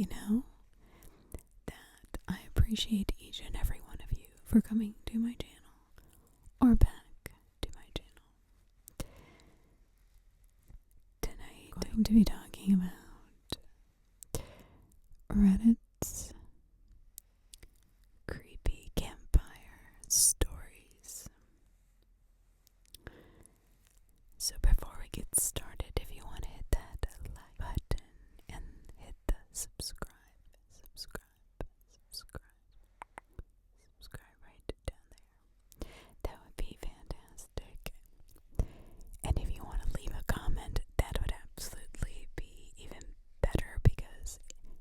you know that I appreciate each and every one of you for coming to my channel or back to my channel. Tonight I'm going to be talking about Reddit's creepy campfire stories. So before we get started, if you want to hit that like button and hit the subscribe right down there, that would be fantastic. And if you want to leave a comment, that would absolutely be even better, because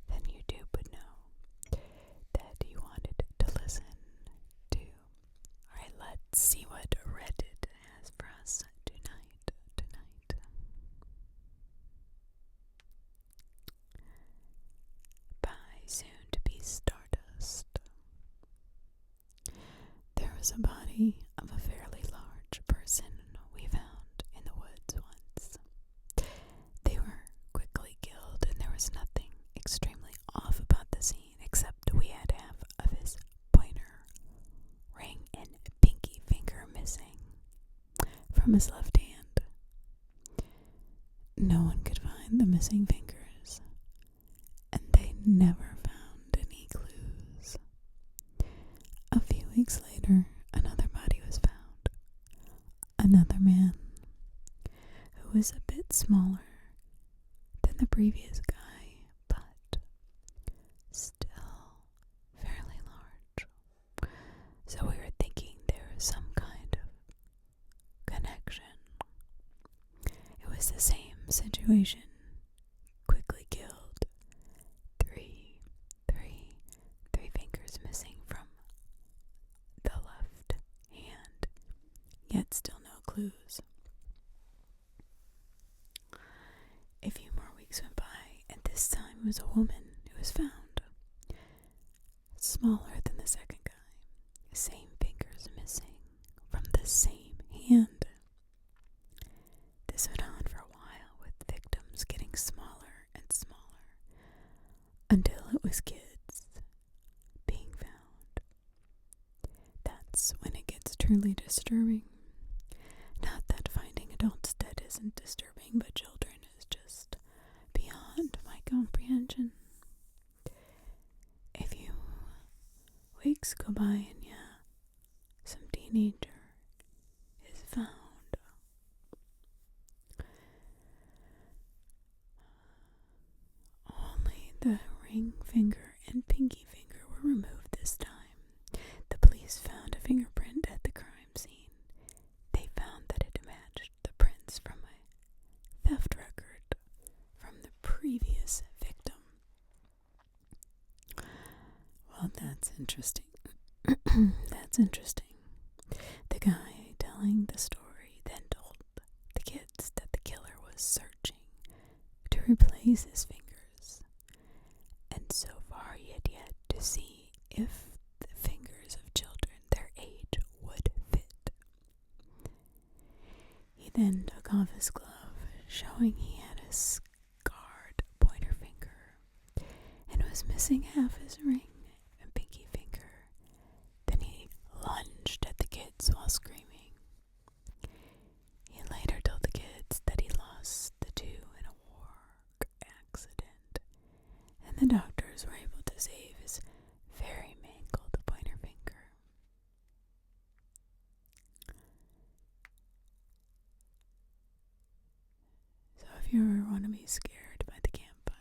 then YouTube would know that you wanted to listen to. Alright, let's see what Reddit has for us tonight. By soon-to-be Stardust. There was a body of a fairly large person we found in the woods once. They were quickly killed, and there was nothing extremely off about the scene, except we had half of his pointer, ring, and pinky finger missing from his left hand. No one could find the missing fingers, and they never found any clues. A few weeks later, another body was found. Another man who was a bit smaller than the previous guy, but still fairly large. So we were thinking there was some kind of connection. It was the same situation. Quickly killed. Three fingers missing from the left hand, yet still no clues. A few more weeks went by, and this time it was a woman who was found. Smaller than the second guy. Same fingers missing from the same hand. This went on for a while, with victims getting smaller and smaller, until it was kids being found. That's when it gets truly disturbing. Not that finding adults dead isn't disturbing, but children is just beyond my comprehension. A few weeks go by, and some teenager is found. Only the ring finger and pinky finger were removed this time. The police found a fingerprint at the crime scene. They found that it matched the prints from a theft record from the previous victim. Well, that's interesting. That's interesting. The guy telling the story then told the kids that the killer was searching to replace his fingers, and so far he had yet to see if the fingers of children their age would fit. He then took off his glove, showing he had a scarred pointer finger and was missing half his ring and pinky finger. Then he lunged at the kids while screaming. He later told the kids that he lost the two in a work accident, and the doctors were able to save his very mangled pointer finger. So if you ever want to be scared by the campfire,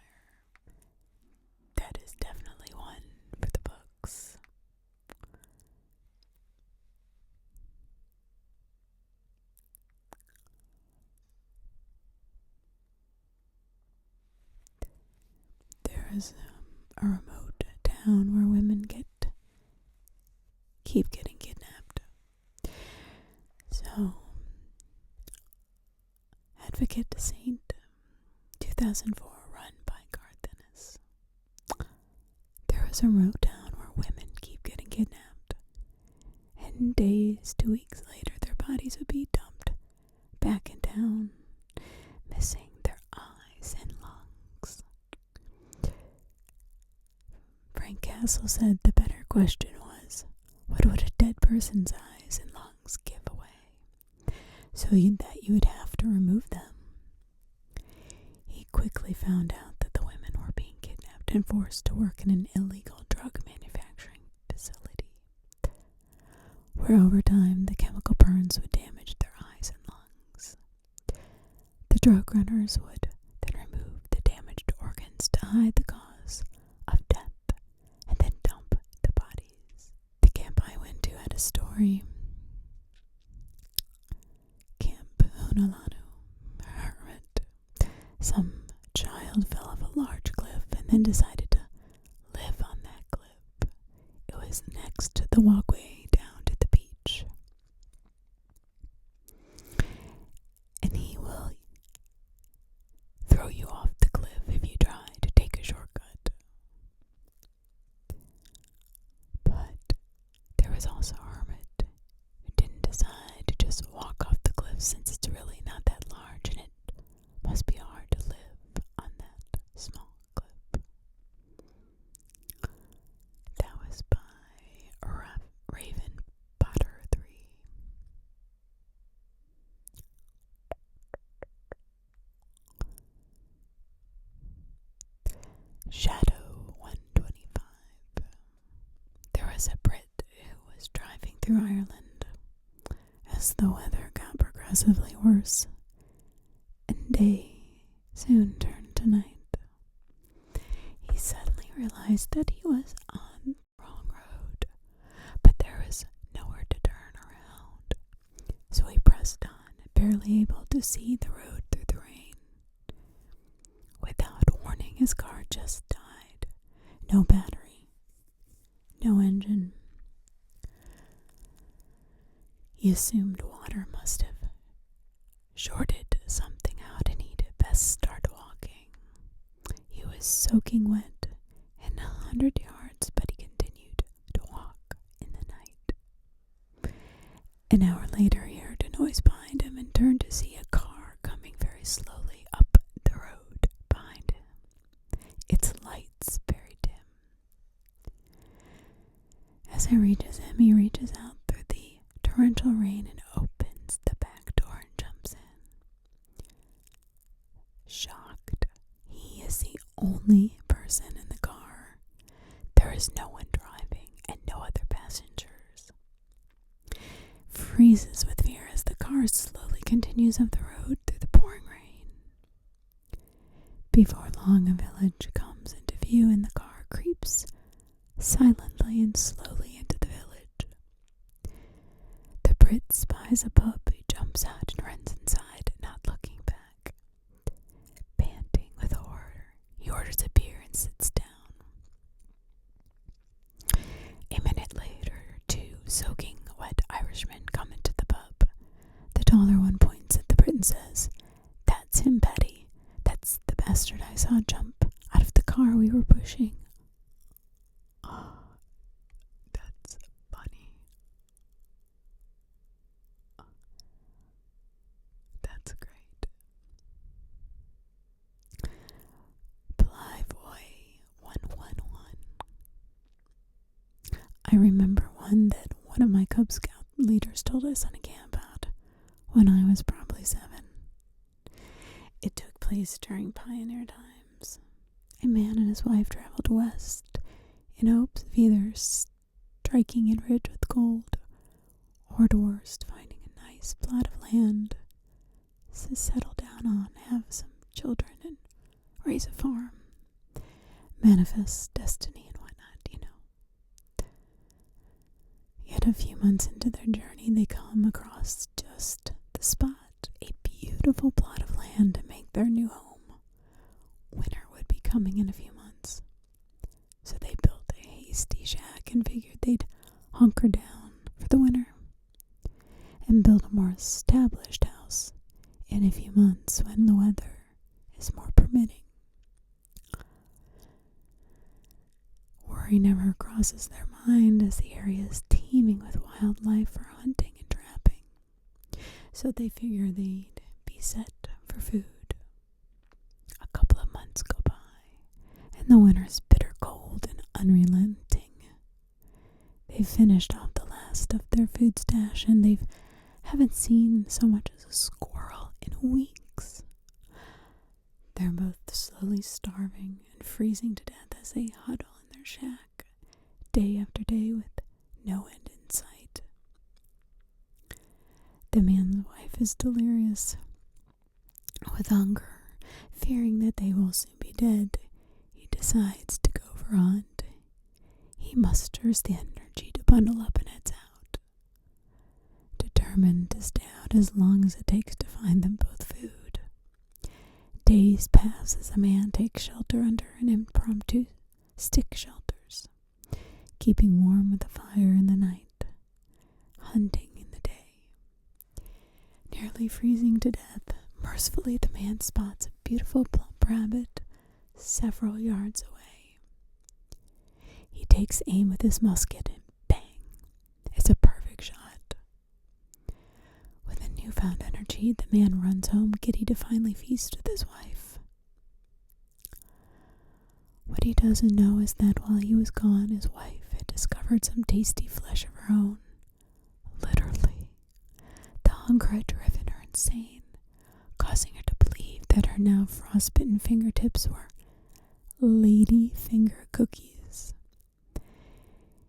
that is definitely one for the books. There is a remote town where women keep getting kidnapped. So, Advocate Saint, 2004, run by Garth. There is a remote town where women keep getting kidnapped, and days to weeks later their bodies would be dumped back in town, missing their eyes and lungs. Frank Castle said the better question was, what would a dead person's eyes and lungs give away, so that you would have to remove them? He quickly found out that the women were being kidnapped and forced to work in an illegal drug manufacturing facility, where over time the chemical burns would damage their eyes and lungs. The drug runners would then remove the damaged organs to hide the cause of death and then dump the bodies. The camp I went to had a story. Camp Hunalanu, hermit. Some child fell off a large cliff and then decided to live on that cliff. It was next to the walkway down to the beach. And he will throw you off the cliff if you try to take a shortcut. But there was also a hermit who didn't decide to just walk off the cliff, since it's really not that large and it must be hard to live on that small cliff. That was by Raven Potter 3. Shadow 125. There was a Brit who was driving through Ireland as the weather got progressively worse and day soon turned to night. He suddenly realized that he was on the wrong road, but there was nowhere to turn around. So he pressed on, barely able to see the road through the rain. Without warning, his car just died. No battery, no engine. He assumed water must have shorted something out and he'd best start walking. He was soaking wet and 100 yards, but he continued to walk in the night. An hour later, he heard a noise behind him and turned to see a car coming very slowly up the road behind him, its lights very dim. As it reaches him, he reaches out through the torrential rain and opens the back door and jumps in. Shocked, he is the only person in the car. There is no one driving and no other passengers. Freezes with fear as the car slowly continues up the road through the pouring rain. Before long, a village comes into view and the car creeps silently and slowly into the village. The Brit spies a pub. He jumps out and runs inside, not looking back. Panting with horror, he orders a beer and sits down. A minute later, two soaking wet Irishmen come into the pub. The taller one points at the Brit and says, "That's him, Patty. That's the bastard I saw jump out of the car we were pushing." Oh, that's funny. That's great. Plyboy 111. I remember one that one of my Cub Scout leaders told us on a camp out when I was probably 7. It took place during pioneer times. A man and his wife traveled west in hopes of either striking it rich with gold or at worst finding a nice plot of land to settle down on, have some children, and raise a farm. Manifest destiny and whatnot, you know. Yet a few months into their journey, they come across just the spot, a beautiful plot of land to make their new home. Winter would be coming in a few months, so they built a hasty shack and figured they'd hunker down for the winter and build a more established house in a few months when the weather is more permitting. Worry never crosses their mind as the area is teeming with wildlife for hunting and trapping, so they figure they'd be set for food. A couple of months go by, and the winter's bitter cold and unrelenting. They've finished off the last of their food stash, and they haven't seen so much as a squirrel in weeks. They're both slowly starving and freezing to death as they huddle in their shack, day after day with no end in sight. The man's wife is delirious with hunger, fearing that they will soon be dead. He decides to go for a hunt. He musters the energy to bundle up and heads out, determined to stay out as long as it takes to find them both food. Days pass as the man takes shelter under an impromptu stick shelters, keeping warm with a fire in the night, hunting in the day. Nearly freezing to death, mercifully the man spots a beautiful plump rabbit several yards away. He takes aim with his musket and bang! It's a perfect shot. With a newfound energy, the man runs home, giddy to finally feast with his wife. What he doesn't know is that while he was gone, his wife had discovered some tasty flesh of her own. Literally, the hunger had driven her insane, causing her to believe that her now frostbitten fingertips were lady finger cookies.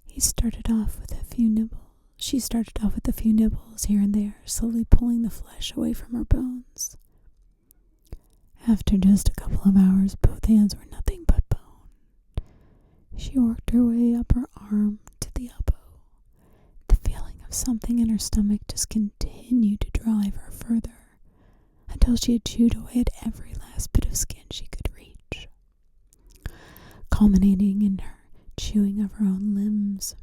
She started off with a few nibbles here and there, slowly pulling the flesh away from her bones. After just a couple of hours, both hands were nothing but bone. She worked her way up her arm to the elbow. The feeling of something in her stomach just continued to drive her further, until she had chewed away at every last bit of skin she could reach, culminating in her chewing of her own limbs.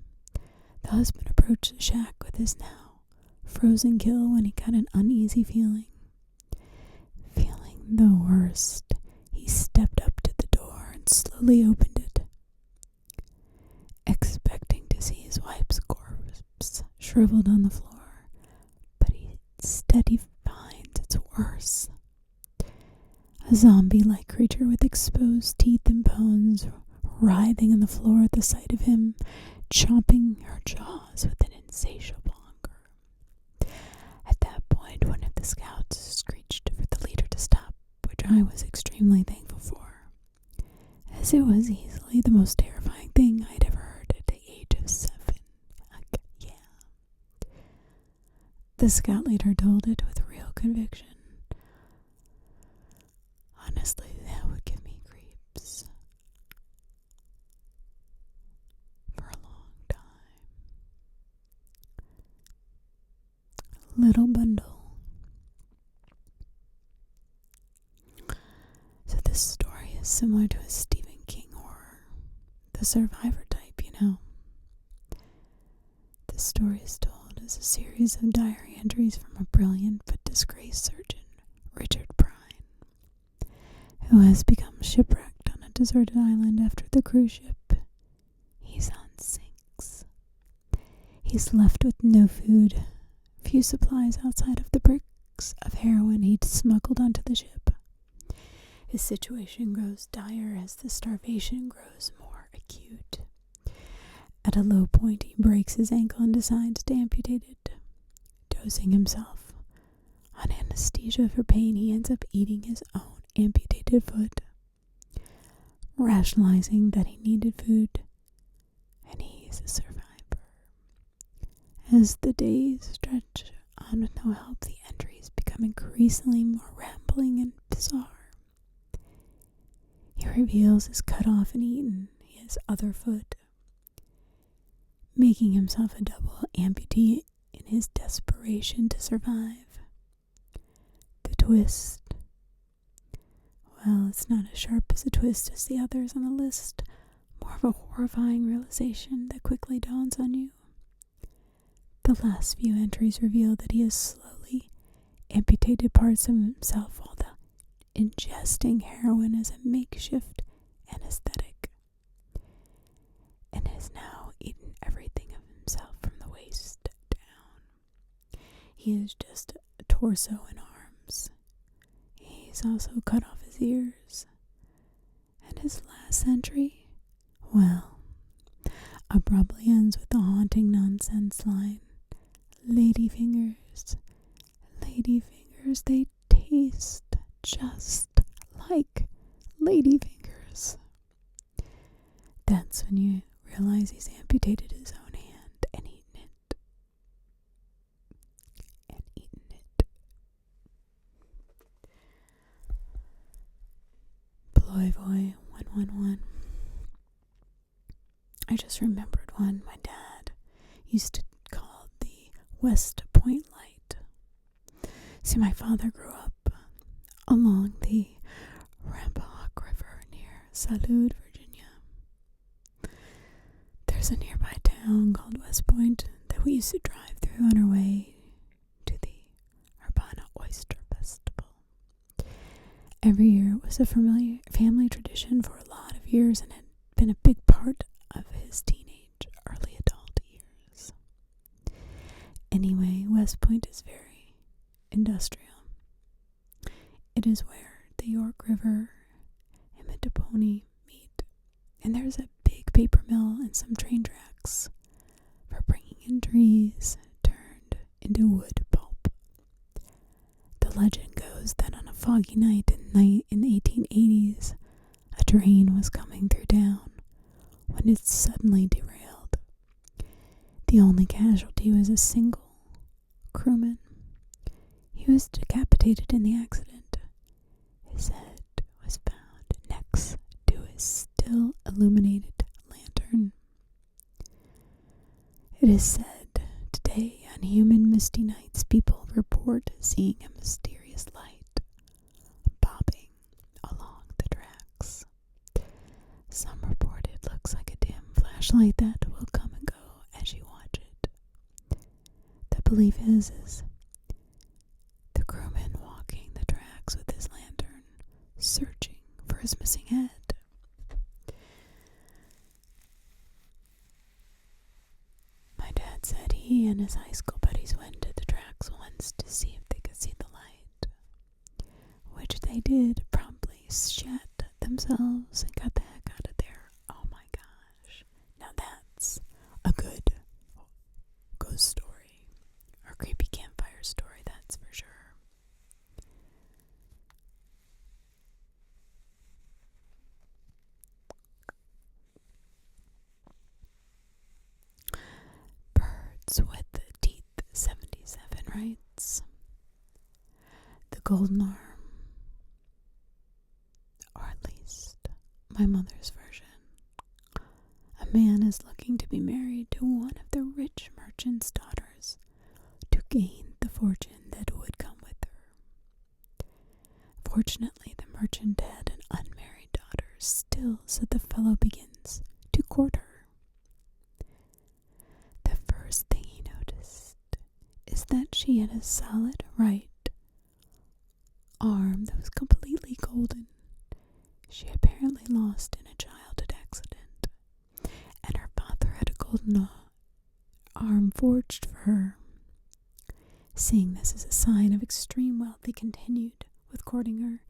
The husband approached the shack with his now frozen kill when he got an uneasy feeling. Feeling the worst, he stepped up to the door and slowly opened it, expecting to see his wife's corpse shriveled on the floor, but instead he finds it's worse. A zombie-like creature with exposed teeth and bones, writhing on the floor at the sight of him, chomping her jaws with an insatiable hunger. At that point, one of the scouts screeched for the leader to stop, which I was extremely thankful for, as it was easily the most terrifying thing I'd ever heard at the age of 7. The scout leader told it with real conviction. Honestly, that would give me creeps for a long time. Little bundle. So this story is similar to a Stephen King horror, the survivor type, you know. This story is told as a series of diary entries from a brilliant but disgraced surgeon, Richard Prine, who has become shipwrecked on a deserted island after the cruise ship he's on sinks. He's left with no food, few supplies outside of the bricks of heroin he'd smuggled onto the ship. His situation grows dire as the starvation grows more acute. At a low point, he breaks his ankle and decides to amputate it. Dosing himself on anesthesia for pain, he ends up eating his own amputated foot, rationalizing that he needed food, and he's a survivor. As the days stretch on with no help, the entries become increasingly more rambling and bizarre. He reveals his cut off and eaten his other foot, making himself a double amputee in his desperation to survive. The twist, well, it's not as sharp as a twist as the others on the list, more of a horrifying realization that quickly dawns on you. The last few entries reveal that he has slowly amputated parts of himself while ingesting heroin as a makeshift anesthetic, and has now eaten everything of himself from the waist down. He is just a torso and arms. He's also cut off his ears. And his last entry, well, abruptly ends with the haunting nonsense line. Ladyfingers, ladyfingers, they taste just like ladyfingers. That's when you realize he's amputated his own hand and eaten it. Ployboy 111. I just remembered one my dad used to call the West Point Light. See, my father grew up along the Rampock River near Salud, Virginia. There's a nearby town called West Point that we used to drive through on our way to the Urbana Oyster Festival. Every year it was a familiar family tradition for a lot of years and had been a big part of his teenage, early adult years. Anyway, West Point is very industrial. It is where the York River and Mattapony meet, and there's a big paper mill and some train tracks for bringing in trees turned into wood pulp. The legend goes that on a foggy night in the 1880s, a train was coming through town when it suddenly derailed. The only casualty was a single crewman. He was decapitated in the accident. His head was found next to his still illuminated lantern. It is said today on humid misty nights people report seeing a mysterious light bobbing along the tracks. Some report it looks like a dim flashlight that will come and go as you watch it. The belief is the crewman walking the tracks with his lantern, searching for his missing head. My dad said he and his high school buddies went to the tracks once to see if they could see the light, which they did, promptly shat themselves and got the heck out of there. Oh my gosh. Now that's a good ghost story, or creepy campfire story, that's for sure. Birds with the Teeth 77 writes, the golden arm, or at least my mother's version. A man is looking to be married to one of the rich merchant's daughters to gain the fortune that would come with her. Fortunately, the merchant had an unmarried daughter still, so the fellow begins to court her. The first thing he noticed is that she had a solid right arm that was completely golden. She apparently lost in a childhood accident, and her father had a golden arm forged for her. Seeing this as a sign of extreme wealth, he continued with courting her,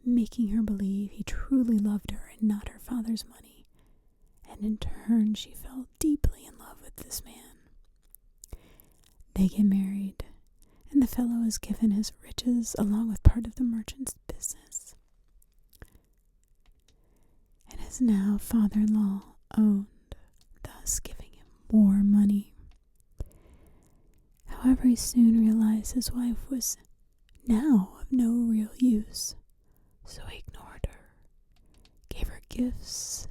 making her believe he truly loved her and not her father's money, and in turn she fell deeply in love with this man. They get married, and the fellow is given his riches along with part of the merchant's business, and is now father-in-law owned, thus giving him more money. However, he soon realized his wife was now of no real use, so he ignored her, gave her gifts,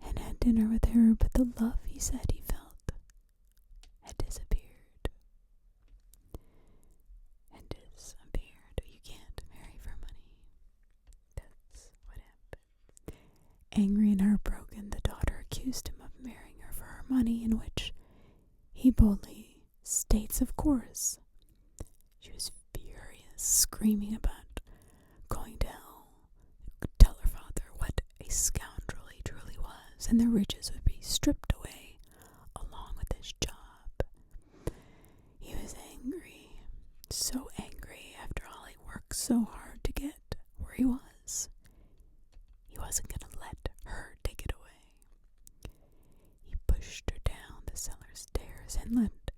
and had dinner with her, but the love he said he felt had disappeared. You can't marry for money. That's what happened. Angry and heartbroken, the daughter accused him of marrying her for her money, in which he boldly states, of course. She was furious, screaming about going to hell. Tell her father what a scoundrel he truly was, and their riches would be stripped away along with his job. He was angry, so angry after all he worked so hard to get where he was. He wasn't going to let her take it away. He the cellar stairs and let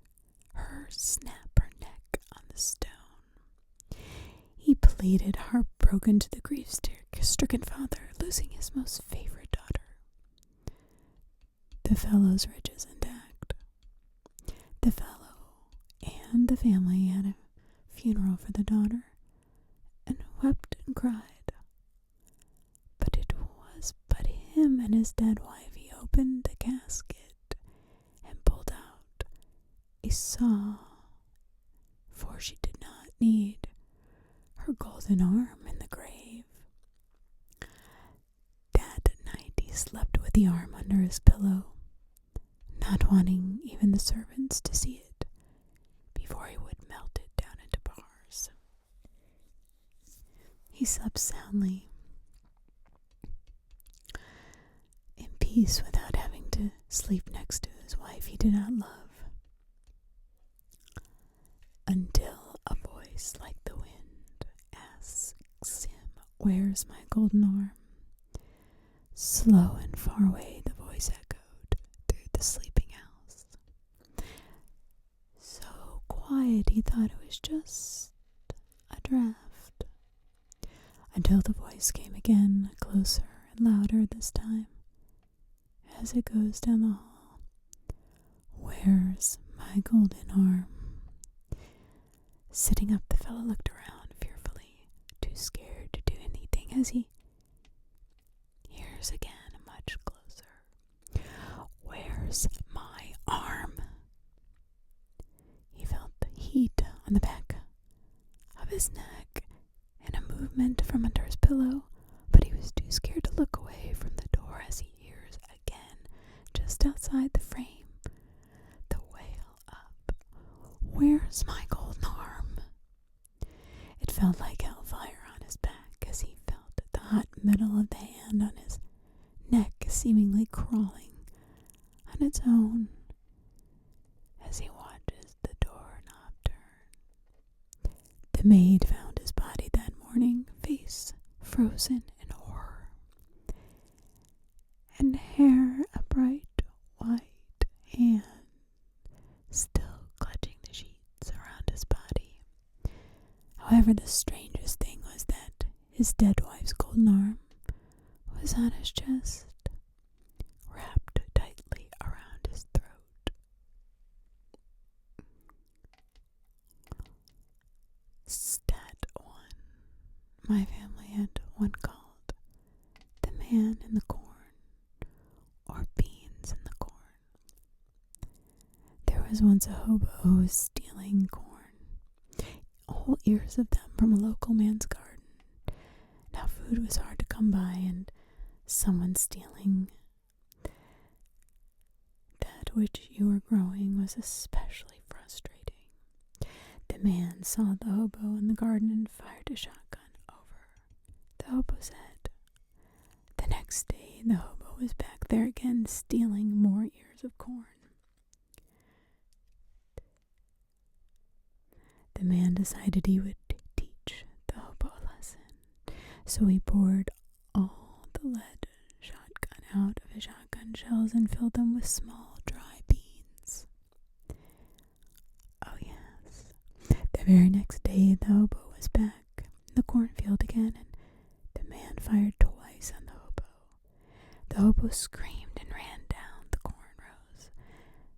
her snap her neck on the stone. He pleaded, heartbroken, to the grief-stricken father, losing his most favorite daughter. The fellow's riches intact. The fellow and the family had a funeral for the daughter and wept and cried. But it was but him and his dead wife. He opened the casket and pulled out a saw, for she did not need her golden arm in the grave. That night he slept with the arm under his pillow, not wanting even the servants to see it before he would melt it down into bars. He slept soundly, in peace, without having to sleep next to his wife he did not love, until a voice like the wind asks him, "Where's my golden arm?" Slow and far away the voice echoed through the sleeping house. So quiet he thought it was just a draft, until the voice came again, closer and louder this time, as it goes down the hall. "Where's my golden arm?" Sitting up, the fellow looked around fearfully, too scared to do anything, as he hears again, much closer, "Where's my arm?" He felt the heat on the back of his neck and a movement from under his pillow, but he was too scared to look away from the door as he hears again, just outside the frame, the wail up, "Where's my golden arm?" It felt like hellfire on his back as he felt the hot metal of the hand on his neck seemingly crawling on its own as he watches the doorknob turn. The maid found his body that morning, face frozen in horror, and hair a bright white hand still clutching the sheets around his body. However, the strangest thing was that his dead wife's golden arm was on his chest, wrapped tightly around his throat. Stat 1. My family had one called the man in the corn, or beans in the corn. There was once a hobo who was stealing corn, whole ears of them, from a local man's garden. Now food was hard to come by, and someone stealing that which you were growing was especially frustrating. The man saw the hobo in the garden and fired a shotgun over the hobo's head. The next day, the hobo was back there again, stealing more ears of corn. The man decided he would teach the hobo a lesson, so he poured all the lead shotgun out of his shotgun shells and filled them with small, dry beans. Oh yes, the very next day the hobo was back in the cornfield again, and the man fired twice on the hobo. The hobo screamed and ran down the corn rows,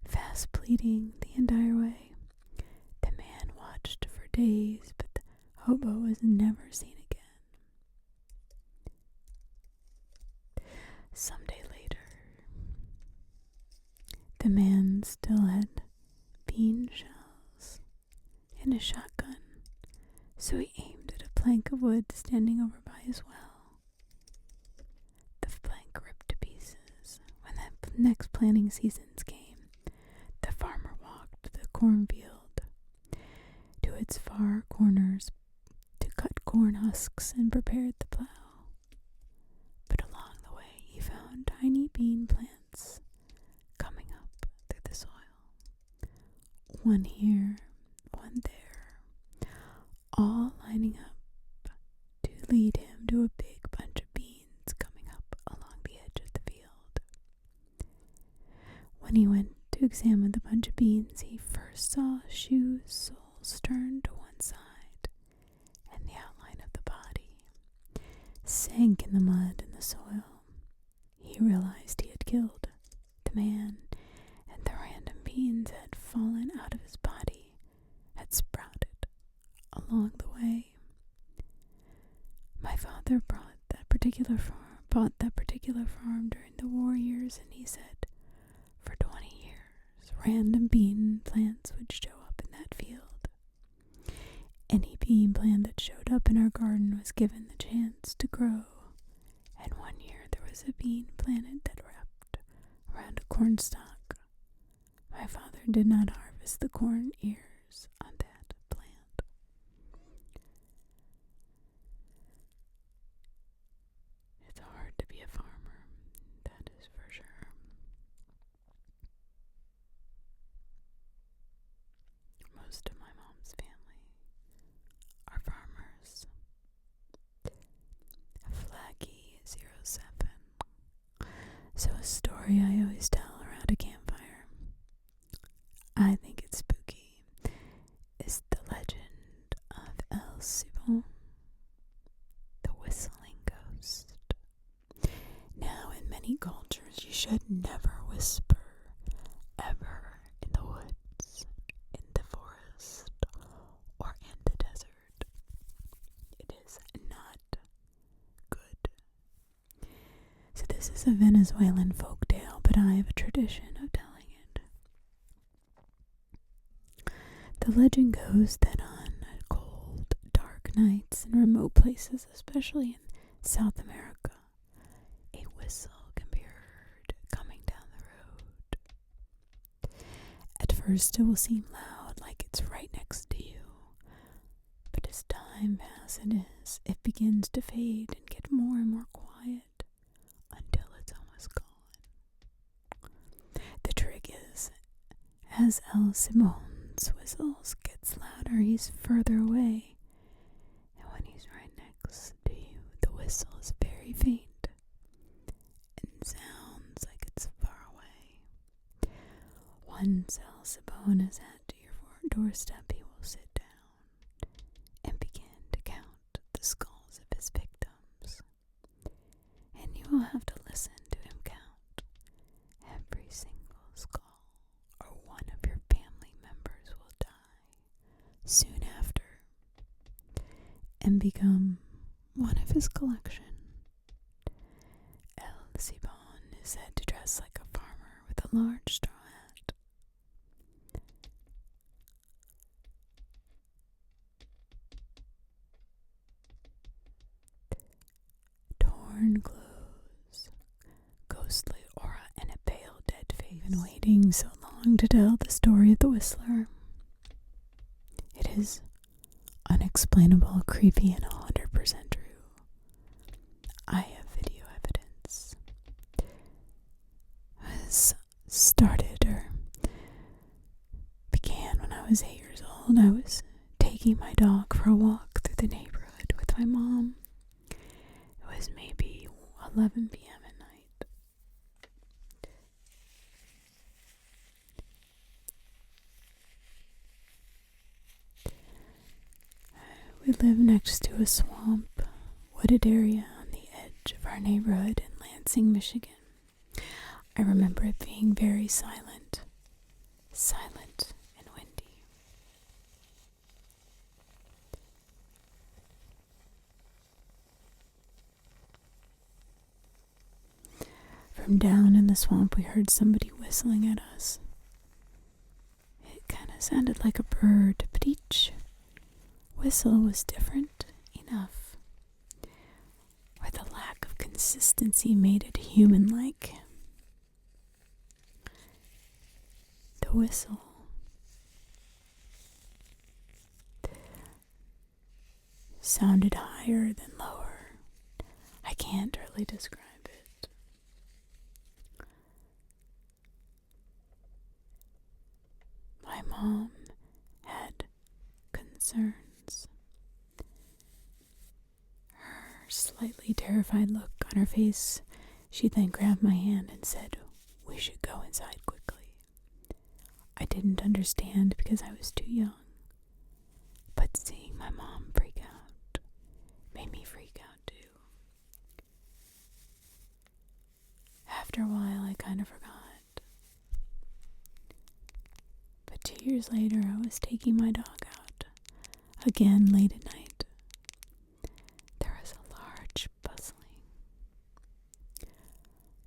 fast bleeding the entire way. The man watched for days, but the hobo was never seen again. Some day later, the man still had bean shells in his shotgun, so he aimed at a plank of wood standing over by his well. The plank ripped to pieces. When the next planting seasons came, the farmer walked the cornfield to its far corners to cut corn husks and prepared the plow. But along the way he found tiny bean plants coming up through the soil. One here, one there, all lining up to lead him to a big bunch of beans coming up along the edge of the field. When he went to examine the bunch of beans, he first saw shoes, soles turned to one side, and the outline of the body sank in the mud and the soil. He realized he had killed the man, and the random beans had fallen out of his body, had sprouted along the way. My father bought that particular farm during the war years, and he said for 20 years random bean plants would show up in that field. Any bean plant that showed up in our garden was given the chance to grow, and one year there was a bean planted that wrapped around a corn stalk. My father did not harvest the corn ears on that plant. It's hard to be a farmer, that is for sure. Most of my mom's family are farmers. Flaggy07. So a story I always tell around a campfire, I think it's spooky, is the legend of El Sibon, the whistling ghost. Now, in many cultures, you should never whisper, ever, in the woods, in the forest, or in the desert. It is not good. So this is a Venezuelan folktale, but I have a tradition of telling it. The legend goes that on cold, dark nights in remote places, especially in South America, a whistle can be heard coming down the road. At first it will seem loud, like it's right next to you, but as time passes, it begins to fade and get more and more quiet until it's almost gone. The trick is, as El Simon's whistles gets louder, he's further away, and when he's right next to you, the whistle is very faint and sounds like it's far away. Once El Sibon is at your doorstep, he will sit down and begin to count the skulls of his victims, and you will have to listen to him count every single skull, or one of your family members will die soon after and become one of his collection. El Sibon is said to dress like a farmer with a large straw hat. Torn clothes, ghostly aura, and a pale dead face. Been waiting so long to tell the story of the Whistler. It is unexplainable, creepy, and 100% true. I have video evidence. It began when I was 8 years old. I was taking my dog for a walk through the neighborhood with my mom. It was maybe 11 p.m. at night. We live next to a swamp, wooded area on the edge of our neighborhood in Lansing, Michigan. I remember it being very silent and windy. From down in the swamp, we heard somebody whistling at us. It kind of sounded like a bird, but each whistle was different enough, where the lack of consistency made it human-like. The whistle sounded higher than lower. I can't really describe it. My mom had concerns. Her slightly terrified look on her face, she then grabbed my hand and said, "We should go inside quickly." didn't understand because I was too young. But seeing my mom freak out made me freak out too. After a while, I kind of forgot. But 2 years later, I was taking my dog out, again late at night. There was a large bustling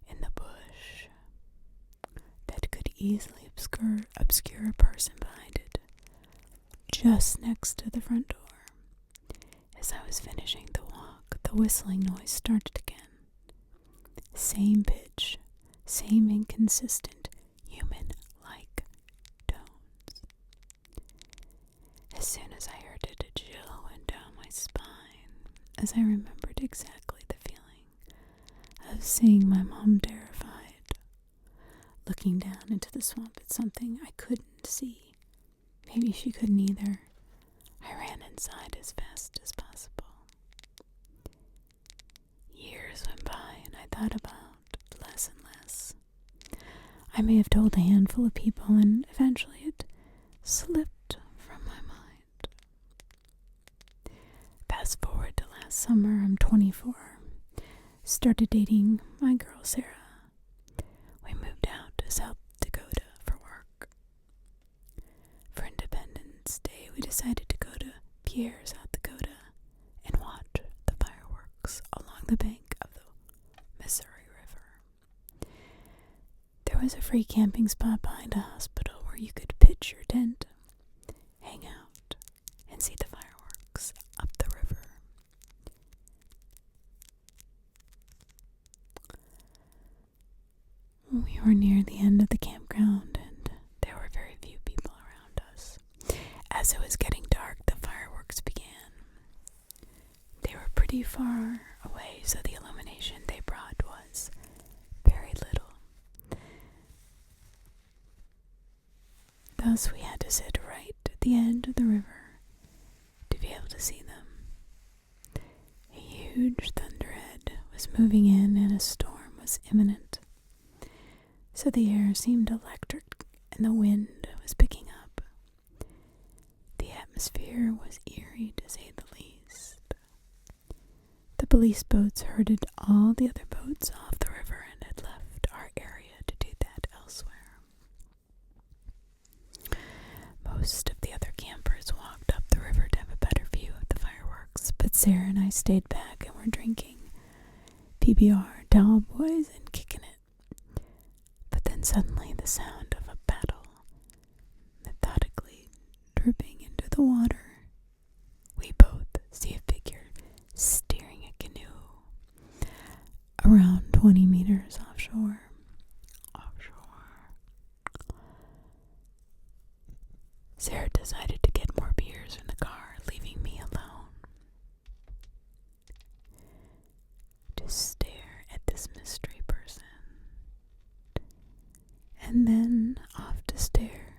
in the bush that could easily obscure a person behind it, just next to the front door. As I was finishing the walk, the whistling noise started again. Same pitch, same inconsistent, human-like tones. As soon as I heard it, a chill went down my spine, as I remembered exactly the feeling of seeing my mom terrified, looking down into the swamp at something I couldn't see. Maybe she couldn't either. I ran inside as fast as possible. Years went by and I thought about less and less. I may have told a handful of people and eventually it slipped from my mind. Fast forward to last summer, I'm 24. Started dating my girl Sarah. We moved out to South Dakota for work. For Independence Day, we decided to go to Pierre, South Dakota, and watch the fireworks along the bank of the Missouri River. There was a free camping spot behind a hospital where you could pitch your tent, hang out, and see the fireworks up the river. We were near the end of the campground and there were very few people around us. As it was getting dark, the fireworks began. They were pretty far away, so the illumination they brought was very little. Thus, we had to sit right at the end of the river to be able to see them. A huge thunderhead was moving in and a storm was imminent. So the air seemed electric and the wind was picking up. The atmosphere was eerie, to say the least. The police boats herded all the other boats off the river and had left our area to do that elsewhere. Most of the other campers walked up the river to have a better view of the fireworks, but Sarah and I stayed back and were drinking PBR, Tall Boys, and kicking it. But then suddenly the sound of a paddle methodically dripping into the water. We both see a figure steering a canoe around 20 meters offshore. Sarah decided to get more beers in the car, leaving me alone to stare at this mystery person. And then off to stare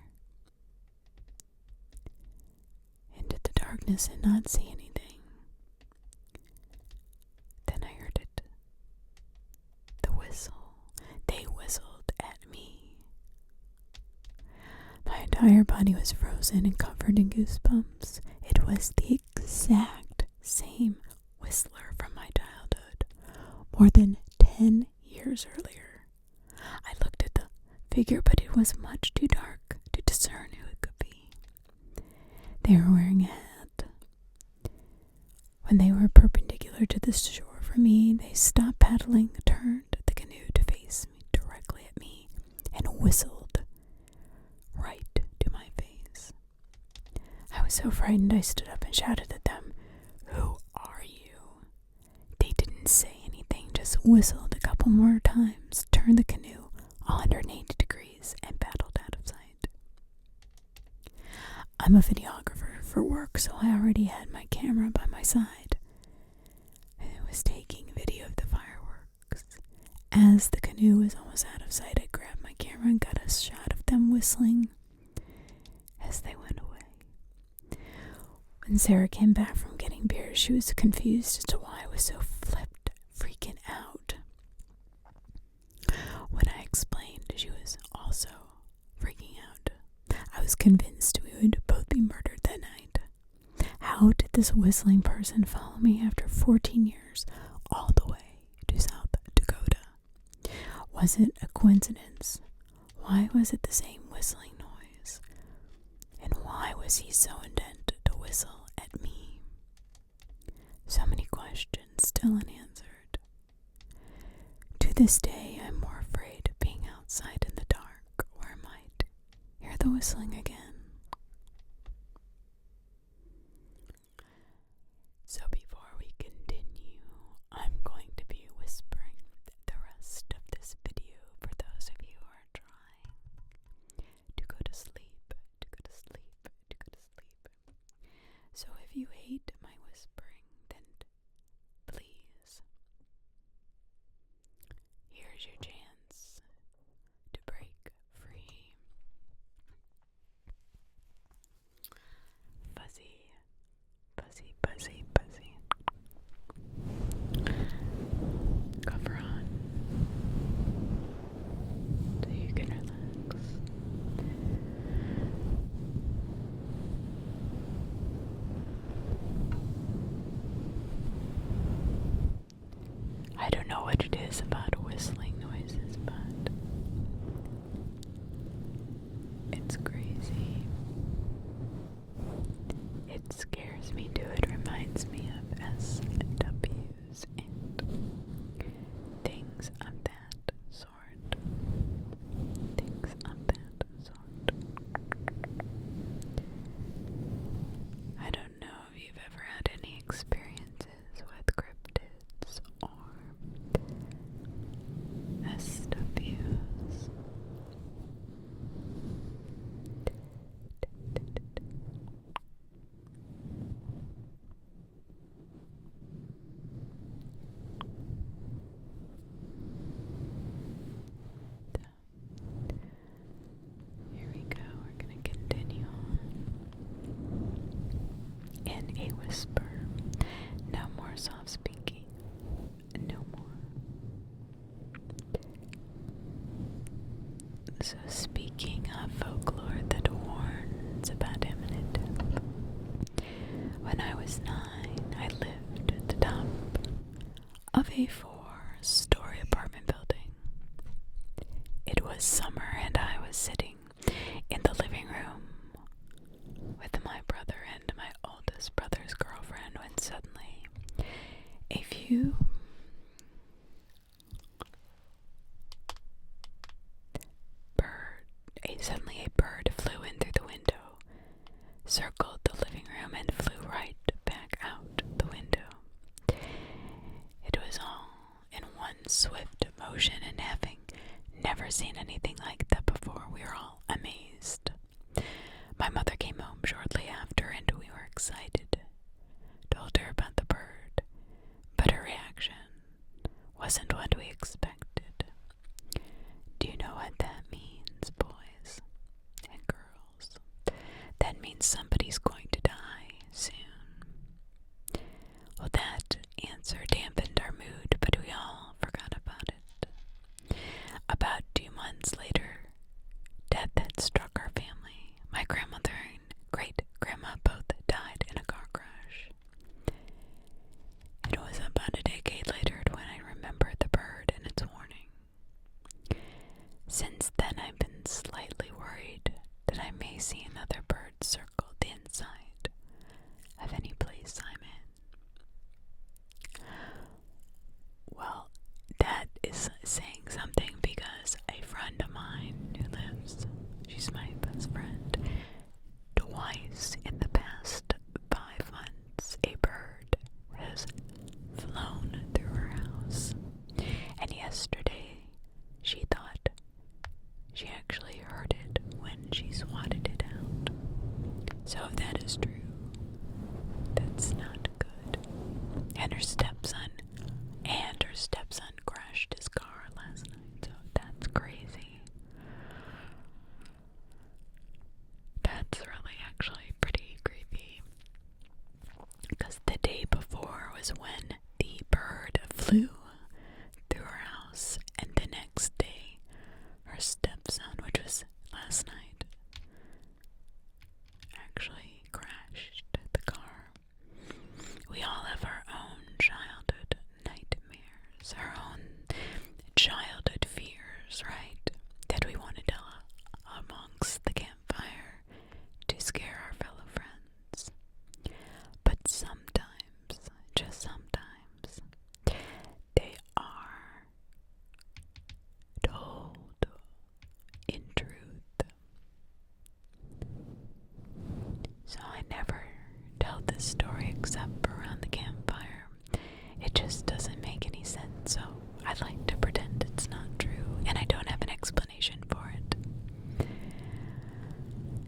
into the darkness and not see anything. Then I heard it. The whistle. They whistled at me. My entire body was frozen and covered in goosebumps. It was the exact same whistler from my childhood, more than 10 years earlier. I looked at the figure, but it was much too dark to discern who it could be. They were wearing a hat. When they were perpendicular to the shore for me, they stopped paddling, turned the canoe to face me directly at me, and whistled right to my face. I was so frightened I stood up and shouted at them, "Who are you?" They didn't say anything, just whistled a couple more times, turned the canoe 180 degrees, and paddled out of sight. I'm a videographer for work, so I already had my camera by my side. I was taking video of the fireworks. As the canoe was almost out of sight, I grabbed my camera and got a shot of them whistling as they went away. When Sarah came back from getting beer, she was confused as to why I was so flipped, freaking out. When I explained, she was also freaking out. was convinced we would both be murdered that night. How did this whistling person follow me after 14 years all the way to South Dakota? Was it a coincidence? Why was it the same whistling noise? And why was he so intent to whistle at me? So many questions still unanswered. To this day, I'm more afraid of being outside in the dark, where I might hear the whistling again. So before we continue, I'm going to be whispering the rest of this video for those of you who are trying to go to sleep, to go to sleep, to go to sleep. So if you hate my whispering, then please, here's your chance to break free. Fuzzy, fuzzy, fuzzy, fuzzy. Cover on so you can relax. I don't know what it is about whistling noises, but it's crazy. It scares me too. It reminds me of SWs and things of that sort. Things of that sort. I don't know if you've ever had any experiences with cryptids or SWs. Here we go, we're going to continue on. In a whisper. No more soft speaking. No more. So speaking of folklore that warns about imminent death, when I was 9, I lived at the top of a 4-story apartment building. It was summer and I was sitting in the living room with my brother and my oldest brother's girlfriend when suddenly a bird flew in through the window, circled the living room, and flew right back out the window. It was all in one swift motion, and having never seen anything like that before, we were all amazed. My mother came home shortly after, and we were excited. Told her about the bird, but her reaction wasn't what we expected. Do you know what that means, boys and girls? That means somebody's going to die soon. Well, that answer dampened our mood, but we all forgot about it. About 2 months later, death had struck our family. My grandmother and great-grandma both died in a car crash. It was about a decade later when I remembered the bird and its warning. Since then, I've been slightly worried that I may see another bird circle the inside of any place I'm in. Well, that is saying something because a friend of mine who lives, she's my best friend, twice in the past 5 months, a bird has flown through her house. And yesterday, she thought she actually heard it when she swatted it out. So if that is true, that's not good. And her stepson crashed his car last night, so that's crazy. That's really actually pretty creepy. Because the day before was when the bird flew through her house, and the next day, her stepson, which was last night, this story except for around the campfire. It just doesn't make any sense, so I like to pretend it's not true, and I don't have an explanation for it.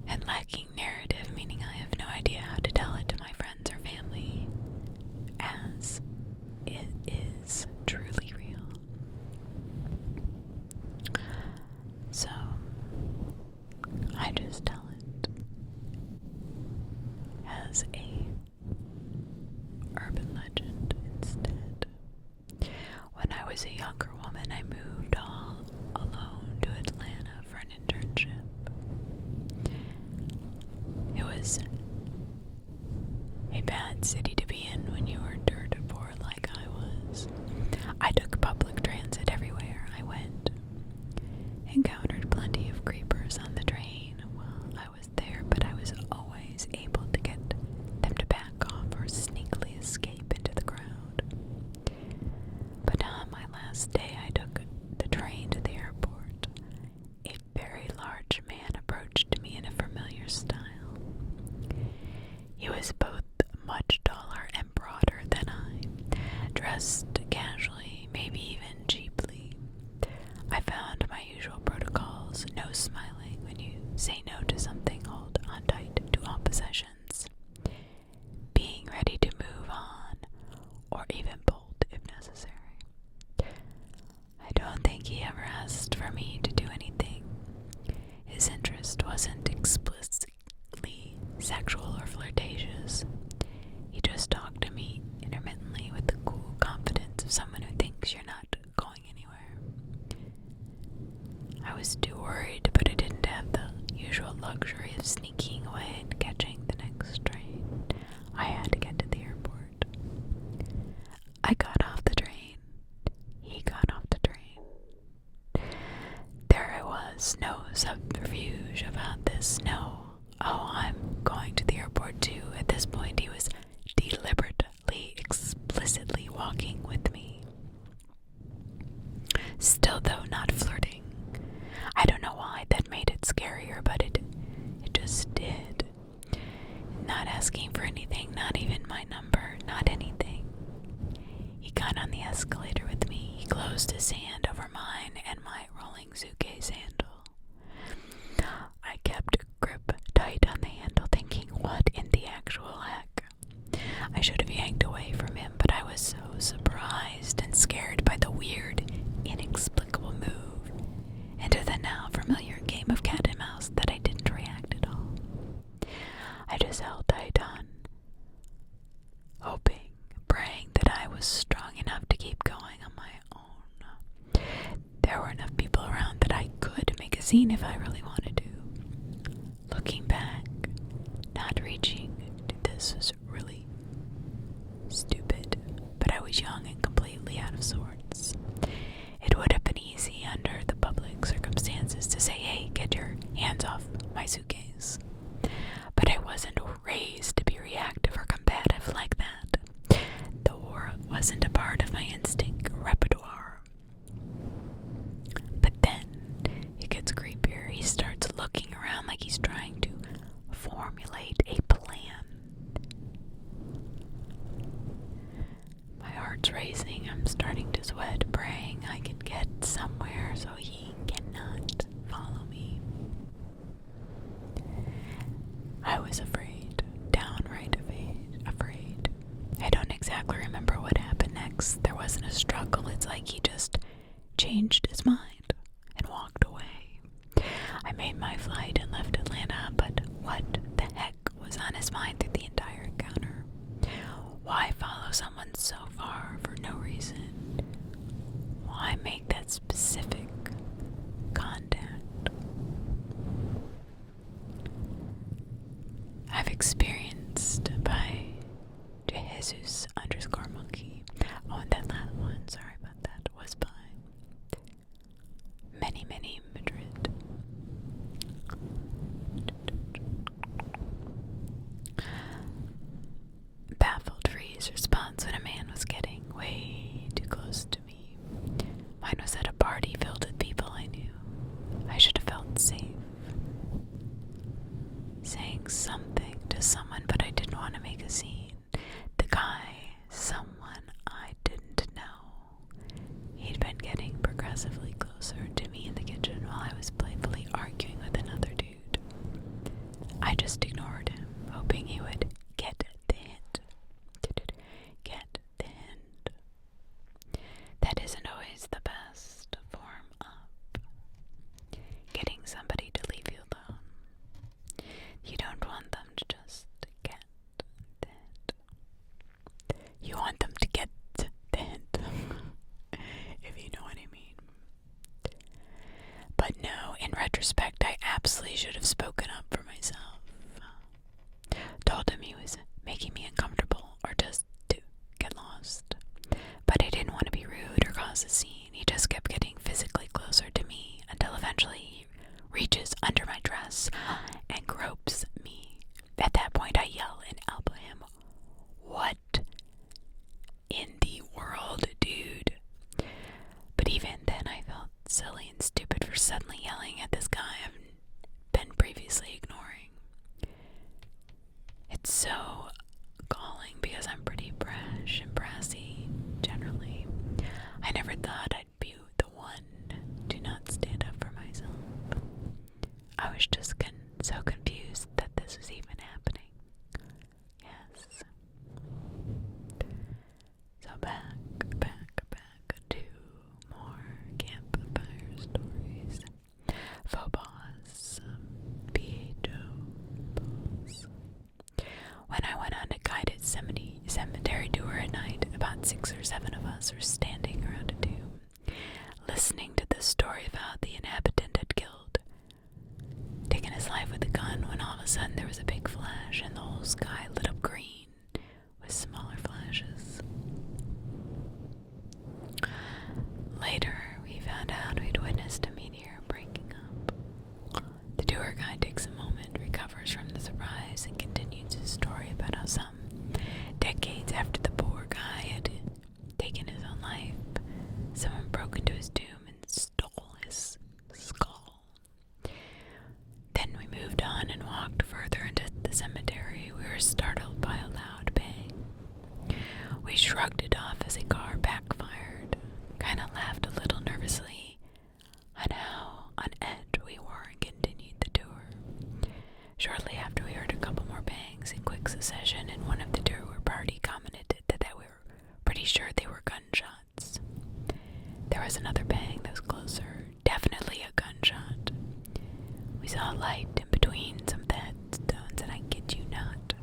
And lacking narrative, meaning I have no idea how to tell it to my friends or family, as it is truly real. So, I just tell it as a urban legend instead. When I was a younger woman, I moved all alone to Atlanta for an internship. It was a bad city to be in when you were dirt poor like I was. I took public transit everywhere I went. Encountered plenty of creepers on the train while I was there, but I was always able to get them to back off or sneakily escape into the crowd. But on my last day, I took the train to the airport. A very large man approached me in a familiar style. He was both much taller and broader than I, dressed casually, maybe even cheaply. I found my usual protocols: no smiling when you say no to something, hold on tight to all possessions, being ready to move on, or even bolt if necessary. I don't think he ever asked for me to do anything. His interest wasn't explicitly sexual or flirtatious. He just talked to me intermittently with the cool confidence of someone who thinks you're not going anywhere. I was too worried, but I didn't have the usual luxury of sneaking away and catching the next train. I had to get to the airport. I got off the train. He got off the train. There I was, no subterfuge about this, no, oh, I'm going to the airport too. At this point, he was deliberately, explicitly walking with me. Still, though, not flirting. I don't know why that made it scarier, but it just did. Not asking for anything, not even my number, not anything. He got on the escalator with me. He closed his hand over mine and my rolling suitcase handle. I kept grip tight on the handle, thinking, what in the actual heck? I should have yanked away from him, but I was so surprised and scared by the weird, inexplicable move into the now familiar game of cat and mouse that I didn't react at all. I just held tight on, hoping, praying that I was strong enough to keep going on my own. There were enough people around that I could make a scene if I really wanted to. Looking back, not reaching to this was really stupid, but I was young and completely out of sorts. It would have been easy under the public circumstances to say, hey, get your hands off my suitcase. But I wasn't raised to be reactive or combative like that. The war wasn't a part of my instinct repertoire. But then it gets creepier. He starts looking around like he's trying to formulate a plan. My heart's racing. I'm starting to sweat, praying I can get somewhere so he cannot follow me. I was afraid, downright afraid. I don't exactly remember what happened next. There wasn't a struggle. It's like he just changed his mind and walked away. I made my flight and left Atlanta, but what the heck was on his mind through the entire encounter? Why follow someone so far for no reason? Why make that specific contact? I've experienced by Jesus_monkey. Oh, and that last one, sorry about that, was by many Madrid. Baffled freeze response when a man was getting way too close to me. Mine was at a party filled with people I knew. I should have felt safe. Saying something to someone, but I didn't want to make a scene. house and gropes me. At that point, I yell and elbow him. What in the world, dude? But even then, I felt silly and stupid for suddenly yelling at this guy I've been previously ignoring. It's so galling because I'm pretty brash and brassy generally. I never thought I'd be the one to not stand up for myself. I was just so confused that this was even happening. Yes. So back to more campfire stories. Phobos, P-H-O-Bos. When I went on a guided cemetery tour at night, about 6 or 7 of us were standing around a tomb, listening to the story about the inhabitant had taken his life with a gun, when all of a sudden there was a big flash and the whole sky lit up green with smaller flashes. Later, we found out we'd witnessed a meteor breaking up. The tour guide takes a moment, recovers from the surprise, and continues his story about how some decades after the poor guy had taken his own life, someone broke into his tomb and stole his skull. Then we moved on and walked further into the cemetery. We were startled by a loud bang. We shrugged it off as a car backfired, kind of laughed a little nervously on how on edge we were, and continued the tour. Shortly after, we heard a couple more bangs in quick succession, and one of the tour party commented that we were pretty sure they were gunshots. There was another bang that was closer, definitely a gunshot. We saw a light in between some of the headstones, and I kid you not,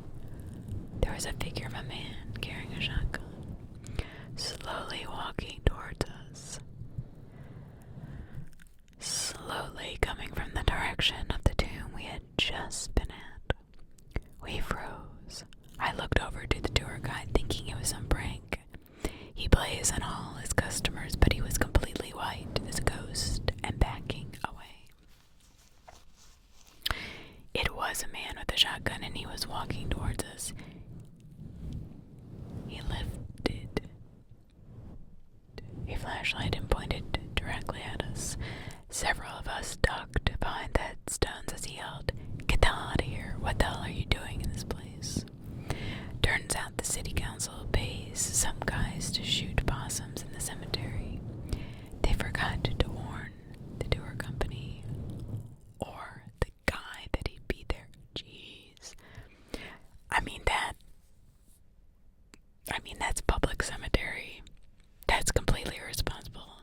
there was a figure of a man carrying a shotgun, slowly walking towards us. Slowly coming from the direction of the tomb we had just been at. We froze. I looked over to the tour guide thinking it was some prank. He blazed on all his customers, but he was completely white as a ghost and backing away. It was a man with a shotgun, and he was walking towards us. He lifted a flashlight and pointed directly at us. Several of us ducked behind the headstones as he yelled, "Get the hell out of here! What the hell are you doing in this place?" Turns out the city council pays some guys to shoot possums in the cemetery. They forgot to warn the tour company or the guy that he'd be there. Jeez. That's public cemetery. That's completely irresponsible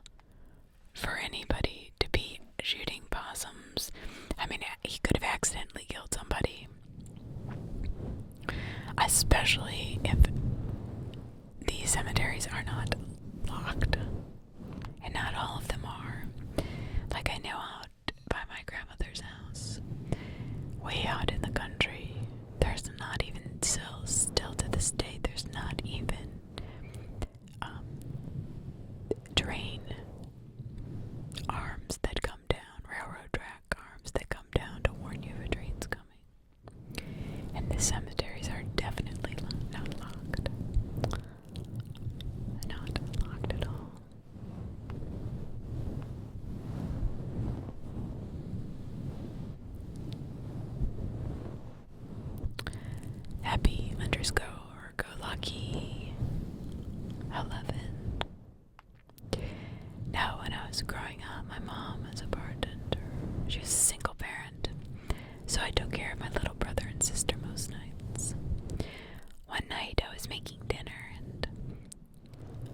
for anybody to be shooting possums. He could have accidentally killed somebody. Especially if these cemeteries are not locked. And not all of them are. Like I know out by my grandmother's house, way out in the country, there's not even, still to this day, there's not even train arms that come down, railroad track arms that come down to warn you if a train's coming. And the cemeteries are definitely not locked. Not locked at all. Happy _ go lucky 11. Now, when I was growing up, my mom was a bartender. She was a single parent, so I took care of my little brother and sister most nights. One night I was making dinner, and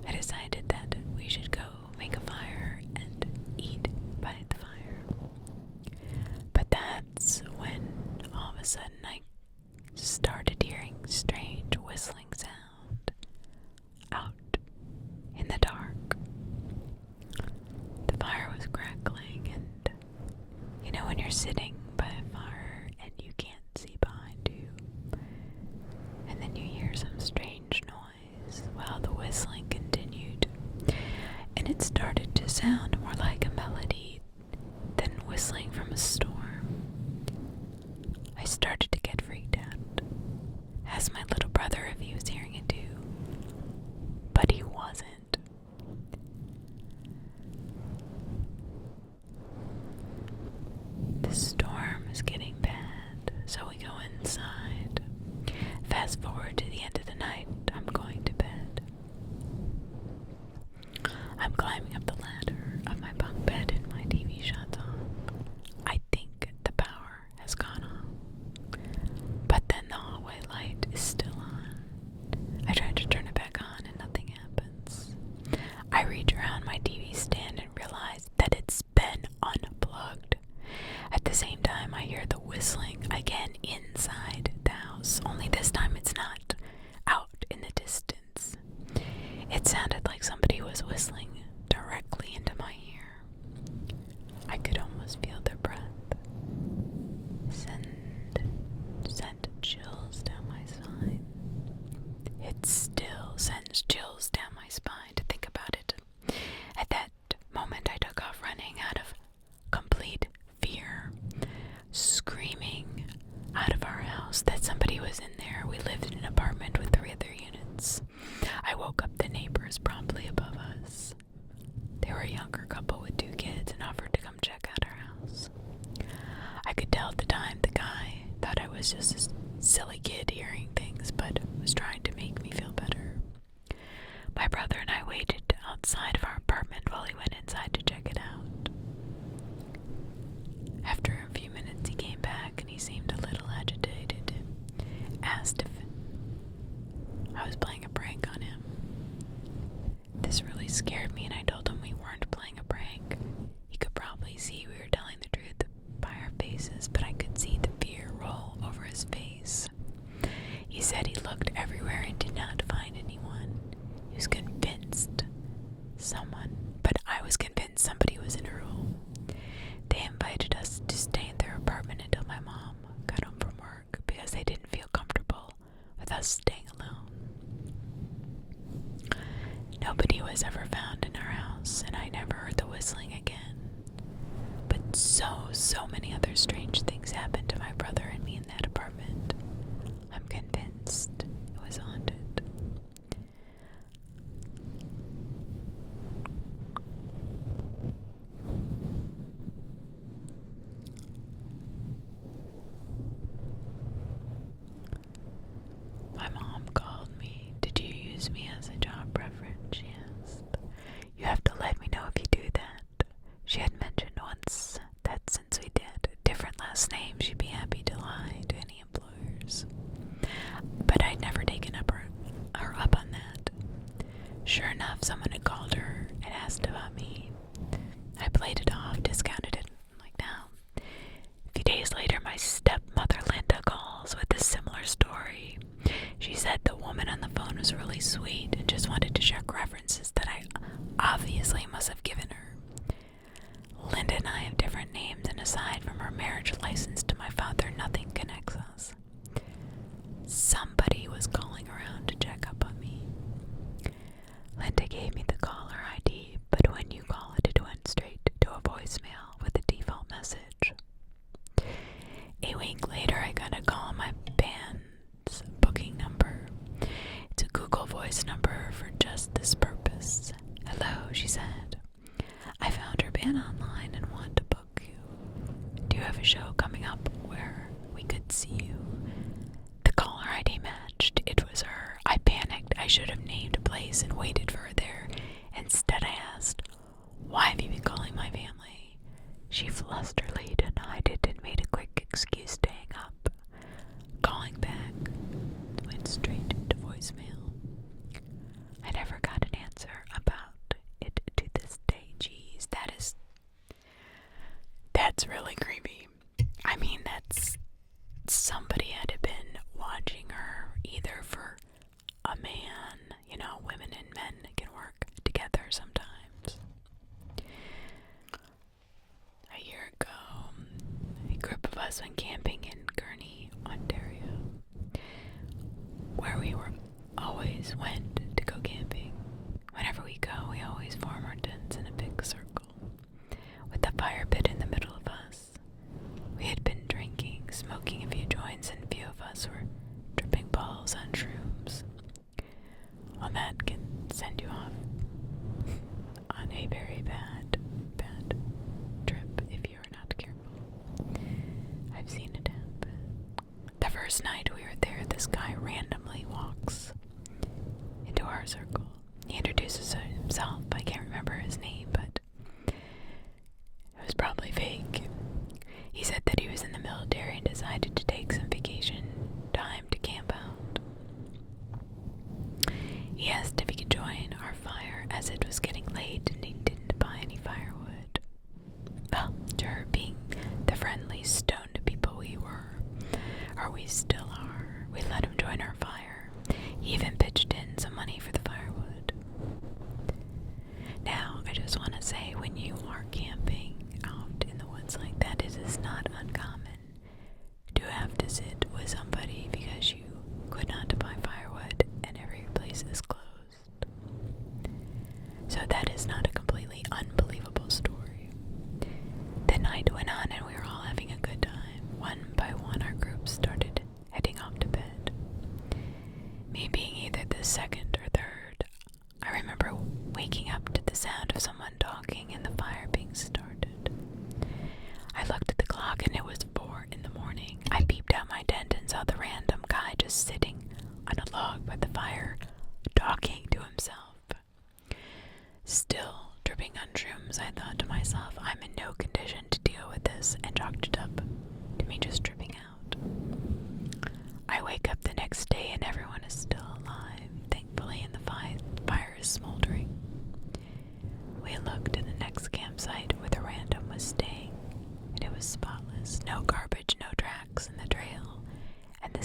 I decided that we should go make a fire and eat by the fire. But that's when all of a sudden I started hearing strange whistling sound out in the dark. The fire was crackling, and when you're sitting by a fire and you can't see behind you, and then you hear some strange noise. Well, the whistling continued, and it started to sound more like a melody than whistling from a storm. whistling again inside the house, only this time it's not out in the distance. It sounded like somebody was whistling directly into my ear. I could almost feel their breath. Sent chills down my spine. It still sends chills down my spine to think about it. At that moment, I took off running out of complete fear, screaming out of our house that somebody was in there. We lived in an apartment with 3 other units. I woke up the neighbors promptly above us. They were a younger couple with 2 kids and offered to come check out our house. I could tell at the time the guy thought I was just a silly kid hearing things, but was trying to make me feel better. My brother and I waited outside of our apartment while he went inside to check it out. After a few minutes, he came back and he seemed a little agitated. Asked if I was playing a prank on him. This really scared me, and I told him we weren't playing a prank. He could probably see we were telling the truth by our faces, but I could see the fear roll over his face. He said he looked everywhere and did not find anyone. He was convinced but I was convinced somebody was in a room. They invited us to stay in their apartment until my mom got home from work because they didn't feel comfortable with us staying alone. Nobody was ever found in our house, and I never heard the whistling again. But so many other strange things happened to my brother and me in that apartment. I'm convinced it was haunted. My mom called me. Did you use me as a job reference? She asked. You have to let me know if you do that. She had mentioned once that since we did a different last name, she'd be happy to lie to any employers. But I'd never taken her up on that. Sure enough, someone had called her and asked about me. I played it off, discounted it, like now. A few days later, my stepmother Linda calls with a similar story. She said the woman on the phone was really sweet and just wanted to check references that I obviously must have given her. Linda and I have different names, and aside from her marriage license to my father, nothing connects us. Somebody was calling around to check up on me. Linda gave me the caller ID, but when you call it went straight to a voicemail with a default message. A week later, I got a call on my band's booking number. It's a Google Voice number for just this purpose. Hello, she said. I found your band online and want to book you. Do you have a show coming up where we could see you? The caller ID matched. It was her. I panicked. I should have named a place and waited for her there. Instead, I asked, why have you been calling my family? She flusteredly denied it and made a quick excuse to hang up. Calling back went straight to voicemail. I never got an answer about it to this day. Jeez, that's really creepy. I mean, that's somebody had to been watching her, either for a man, women and men can work together sometimes. A year ago, a group of us went camping in Gurney, Ontario, where we always went to go camping. Whenever we go, we always form our tents in a big circle, with the fire pit in the middle of us. We had been drinking, smoking a few joints, and a few of us were tripping balls on shrooms. Well, that can send you off on a very bad trip if you are not careful. I've seen it happen. The first night we were there, this guy randomly walks into our circle. He introduces himself. I can't remember his name, but it was probably fake. He said that he was in the military and decided to take some vacation time to camp out. He asked if he could join our fire as it was getting late and he didn't buy any firewood. Well, sure, being the friendly, stoned people we were,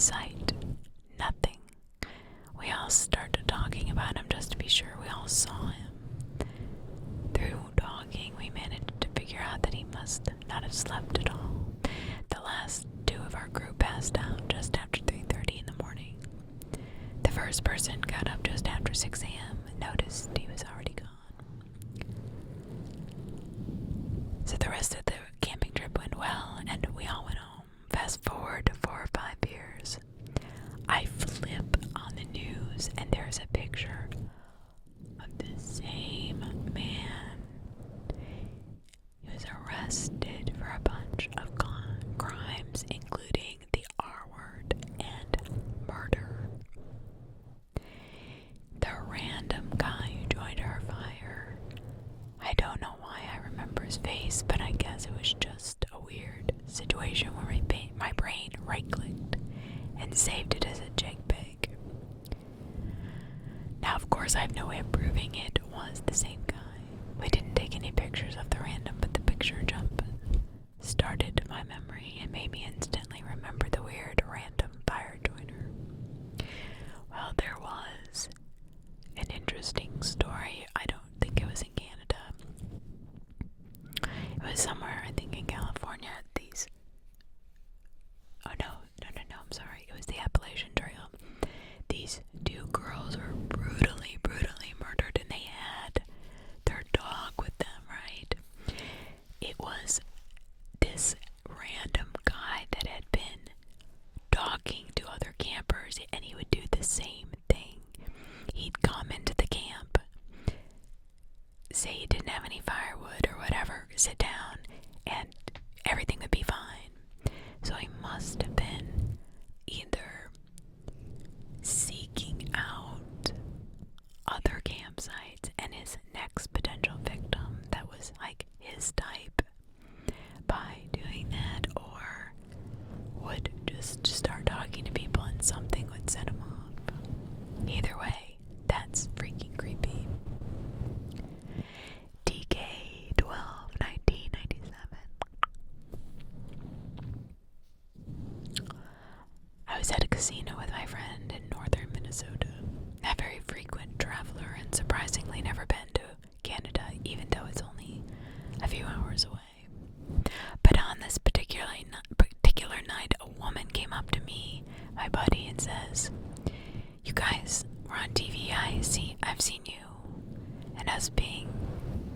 sight. Nothing. We all started talking about him just to be sure we all saw him. Through talking, we managed to figure out that he must not have slept at all. The last two of our group passed out just after 3:30 in the morning. The first person got up just after 6 a.m. and noticed he was already gone. So the rest of the camping trip went well, and we all went home. Fast forward to 4 or 5 years. I flip on the news, and there's a picture of the same man. He was arrested for a bunch of crimes, including the R word and murder. The random guy who joined our fire, I don't know why I remember his face, but I guess it was just a weird situation where my brain right-clicked and saved it as a JPEG. Now, of course, I have no way of proving it was the same guy. We didn't take any pictures of the random, but the picture jump started my memory and made me instantly remember the weird random fire joiner. Well, there was an interesting story. I don't think it was in Canada. It was somewhere, I think in California. I'm sorry. It was the Appalachian Trail. These two girls were brutally murdered, and they had their dog with them, right? It was this random guy that had been talking to other campers, and he would do the same thing. He'd come into the camp, say he didn't have any firewood or whatever, sit down, and everything would be fine. So he must have been either seeking out other campsites and his next potential victim that was like his type by doing that, or would just start talking to people and something would set him off. Either way, that's freaking creepy. DK 12, 1997. I was at a casino with my friend in northern Minnesota. A very frequent traveler and surprisingly never been to Canada, even though it's only a few hours away. But on this particular night, a woman came up to me, my buddy, and says, "You guys were on TV. I've seen you." And us being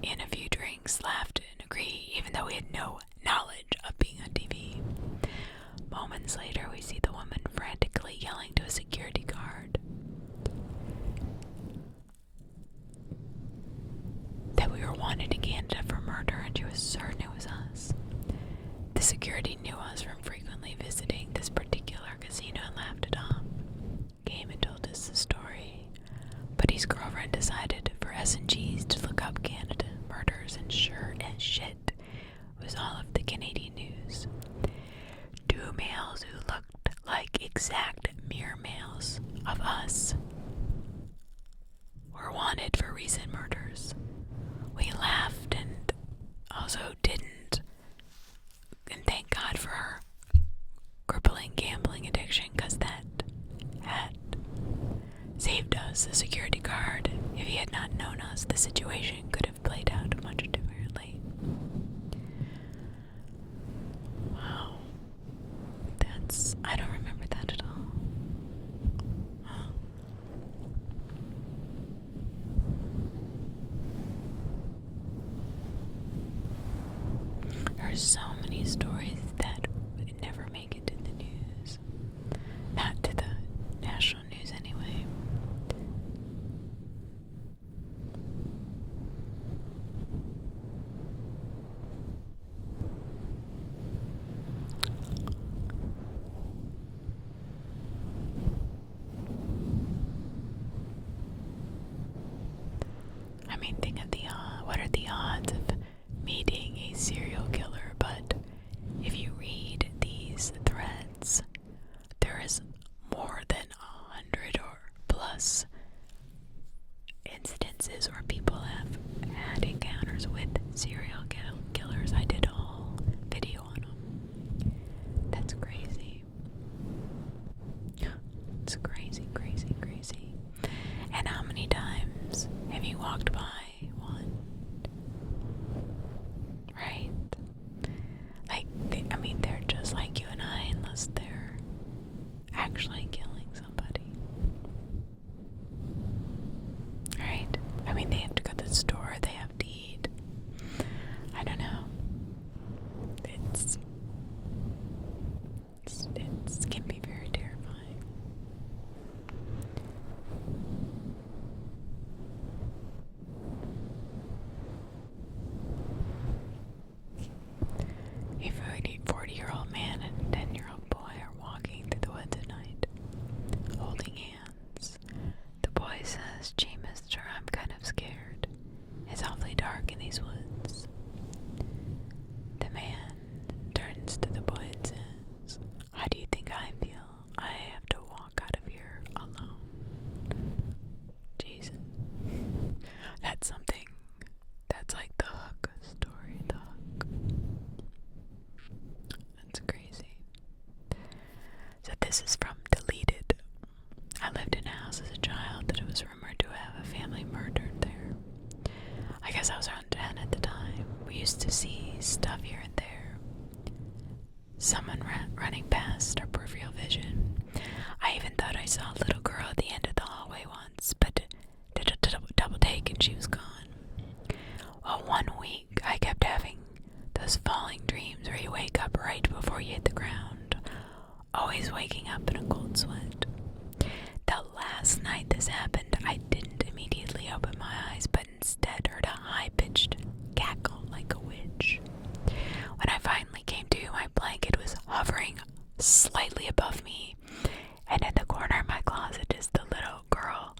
in a few drinks, laughed and agreed, even though we had no knowledge of being on TV. Moments later, we see the woman frantically yelling to a security guard that we were wanted in Canada for murder, and she was certain it was us. The security knew us from frequently visiting this particular casino and laughed it off. Came and told us the story, but his girlfriend decided for S&Gs to look up Canada murders, and sure as shit, it was all of the Canadian news. 2 males who looked like exact mirror males of us were wanted for recent murders. We laughed and also didn't, and thank God for her crippling gambling addiction, because that had saved us. The security guard, if he had not known us, the situation could have played out much differently. Wow. I don't remember that at all. Wow. There are so many stories that would never make it to the news. Not to the national news anyway. walked by one. Right? Like, they're just like you and I, unless they're actually killing somebody. Right? They have to go to the store, they have to eat. I don't know. It can be very terrifying. A 40-year-old man and a 10-year-old boy are walking through the woods at night, holding hands. The boy says, "Gee, mister, I'm kind of scared. It's awfully dark in these woods." The man turns to the boy and says, "How do you think I feel? I have to walk out of here alone." Jesus. That's something. That's like the Hook story, the Hook. That's crazy. So this is from Deleted. I lived in a house as a child that it was rumored to have a family murdered there. I guess I was around 10 at the time. We used to see stuff here and there. Someone running past our peripheral vision. I even thought I saw a little girl at the end of the hallway once, but did a double take and she was gone. Well, one week I kept having those falling dreams where you wake up right before you hit the ground, always waking up in a cold sweat. The last night this happened, I didn't immediately open my eyes, but instead heard a high-pitched cackle like a witch. When I finally came to, my blanket was hovering slightly above me, and in the corner of my closet is the little girl,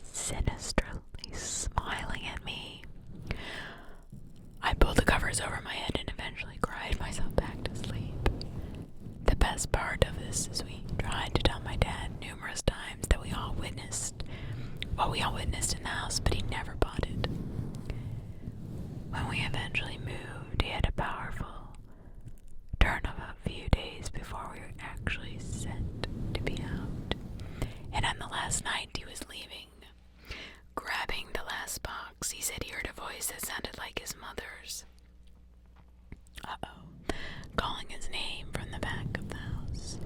sinisterly smiling at me. I pulled the covers over my head and eventually cried myself back to sleep. The best part of this is we tried to tell my dad numerous times that we all witnessed in the house, but he never bought it. When we eventually moved, he had a powerful turn of a few days before we were actually set to be out. And on the last night he was leaving, grabbing the last box, he said he heard a voice that sounded like his mother's. Calling his name from the back of the house.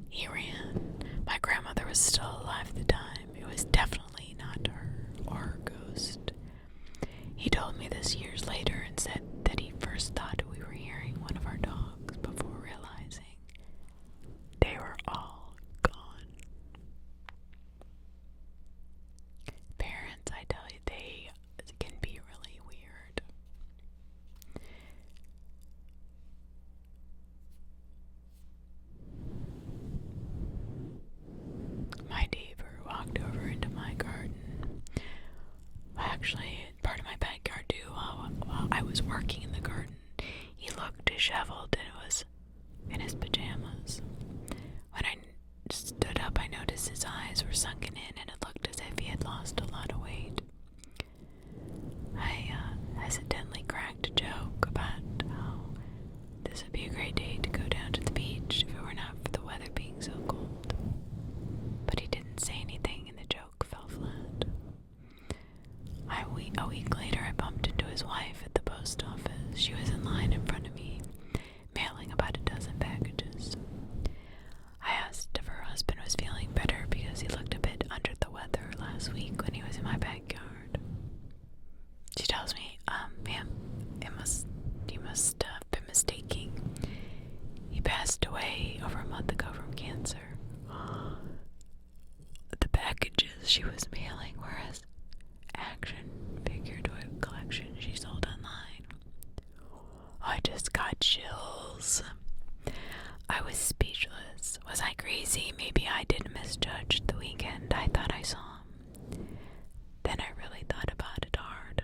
He ran. My grandmother was still alive at the time. It was definitely not her or her ghost. He told me this years later and said that he first thought we were hearing one of our dogs before realizing they were all gone. Parents, I tell you, they can be really weird. My neighbor walked over into my garden. Actually, part of my backyard too. While I was working in the garden, he looked disheveled and was in his pajamas. When I stood up, I noticed his eyes were sunken in and it looked as if he had lost a lot of weight. I hesitantly cracked a joke about how this would be a great day to go down to the beach if it were not for the weather being so cold. But he didn't say anything and the joke fell flat. A week later, I bumped into his wife at the post office. She was in line in front of me, mailing about a dozen packages. I asked if her husband was feeling better because he looked a bit under the weather last week when he was in my backyard. She tells me, ma'am, you must have been mistaking. He passed away over a month ago from cancer. The packages she was mailing were his action figure toy collection she sold online. I just got chills. I was speechless. Was I crazy? Maybe I did misjudge the weekend I thought I saw him. Then I really thought about it hard.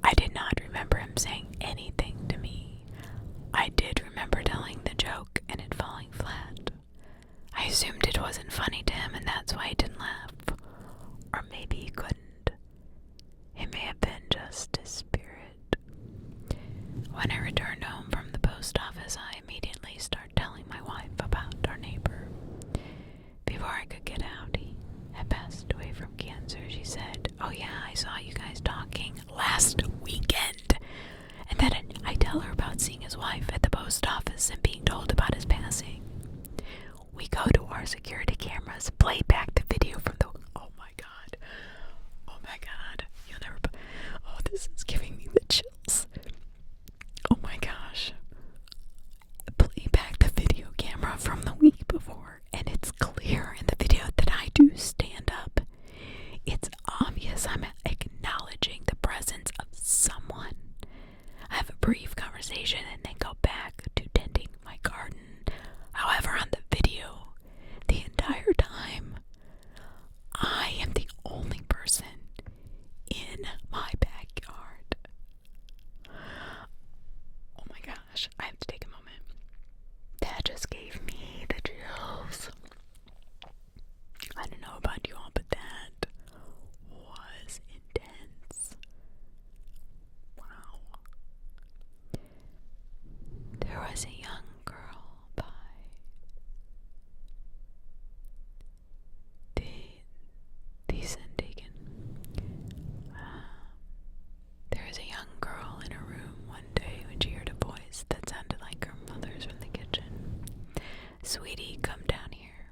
I did not remember him saying anything to me. I did remember telling the joke and it falling flat. I assumed it wasn't funny to him and that's why he didn't laugh. Or maybe he couldn't. It may have been just his spirit. When I returned home from the post office, I immediately started telling my wife about our neighbor. Before I could get out, he had passed away from post office and being told about his passing. We go to our security cameras, play back the video from the... Oh my god. Oh my god. You'll never... Oh, this is giving me the chills. Oh my gosh. Play back the video camera from the week before, and it's clear in the video that I do stand up. It's obvious I'm acknowledging the presence of someone. I have a brief conversation and then go back to tending my garden. However, on the video, the entire time, I am the only person in my backyard. Oh my gosh, I have to take a moment. That just gave me the chills. I don't know about you all, but that was intense. Wow. There was a young girl by the Deacon. There was a young girl in her room one day when she heard a voice that sounded like her mother's from the kitchen. "Sweetie, come down here."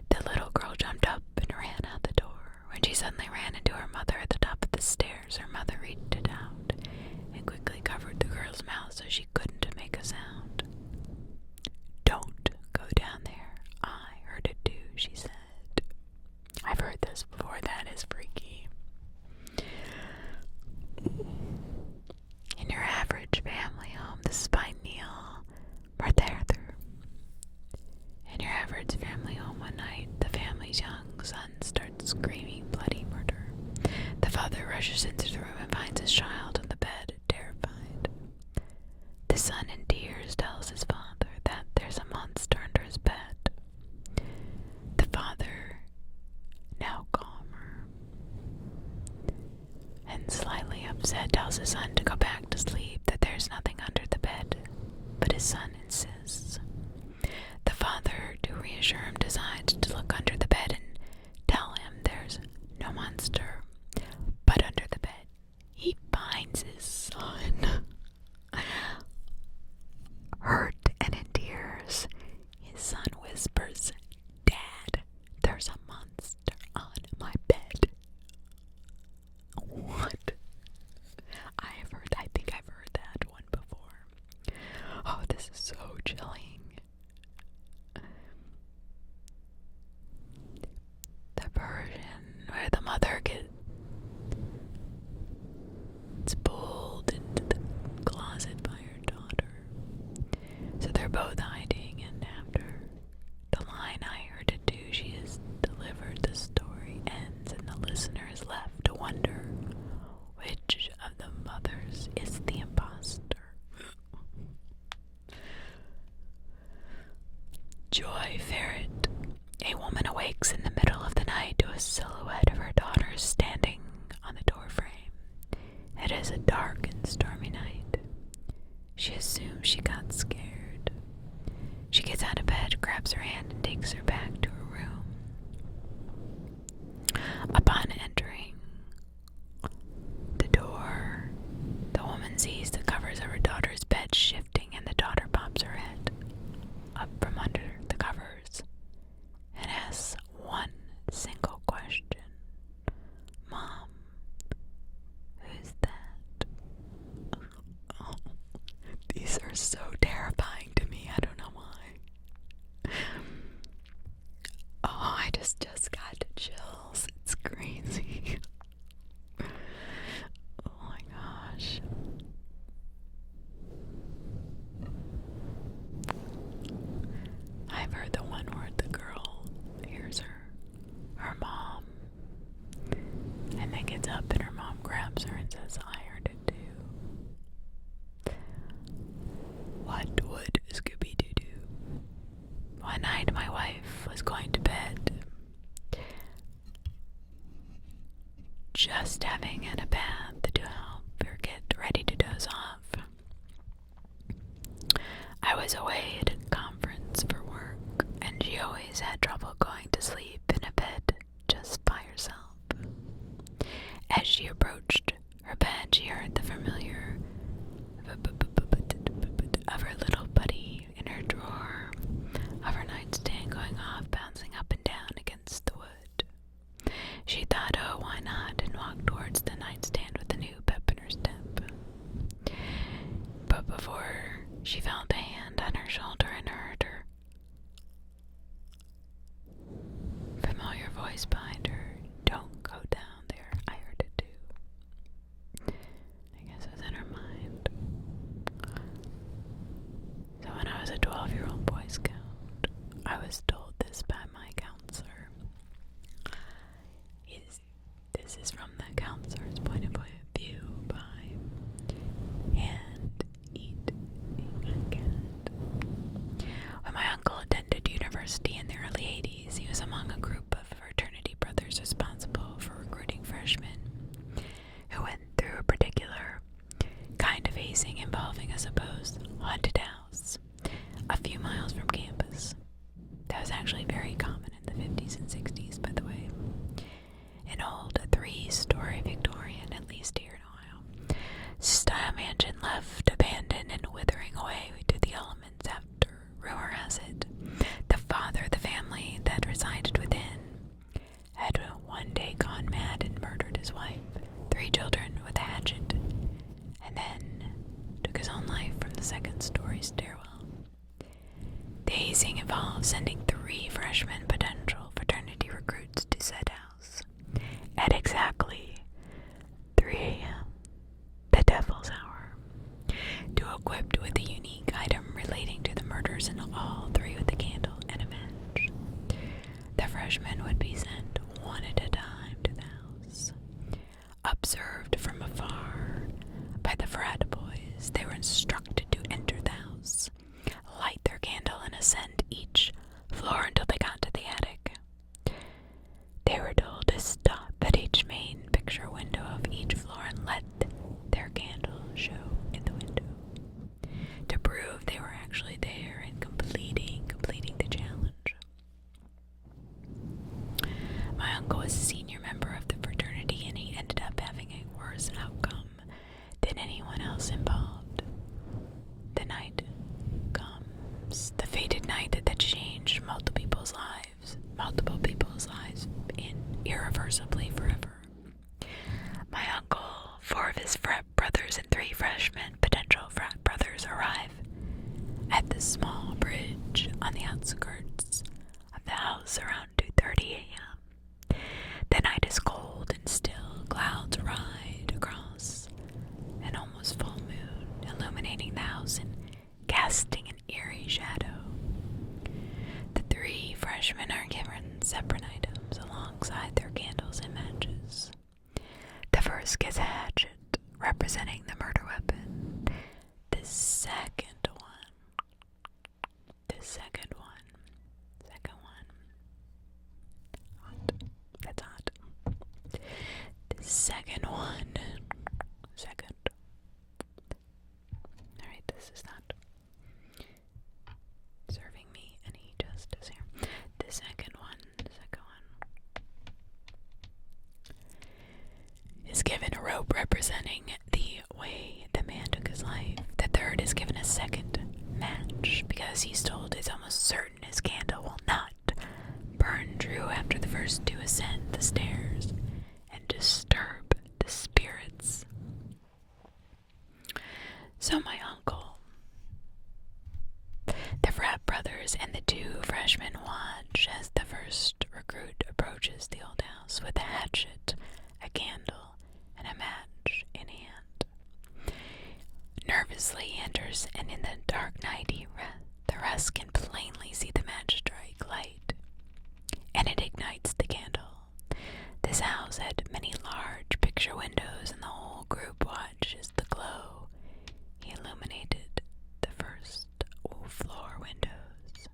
The little girl jumped up and ran out the door. When she suddenly ran into her mother at the top of the stairs, her mother reached it out and quickly covered the girl's mouth so she couldn't make a sound. "Don't go down there. I heard it too," she said. I've heard this before. That is freaky. In your average family home, this is by Neil Marthater. In your average family home one night, the family's young son starts screaming bloody murder. The father rushes into the room and finds his child on the bed, terrified. The son in tears tells his father that there's a monster under his bed. The father, now calmer and slightly upset, tells his son to go back to sleep, that there's nothing under the bed, but his son insists. The father, to reassure him, decides to look under the bed and tell him there's no monster. But under the bed, he finds his son. Hurt and in tears, his son whispers, "Dad, there's a monster on my bed." What? I think I've heard that one before. Oh, this is so chilling. The version where the mother gets pulled into the closet by her daughter. So they're both hiding, and after the line "I heard it too" she is delivered, the story ends and the listener is left to wonder which of the mothers is the impostor. Joy Ferret. A woman awakes in the middle of the night to a silhouette of her daughter standing on the doorframe. It is a dark and stormy night. She assumes she got scared. She gets out of bed, grabs her hand, and takes her back to her room. Upon entering the door, the woman sees the covers of her daughter's bed shifting, and the daughter pops her head up from under the covers and asks one single question. "Mom, who's that?" Oh, these are so terrifying to me. I don't know why. Oh, I just got the chills. It's crazy. Oh my gosh. I've heard the one where the girl hears her mom, and then gets up and her mom grabs her and says, "I heard it too." What would Scooby-Doo do? One night my wife was going to bed, just having had a bath to help her get ready to doze off. I was away at a conference for work, and she always had trouble going to sleep in a bed just by herself. As she approached her bed, she heard the familiar of her little bouncing up and down against the wood. She thought, oh, why not, and walked towards the nightstand with a new pep in her step. But before she felt a hand on her shoulder and heard her familiar voice behind her, "Don't go down there." I heard it too. I guess it was in her mind. So when I was a 12-year-old Boy Scout, I was told this by my counselor. This is from the counselor's point of view by Hand Eat Cat. When my uncle attended university in the early 80s, he was among a group of fraternity brothers responsible for recruiting freshmen who went through a particular kind of hazing involving a supposed haunted house a few miles from campus. That was actually very common in the 50s and 60s, by the way. An old 3-story Victorian, at least here in Ohio, style mansion left abandoned and withering away to the elements after, rumor has it, the father of the family that resided within had one day gone mad and murdered his wife, 3 children with a hatchet, and then took his own life from the 2nd-story stairwell. The hazing involved sending 3 freshman potential fraternity recruits to said house at exactly 3 a.m., the devil's hour, to equipped with a unique item relating to the murders, and all 3 with a candle and a match. The freshmen would be sent one at a time to the house. Observed from afar by the frat boys, they were instructed to enter the house, light their candle, and ascend each floor until they got to the attic. They were told to stop at each main picture window of each floor and let their candle show in the window to prove they were actually there and completing the challenge. My uncle was a senior member of the fraternity, and he ended up having a worse outcome than anyone else involved. The night comes, the fated night that changed multiple people's lives irreversibly forever. My uncle, 4 of his frat brothers, and 3 freshmen potential frat brothers arrive at the small bridge on the outskirts of the house around 2:30 a.m. The night is cold and still. Clouds ride across an almost full moon, illuminating the house and casting an eerie shadow. The 3 freshmen are given separate items alongside their candles and matches. The first gets a hatchet, representing the murder weapon. The second one, hot. That's hot. The second one, alright, this is not serving me any justice here. The second one is given a rope representing the way the man took his life. The third is given a second match because he's told it's almost certain his candle will not burn true after the first 2 ascend the stairs and disturb the spirits. So my uncle, the frat brothers, and the 2 freshmen watch as the first recruit approaches the old house with a hatchet, a candle, and a match in hand. Nervously he enters, and in the dark night the rest can plainly see the match strike light, and it ignites the candle. This house had many large picture windows, and the whole group watches the glow. He illuminated the first floor windows,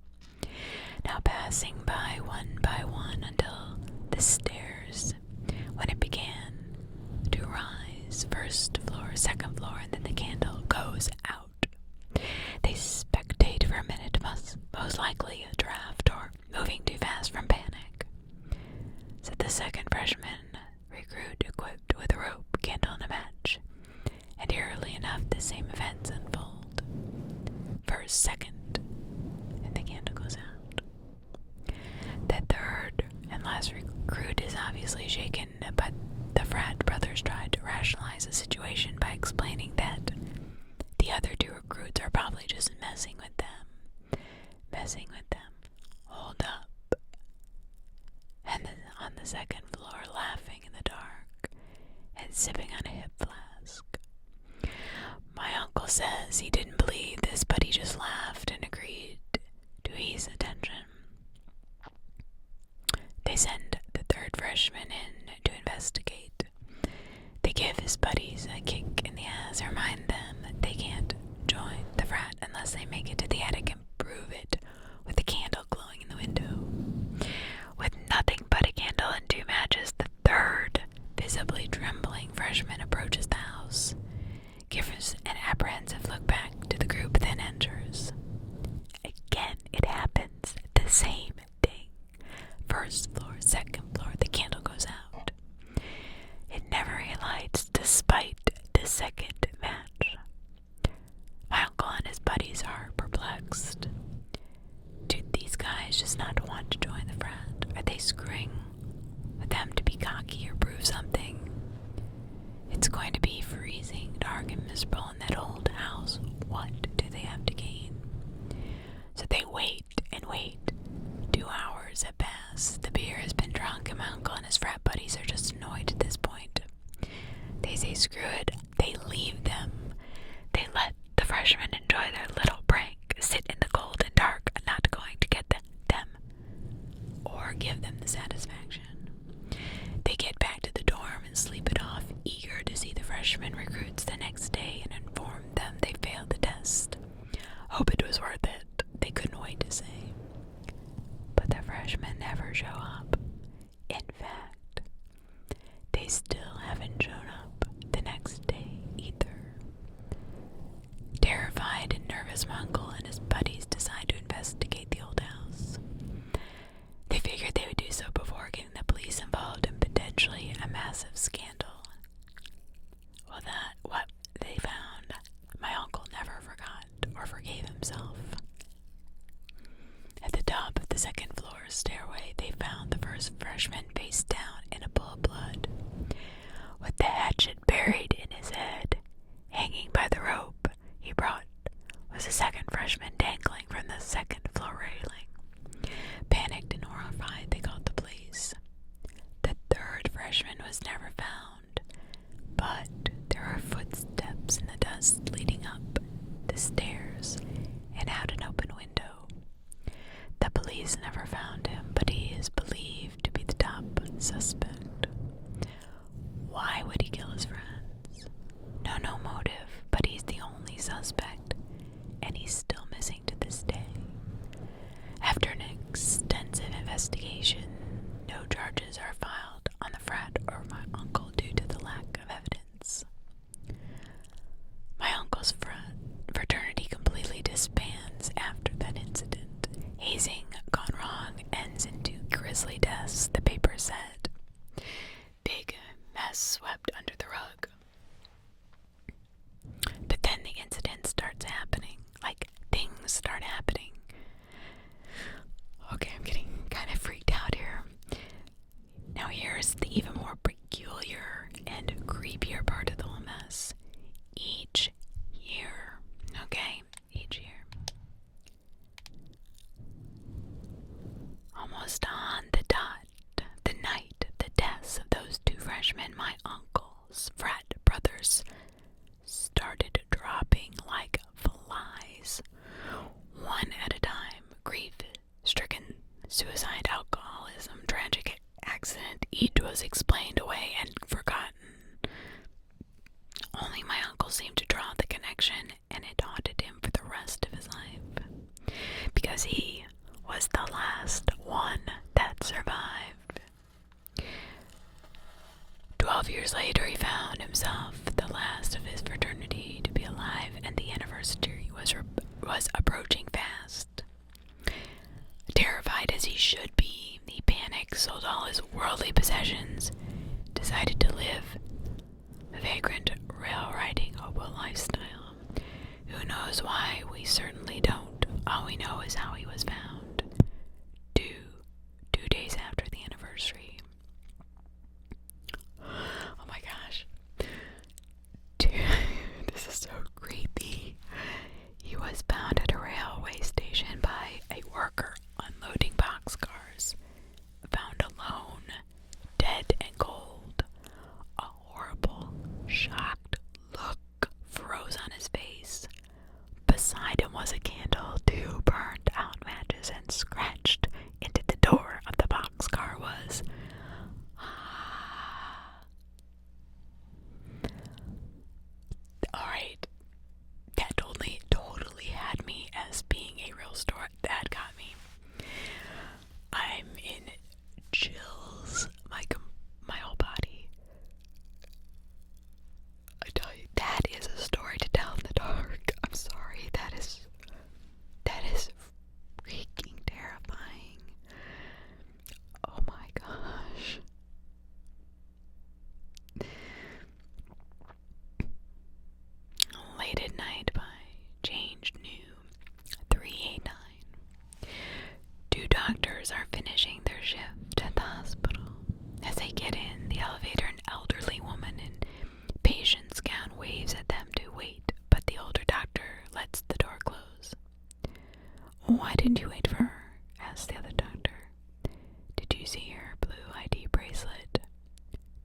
now passing by one until the stairs, when it began to rise, 1st floor, 2nd floor, and then the candle goes out. They spectate for a minute, most likely a draft or moving too fast from panic. So the 2nd freshman recruit, equipped with a rope, candle, and a match, and eerily last recruit is obviously shaken, but the frat brothers tried to rationalize the situation by explaining that the other two recruits are probably just messing with them. Hold up. And then on the second floor, laughing in the dark and sipping on a hip flask. My uncle says he didn't believe this, but he just laughed and agreed to ease attention. They send the third freshman in to investigate. They give his buddies a kick in the ass, remind them that they can't join the frat unless they make it to the attic and prove it with a candle glowing in the window. With nothing but a candle and 2 matches, the third, visibly trembling freshman approaches the house, gives an apprehensive look back to the group, then enters. Again, it happens. The same thing. First floor, second floor, the candle goes out. It never relights despite the second match. My uncle and his buddies are perplexed. Do these guys just not want to join the frat? Are they screwing with them to be cocky or prove something? It's going to be freezing, dark, and miserable in that old house. What do they have to gain? So they wait and wait. 2 hours have passed. The beer has been drunk, and my uncle and his frat buddies are just annoyed at this point. They say screw it. They leave them. They let the freshmen enjoy their little prank, sit in the cold and dark, not going to get them or give them the satisfaction. They get back to the dorm and sleep it off, eager to see the freshman recruits the next day and inform them they failed the test. Hope it was worth it. They couldn't wait to say. But the freshmen never show up. In fact, they still haven't shown up the next day either. Terrified and nervous, my uncle and his buddies decide to investigate the old house. They figured they would do so before getting the police involved in potentially a massive scandal. Well, what they found, my uncle never forgot or forgave himself. At the top of the second floor stairway, they found the first freshman face down in a pool of blood, with the hatchet buried in his head. Hanging by the rope he brought was a second freshman dangling from the second floor railing. Panicked and horrified, they called the police. The third freshman was never found, but there are footsteps in the dust leading up the stairs and out an open window. The police never found him, but he is believed to be the top suspect. Why would he kill his friends? No motive, but he's the only suspect, and he's still missing to this day. After an extensive investigation, no charges are filed on the frat or my uncle due to the lack of evidence. My uncle's fraternity completely disbands after that incident. Hazing gone wrong ends in 2 grisly deaths, the paper said. Big mess swept under the rug. But then the incident starts happening. Like, things start happening. Okay, I'm getting kind of freaked out here. Now here's the even more peculiar and creepier part of the whole mess. Each year, almost on the dot, the night of the deaths of those 2 freshmen, my uncle's frat brothers started dropping like flies, one at a time. Grief-stricken, suicide, alcoholism, tragic accident, each was explained away and forgotten. Only my uncle seemed to draw the connection, and it haunted him for the rest of his life, because he was the last one that survived. 12 years later, he found himself the last of his fraternity to be alive, and the anniversary was approaching fast. Terrified as he should be, he panicked, sold all his worldly possessions, decided to live a vagrant, rail-riding hobo lifestyle. Who knows why? We certainly don't. All we know is how he was found. Two days after the anniversary. Why didn't you wait for her? Asked the other doctor. Did you see her blue ID bracelet?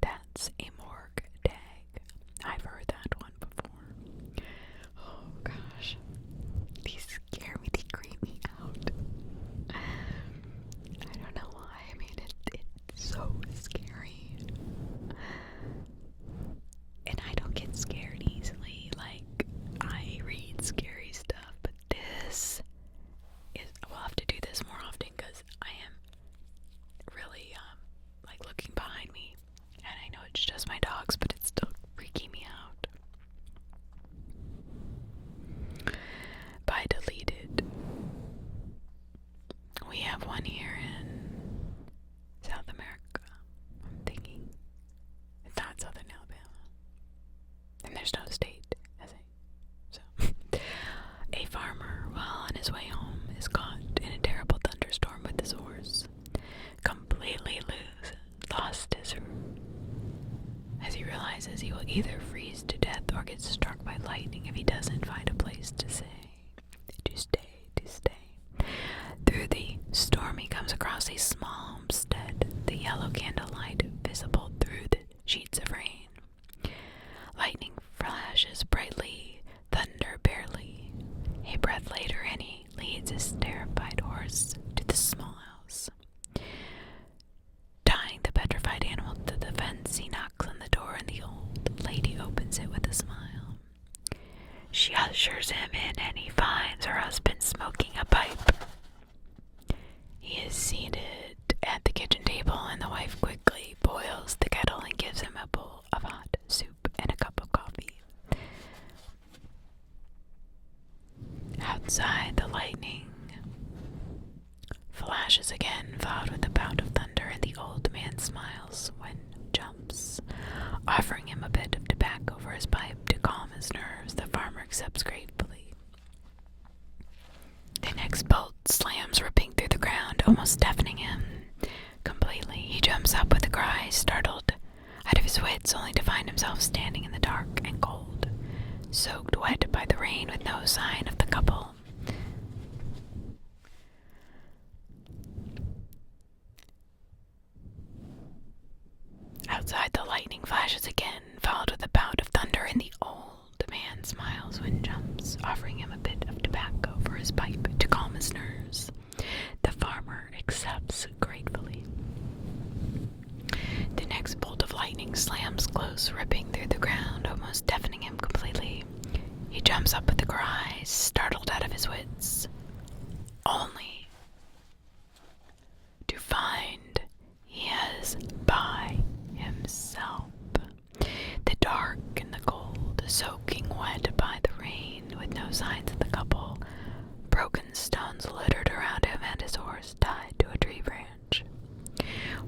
That's a morgue tag. I've heard that one before. Oh gosh. These scare me, they creep me out. I don't know why. I mean, it's so scary. And I don't get scared easily. Like, I read scary stuff, but this is, we'll have to do this more often because I am really, like looking behind me. And I know it's just my dogs, but it's still freaking me out. By deleted, we have one here in South America. I'm thinking it's not Southern Alabama. And there's no state, as so. A farmer, while on his way home, is caught in a terrible thunderstorm with his horse. Completely lost his as he realizes he will either freeze to death or get struck by lightning if he doesn't find a place to stay. Through the storm, he comes across a small homestead, the yellow candlelight visible through the sheets of rain. Lightning flashes brightly, thunder barely. A breath later, and he leads his terrified horse to the small house. Tying the petrified animal to the fence, he knocks on the door, and the old lady opens it with a smile. She ushers him in, and he finds her husband smoking a pipe. He is seated at the kitchen table, and the wife quickly boils the kettle and gives him a bowl of hot soup and a cup of coffee. Outside, the lightning flashes again, followed with a bout of thunder, and the old man smiles when jumps. Offering him a bit of tobacco for his pipe to calm his nerves, the farmer accepts gratefully. The next bolt slams, ripping through the ground, almost deafening him completely. He jumps up with a cry, startled out of his wits, only to find himself standing in the dark and cold, soaked wet by the rain, with no sign of the couple. Outside, the lightning flashes again, followed with a bout of thunder, and the old man smiles when jumps, offering him a bit of tobacco for his pipe to calm his nerves. The farmer accepts gratefully. The next bolt of lightning slams close, ripping through the ground, almost deafening him completely. He jumps up with a cry, startled out of his wits, only to find he is by himself. The dark and the cold, soaking wet by the rain, with no signs of the couple. Broken stones littered around him, and his horse tied to a tree branch.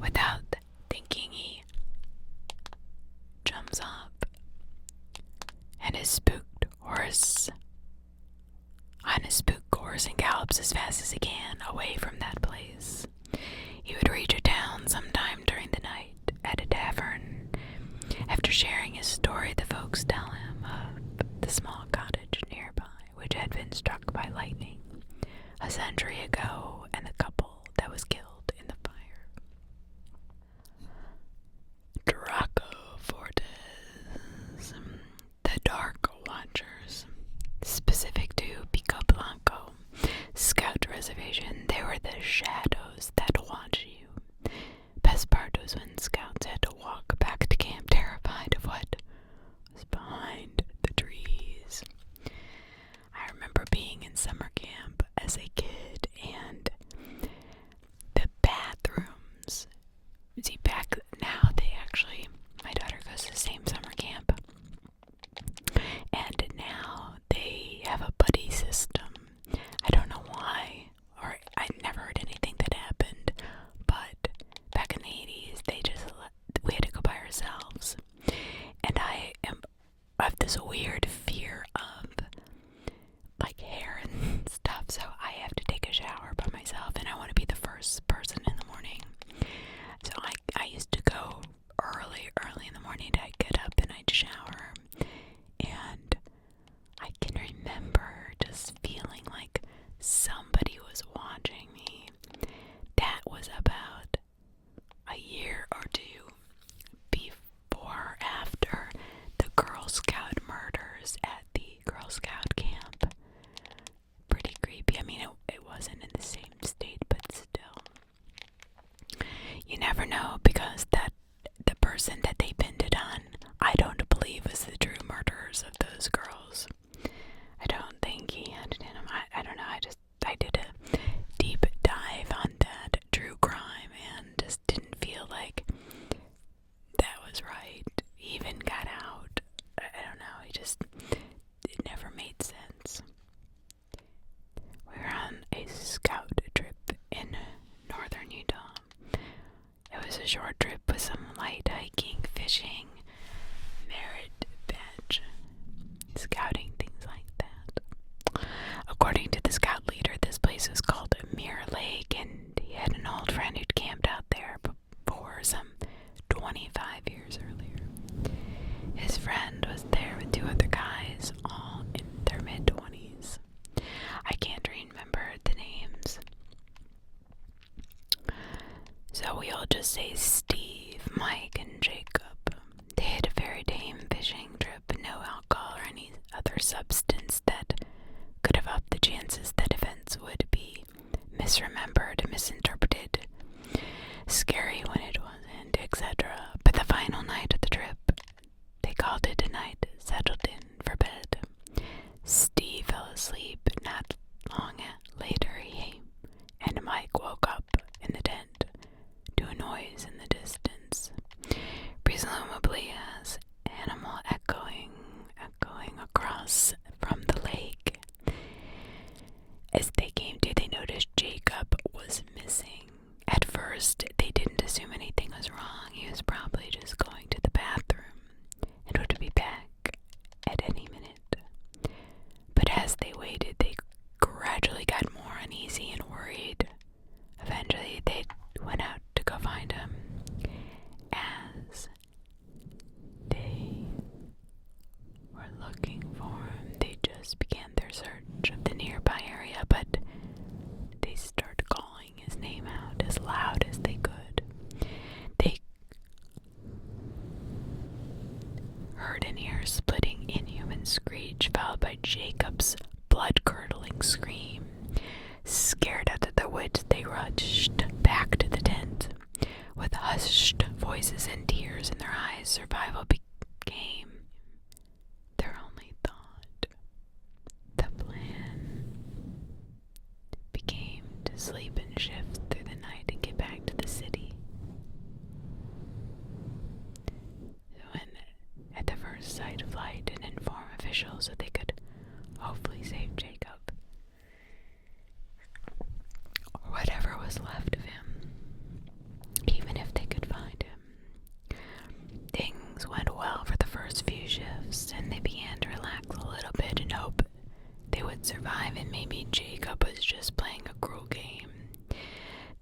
Without thinking, he jumps up, and his spooked horse and gallops as fast as he can away from that place. He would reach a town sometime during the night at a tavern. After sharing his story, the folks tell him of the small cottage nearby, which had been struck by lightning a century ago, and the couple that was killed in the fire. Draco Fortes, the Dark Watchers, specific to Pico Blanco Scout Reservation. They were the shadows that watch you. Best part was when scouts had to walk back to camp terrified of what was behind the trees. I remember being in summer camp as a kid, and just say Steve, Mike, and Jacob. They had a very tame fishing trip, no alcohol or any other substance that could have upped the chances that events would be misremembered, misinterpreted, scary when it wasn't, etc. But the final night of the trip, they called it a night, settled in for bed. Steve fell asleep. Not long later, he and Mike woke up in the tent to a noise in the distance, presumably as animal echoing across from the lake. As they came to, they noticed Jacob was missing. At first, they didn't assume anything was wrong. He was probably just going to the bathroom and would be back at any minute. But as they waited, they gradually got more uneasy and worried. Eventually, they went out to go find him. As they were looking for him, they just began their search of the nearby area, but they started calling his name out as loud as they could. They heard an ear-splitting, inhuman screech, followed by Jacob's blood-curdling scream. Scared out of their wits, they rushed back to the tent. With hushed voices and tears in their eyes, survival became their only thought. The plan became to sleep and shift through the night and get back to the city. When at the first sight of light, and inform officials so they could hopefully save Jacob, or whatever was left of him, even if they could find him. Things went well for the first few shifts, and they began to relax a little bit and hope they would survive, and maybe Jacob was just playing a cruel game.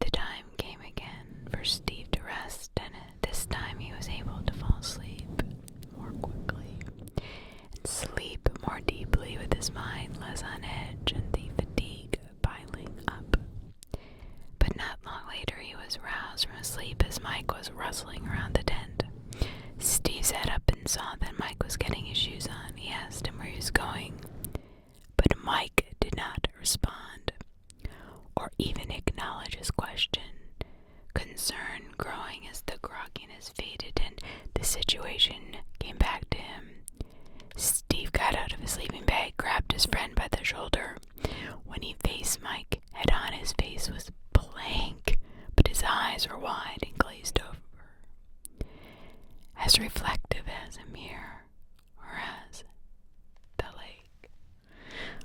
The time came again for Steve to rest, and this time he was able to fall asleep more quickly and sleep more deeply, with his mind less on edge and the fatigue piling up. But not long later, he was roused from his sleep as Mike was rustling around the tent. Steve sat up and saw that Mike was getting his shoes on. He asked him where he was going, but Mike did not respond or even acknowledge his question. Concern growing as the grogginess faded and the situation came back to him, Steve got out of his sleeping bag, grabbed his friend by the shoulder. When he faced Mike head on, his face was blank, but his eyes were wide and glazed over, as reflective as a mirror or as the lake.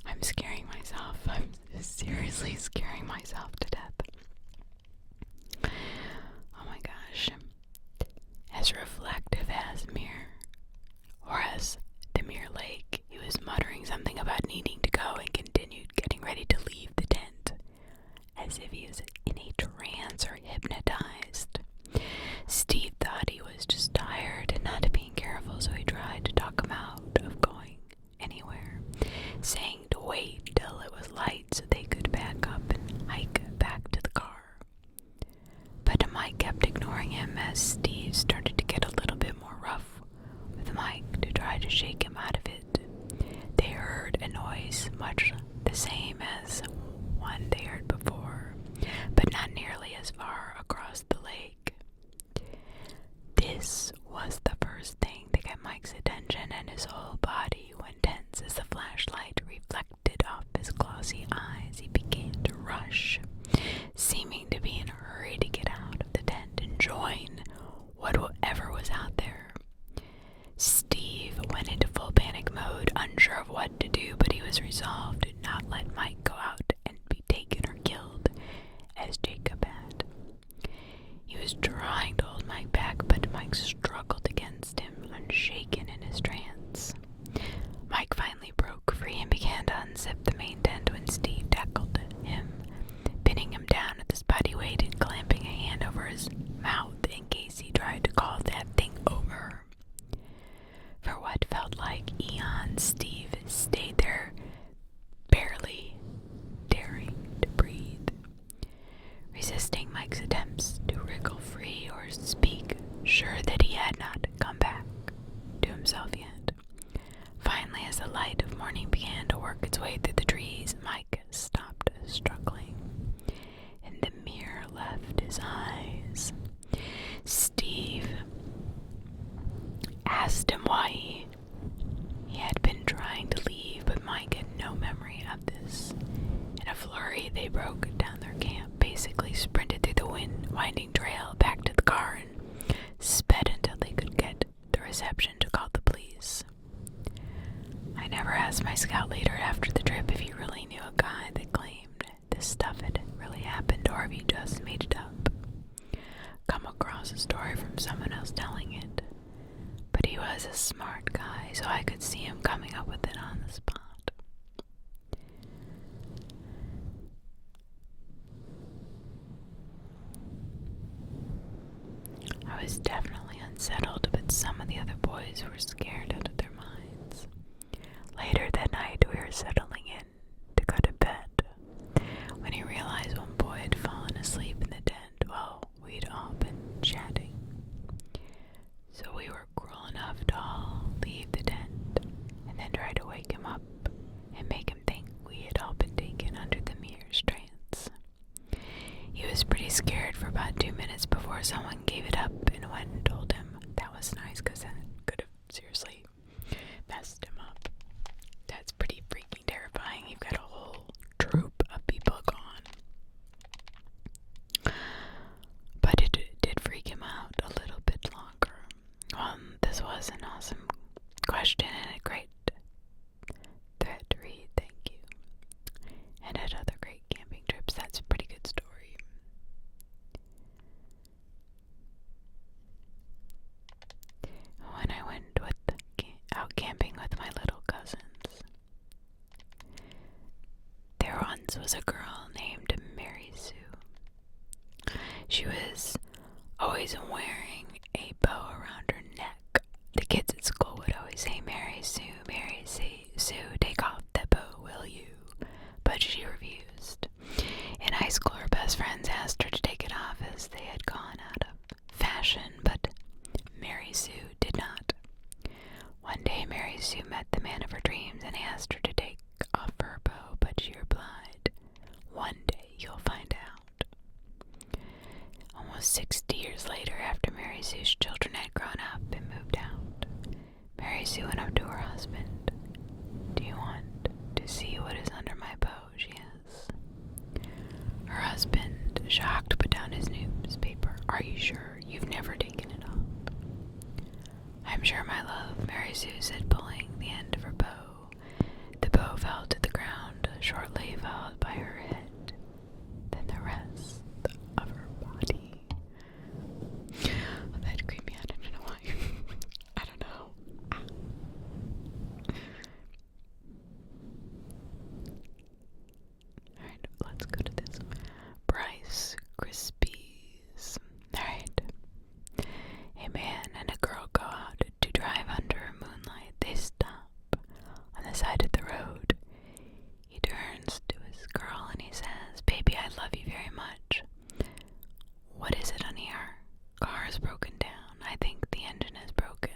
I'm scaring myself. I'm seriously scaring myself to death. Oh my gosh. As reflective as mirror, or as the mere lake. He was muttering something about needing to go and continued getting ready to leave the tent, as if he was in a trance or hypnotized. Steve thought he was just tired and not being careful, so he tried to talk him out of going anywhere, saying to wait till it was light so they could back up and hike back to the car. But Mike kept ignoring him as Steve started to get a little bit more rough with Mike to try to shake him out of it. They heard a noise much the same as one they heard before, but not nearly as far across the lake. This was the first thing to get Mike's attention, and his whole body went tense as the flashlight reflected off his glossy eyes. 3, they broke down their camp, basically sprinted through the winding trail back to the car and sped until they could get the reception to call the police. I never asked my scout leader after the trip if he really knew a guy that claimed this stuff had really happened or if he just made it up. Come across a story from someone else telling it. But he was a smart guy, so I could see him coming up with it on the spot. I was definitely unsettled, but some of the other boys were scared out of their minds. Later that night, we were settling in to go to bed when he realized one boy had fallen asleep in the tent while we'd all been chatting. So we were cruel enough to all leave the tent and then try to wake him up and make him think we had all been taken under the mirror's trance. He was pretty scared for about 2 minutes before someone gave it up and went and told him. That was nice because that could have seriously messed him up. That's pretty freaking terrifying. You've got a whole troop of people gone. But it did freak him out a little bit longer. This was an awesome question and a great thread to read. Thank you. And at other great camping trips, that's a pretty good story. When I went out camping with my little cousins, there once was a girl named Mary Sue. She was always wearing a bow around her neck. The kids at school would always say, Mary Sue, take off that bow, will you? But she refused. In high school, her best friends asked her to take it off as they had gone out of fashion, but Mary Sue did not. One day, Mary Sue met the man of her dreams and asked her to take off her bow, but she replied, one day you'll find out. Almost 60 years later, after Mary Sue's children had grown up and moved out, Mary Sue went up to her husband. Do you want to see what is under my bow? She asked. Her husband, shocked, put down his newspaper. Are you sure you've never taken it off? I'm sure, my love, Mary Sue said, pulling the end of her bow. The bow fell to the ground, shortly followed by her head, then the rest of her body. Oh, that creeped me out. I don't know why. I don't know. Alright, let's go to this. Bryce Krispies. Alright. A man and a girl go out to drive under moonlight. They stop on the side of the road. He turns to his girl and he says, Baby, I love you very much. What is it, honey? Our car is broken down. I think the engine is broken.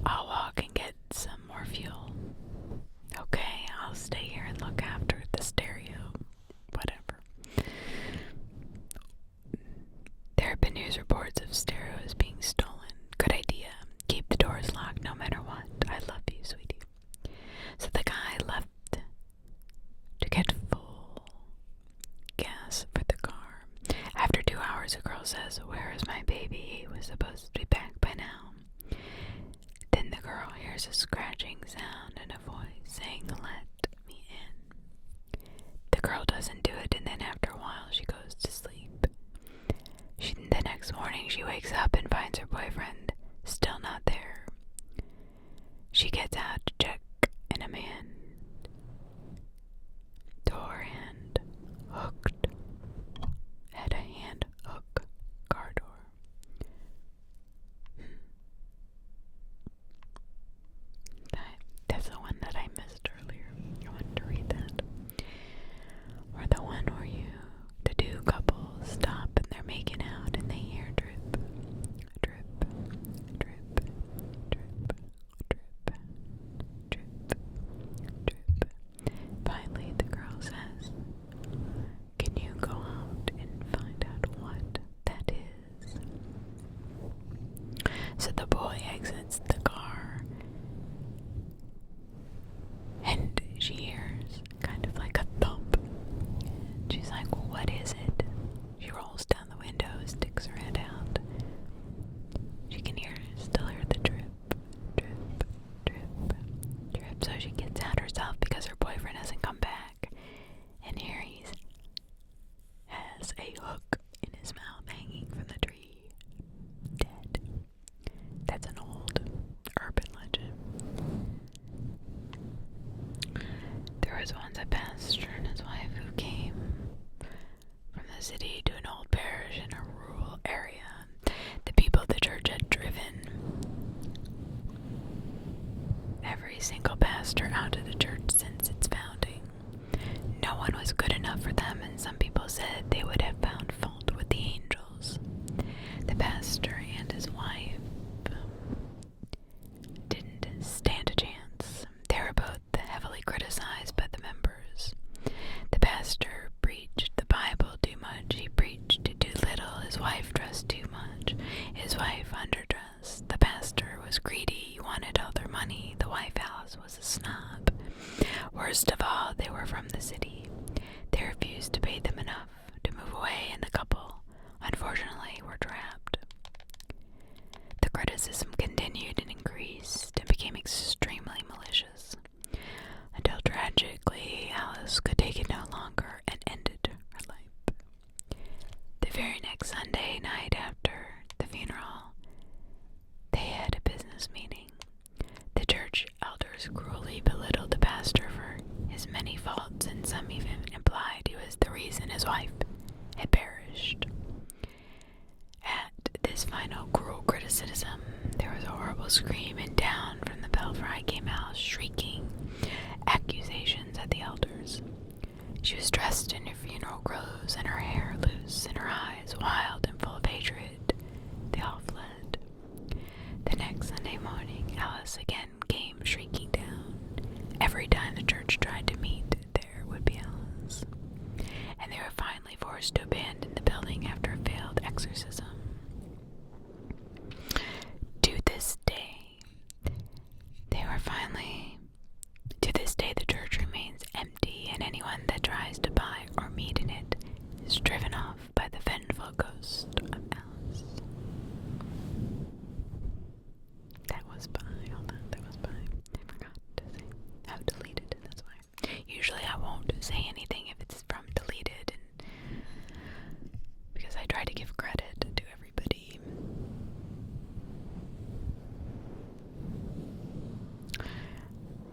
I'll walk and get some more fuel. Okay, I'll stay here and look after the stereo. Whatever. There have been news reports of stereos being stolen. Good idea. Keep the doors locked no matter what. I love you, sweetie. So the guy left to get full gas for the car. After 2 hours, the girl says, Where is my baby? He was supposed to be back by now. Then the girl hears a scratching sound and a voice saying, Let me in. The girl doesn't do it, and then after a while she goes to sleep. The next morning she wakes up and finds her boyfriend still not there. She gets out to check, and a man, door hand hooked, had a hand hook car door. That's the one that I missed earlier. I wanted to read that. Or the one where the two couples stop and they're making out and they hear drip, drip, city to an old parish in a rural area. The people of the church had driven every single pastor out of the church since its founding. No one was good enough for them, and some people said they would have found fault with the angels. The pastor and his wife didn't stand a chance. They were both heavily criticized by the members. The pastor preached the Bible too much. He preached too little. His wife dressed too much. His wife underdressed. The pastor was greedy. He wanted all their money. The wife, Alice, was a snob. Worst of all, they were from the city. They refused to pay them enough to move away, and the couple, unfortunately, were trapped. The criticism continued and increased and became extremely malicious, until tragically Alice could take it no longer and ended her life. The very next Sunday night after the funeral, they had a business meeting. The church elders cruelly belittled the pastor for his many faults, and some even implied he was the reason his wife had perished. At this final cruel criticism, there was a horrible scream, and down from the belfry came Alice, shrieking accusations at the elders. She was dressed in her funeral clothes, and her hair loose, and her eyes wild and full of hatred. They all fled. The next Sunday morning, Alice again came shrieking down. Every time the church tried to meet, there would be Alice. And they were finally forced to abandon the building after a failed exorcism. To this day, the church remains empty, and anyone that tries to buy or meet in it is driven off by the vengeful ghost of Alice. That was by. I forgot to say. I've deleted it, that's why. Usually I won't say anything if it's from deleted, and because I try to give credit to everybody.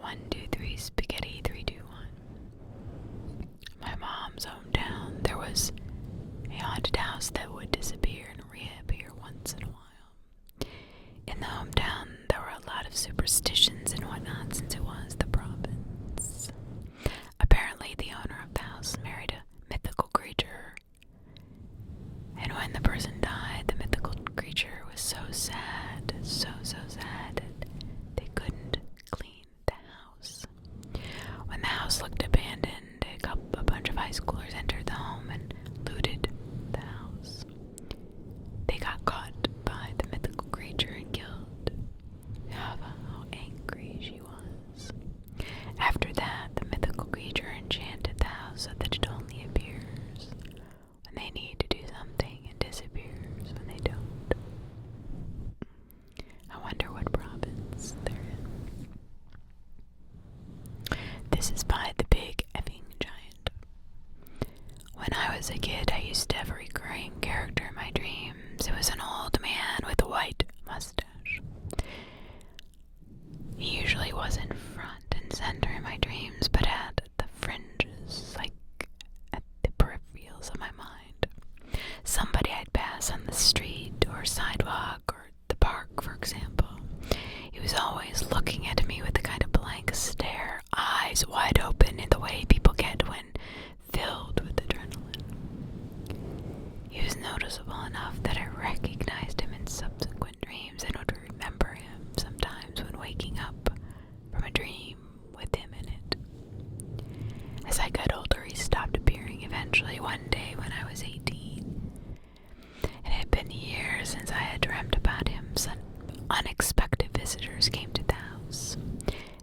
One, two, three, spaghetti, 3, 2, 1. My mom's hometown, there was a haunted house that would disappear and reappear once in a while. In the hometown, there were a lot of superstitions and whatnot since it was the province. Apparently, the owner of the house married a mythical creature, and when the person died, the mythical creature was so sad, so sad, that they couldn't clean the house. When the house looked abandoned, a bunch of high schoolers entered the home and looted the house. They got caught by the mythical creature and killed. How angry she was. After that, the mythical creature enchanted the house so that it only appears when they need to do something and disappears when they don't. I wonder what province they're in. This is by the Big Effing Giant. When I was a kid, I used to have a recurring character in my dreams. It was an old man with a white mustache. He usually wasn't front and center in my dreams, but at the fringes, like at the peripherals of my mind. Somebody I'd pass on the street or sidewalk or the park, for example. He was always looking at me with a kind of blank stare, eyes wide open in the way people get when filled with adrenaline. He was noticeable enough that I recognized him in subsequent dreams and would remember him sometimes when waking up from a dream with him in it. As I got older, he stopped appearing eventually one day when I was 18. It had been years since I had dreamt about him. Some unexpected visitors came to the house.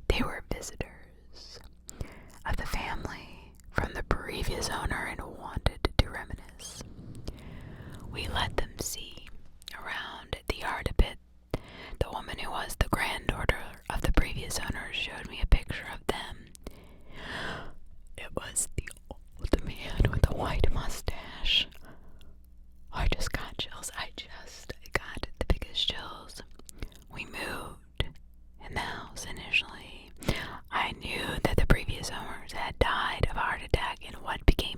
They were visitors of the family from the previous owner and wanted to reminisce. We let them see around the yard a bit. The woman who was the granddaughter of the previous owner showed me a picture of them. It was the old man with the white mustache. I just got chills. I got the biggest chills. We moved in the house initially. I knew that the previous owners had died of a heart attack in what became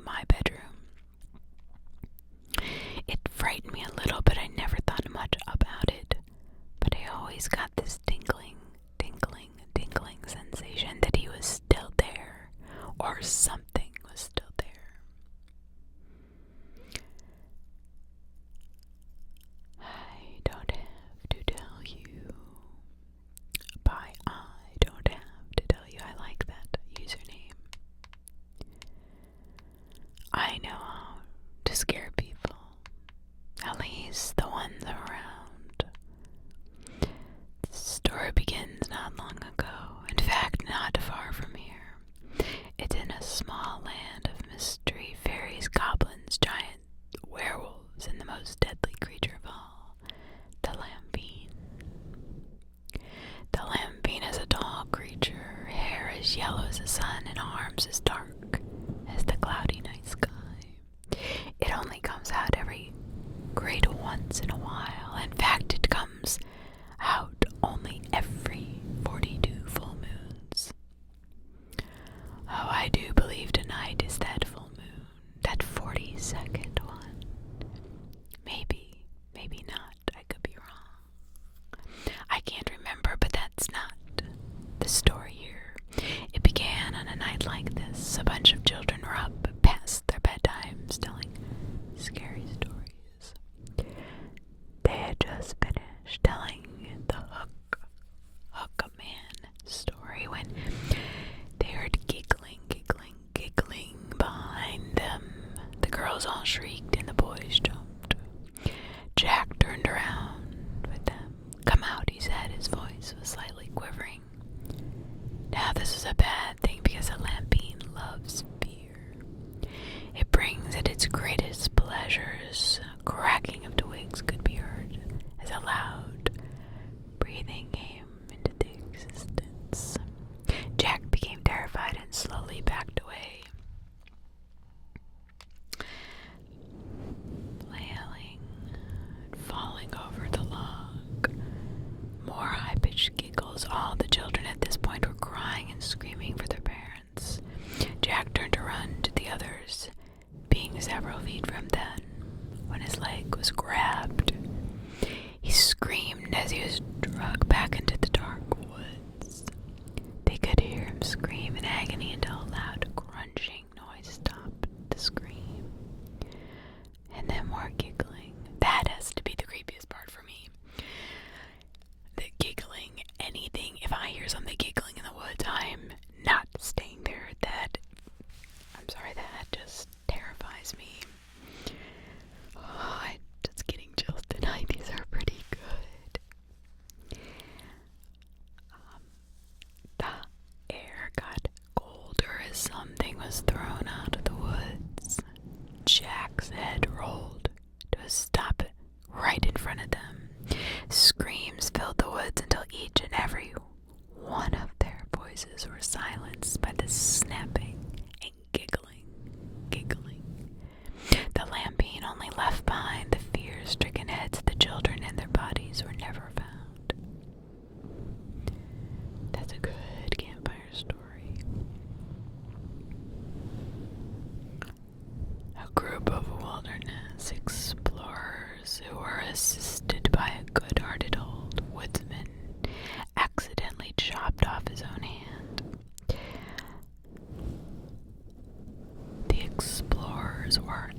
I know how to scare people, at least the ones around. The story begins not long ago, in fact, not far from here. It's in a small land of mystery, fairies, goblins, giant werewolves, and the most deadly creature of all, the Lampine. The Lampine is a tall creature, hair as yellow as the sun, and arms as dark as the cloudy night sky. It only comes out every great once in a while. In fact, it comes out only every 42 full moons. Oh, I do believe tonight is that full moon, that 42nd one. Maybe not. I could be wrong. I can't remember, but that's not the story here. It began on a night like this. A bunch of children were up past their bedtimes telling scary stories. They had just finished telling the hook man story when they heard giggling behind them. The girls all shrieked and the boys jumped. Jack turned around with them. "Come out," he said. His voice was slightly quivering. Now this is a bad thing because a Lampine loves fear. It brings at its greatest pleasures. Cracking of twigs could be heard as a loud breathing came into the existence. Jack became terrified and slowly backed away, flailing and falling over the log. More high-pitched giggles. All the children at this point were crying and screaming for their parents. Jack turned to run to the others, being several feet from them, when his leg was grabbed. He screamed as he was dragged back into the dark woods. They could hear him scream in agony until a loud crunching noise stopped the scream. And then more giggling. That has to be the creepiest part for me. The giggling, anything. If I hear something giggling in the woods, I'm not staying there. That just terrifies me. Oh, I'm just getting chills tonight. These are pretty good. The air got colder as something was thrown out of the woods. Jack's head rolled to a stop right in front of them. Screams filled the woods until each and every one of their voices were silenced by the snapping and giggling. The Lampine only left behind the fear-stricken heads of the children, and their bodies were never found. That's a good campfire story. A group of wilderness explorers who were assisted by a good-hearted old woodsman accidentally chopped off his own hand. The explorers were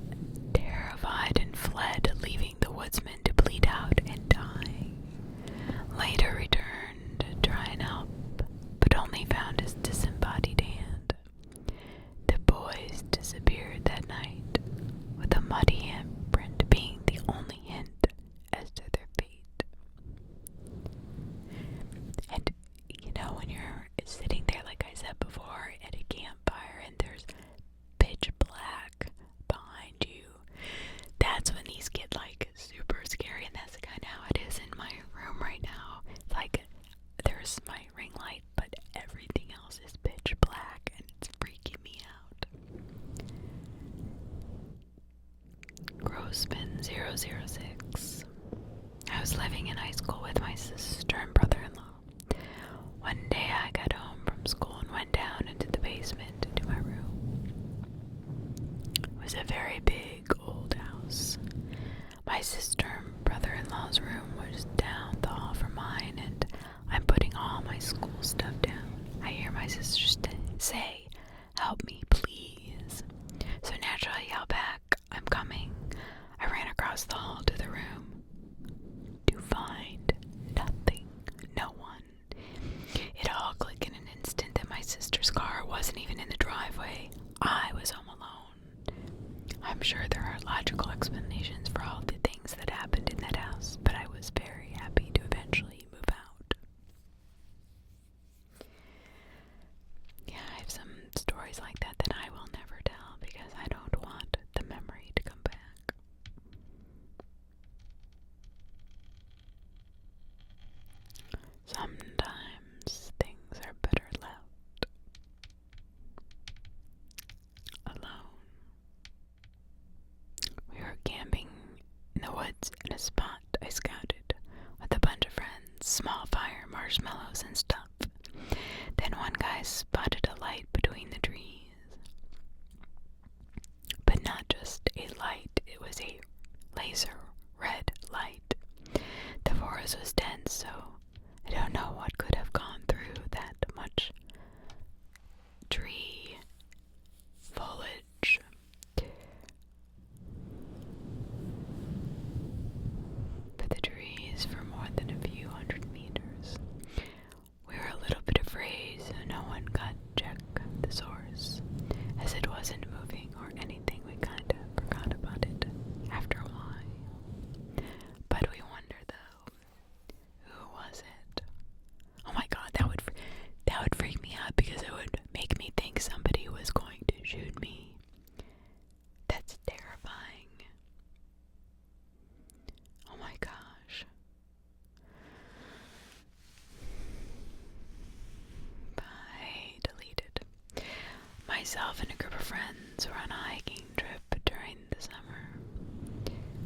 terrified and fled, leaving the woodsman to bleed out and die. Later returned to try and help, but only found his disembodied hand. The boys disappeared that night, with a muddy handprint being the only hint as to their fate. And when you're sitting there, like I said before, at a campfire and there's pitch black behind you, that's when these get like super scary. And that's kind of how it is in my room right now. It's like there's my ring light, but everything else is pitch black and it's freaking me out. Grossman 006. I was living in high school with my sister and brother-in-law. One day I got home from school and went down into the basement to my room. It was a very big old house. My sister and brother-in-law's room was down the hall from mine, and I'm putting all my school stuff down. I hear my sister say, "Help me, please." So naturally I yell back, "I'm coming." I ran across the hall to the room to find nothing, no one. It all clicked in an instant that my sister's car wasn't even in the driveway. I was home alone. I'm sure there are logical explanations for all the things that happened in that house, but I was very happy to eventually move out. Yeah, I have some stories like that that I will never tell because I don't want the memory to come back. Sometimes things are better left alone. We were camping in the woods in a spot I scouted with a bunch of friends, small fire, marshmallows, and stuff. Then one guy spotted a light between the trees. But not just a light, it was a laser red light. The forest was dense, so I don't know what could have gone through that much tree foliage. But the trees for more than a few hundred meters. We were a little bit afraid, so no one got to check the source. As it wasn't moving or anything, we kind of forgot about it after a while. But we wonder though, who was it? Oh my god, that would freak me out because it would make me think somebody was going to shoot me. That's terrifying. Oh my gosh. Bye. Deleted. Myself and a group of friends were on a hiking trip during the summer.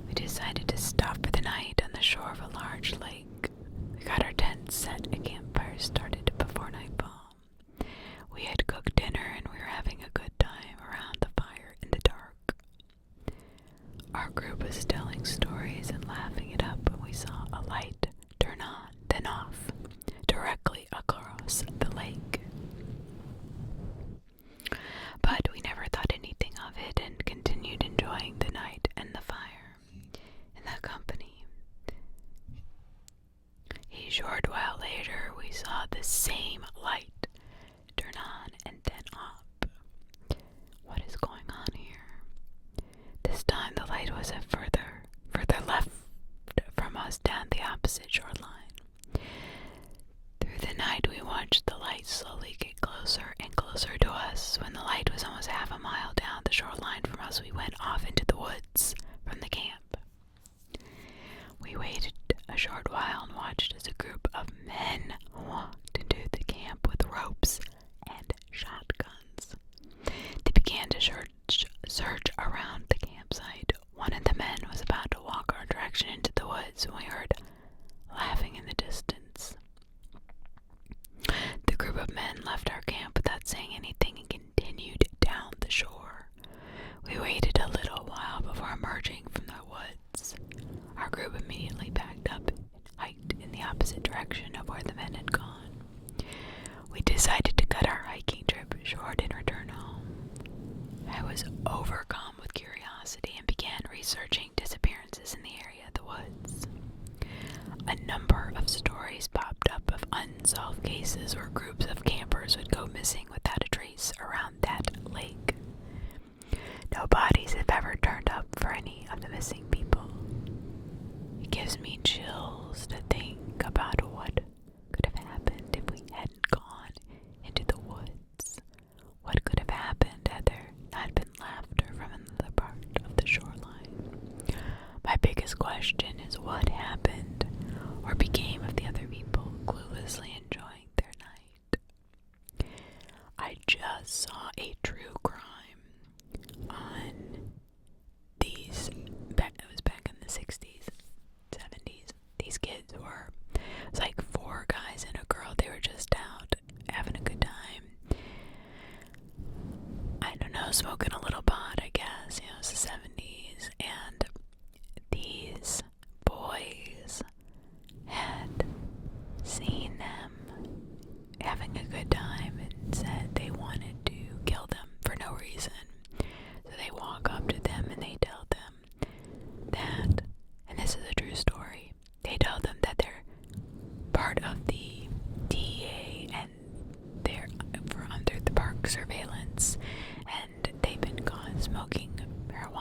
We decided to stop for the night on the shore of a large lake. We got our tents set, a campfire started before nightfall. We had cooked dinner and we were having a good time around the fire in the dark. Our group was telling stories and laughing it up when we saw a light turn on, then off, directly across the lake. But we never thought anything of it and continued enjoying the night and the fire in the company. A short while later, we saw the same light turn on and then off. What is going on here? This time the light was further left from us down the opposite shoreline. Through the night we watched the light slowly get closer and closer to us. When the light was almost half a mile down the shoreline from us, we went off into the woods from the camp. We waited a short while and watched as a group of men walked into the camp with ropes and shotguns. They began to search around the campsite. One of the men was about to walk our direction into the woods when we heard laughing in the distance. The group of men left our camp without saying anything and continued down the shore. We waited a little while before emerging from the woods. Our group immediately packed up and hiked in the opposite direction of where the men had gone. We decided to cut our hiking trip short and return home. I was overcome with curiosity and began researching disappearances in the area of the woods. A number of stories popped up of unsolved cases where groups of campers would go missing without a trace around that lake. No bodies have ever turned up for any of the missing people. It gives me chills to think about what could have happened if we hadn't gone into the woods. What could have happened had there not been laughter from another part of the shoreline? My biggest question is what happened or became of the other people cluelessly enjoying their night. I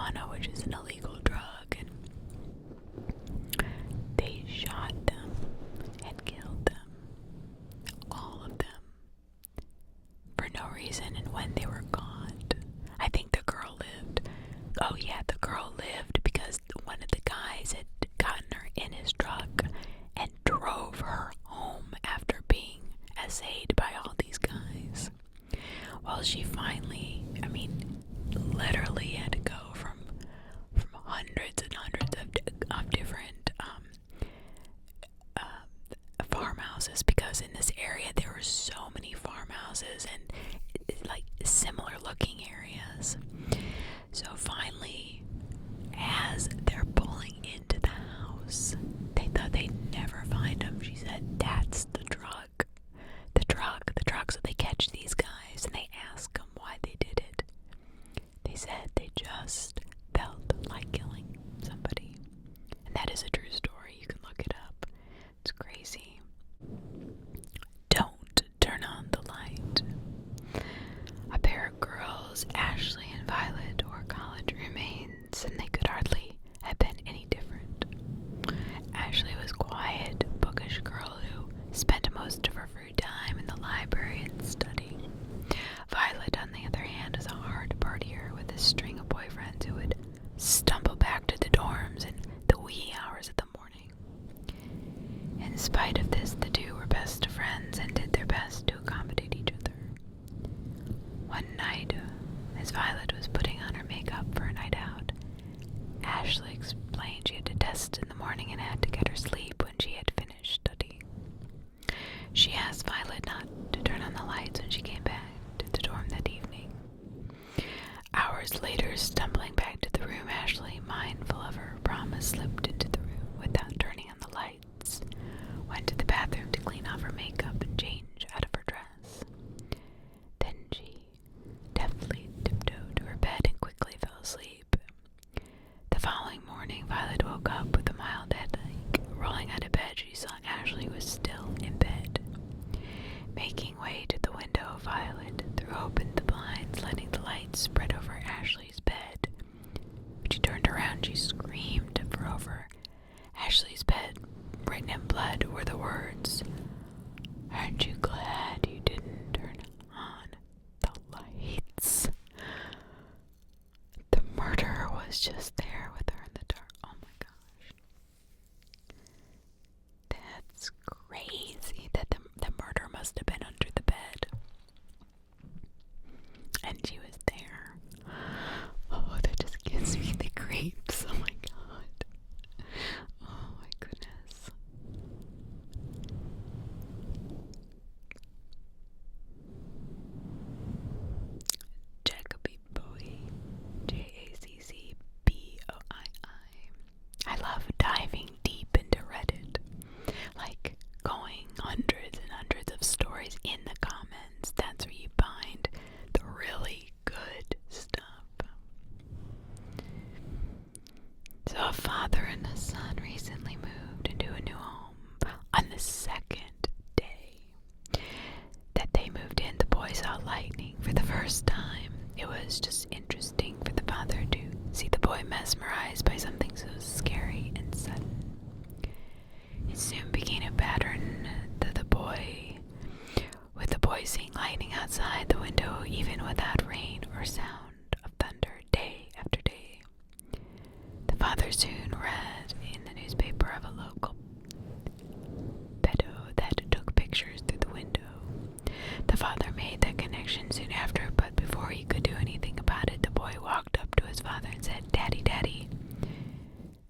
marijuana, which is an illegal drug, and they shot them and killed them, all of them, for no reason. And when they were caught, I think the girl lived. Oh yeah, the girl lived because one of the guys had gotten her in his truck and drove her home after being essayed by all these guys. Well, she finally, literally had to go from hundreds and hundreds of different farmhouses, because in this area there were so many farmhouses and like similar looking areas. So finally, as they're pulling into the house, they thought they'd never find him. She said, "That's the drug. So they catch these guys and they ask them why they did it. They said they just felt like killing somebody. And that is a true story. You can look it up. It's crazy. Don't turn on the light. A pair of girls, Ashley and Violet, were college roommates, and they could hardly have been any different. Ashley was a quiet, bookish girl who spent most of her free time in the library and studying. Violet, on the other hand, was a hard partier with a string of boyfriends who would stumble back to the dorms in the wee hours of the morning. In spite of this, the two were best friends and did their best to accommodate each other. One night, as Violet was putting on her makeup for a night out, Ashley explained she had a test in the morning and had to get her sleep when she had finished studying. She asked Violet not to turn on the lights when she came back to the dorm that evening. Hours later, stumbling back to the room, Ashley, mindful of her promise, slipped into the room without turning on the lights, went to the bathroom to clean off her makeup and change out of her dress. Then she deftly tiptoed to her bed and quickly fell asleep. The following morning, Violet woke up with a mild headache. Rolling out of bed, she saw Ashley was still in bed. Making way to the window, Violet threw open the blinds, letting the light spread over Ashley's bed. When she turned around, she screamed, for over Ashley's bed, written in blood, were the words, "Aren't you glad you didn't turn on the lights?" The murderer was just there with her in the dark. Oh my gosh. That's crazy that the murder must have been under the bed. And she was there. Oh, that just gives me the creeps. Oh my god. Oh my goodness. Jacoby Bowie. Jaccboii. I love diving deep into Reddit. Like going hundreds and hundreds of stories in the comments. That's where you find the really good stuff. So a father and a son recently moved into a new home. On the second day that they moved in, the boy saw lightning for the first time. It was just interesting for the father to see the boy mesmerized by something so scary and sudden. It soon became a pattern that with the boy seeing lightning outside the window, even without rain or sound of thunder, day after day. The father soon read in the newspaper of a local pedo that took pictures through the window. The father made that connection soon after, but before he could do anything about it, the boy walked up to his father and said, "Daddy, Daddy,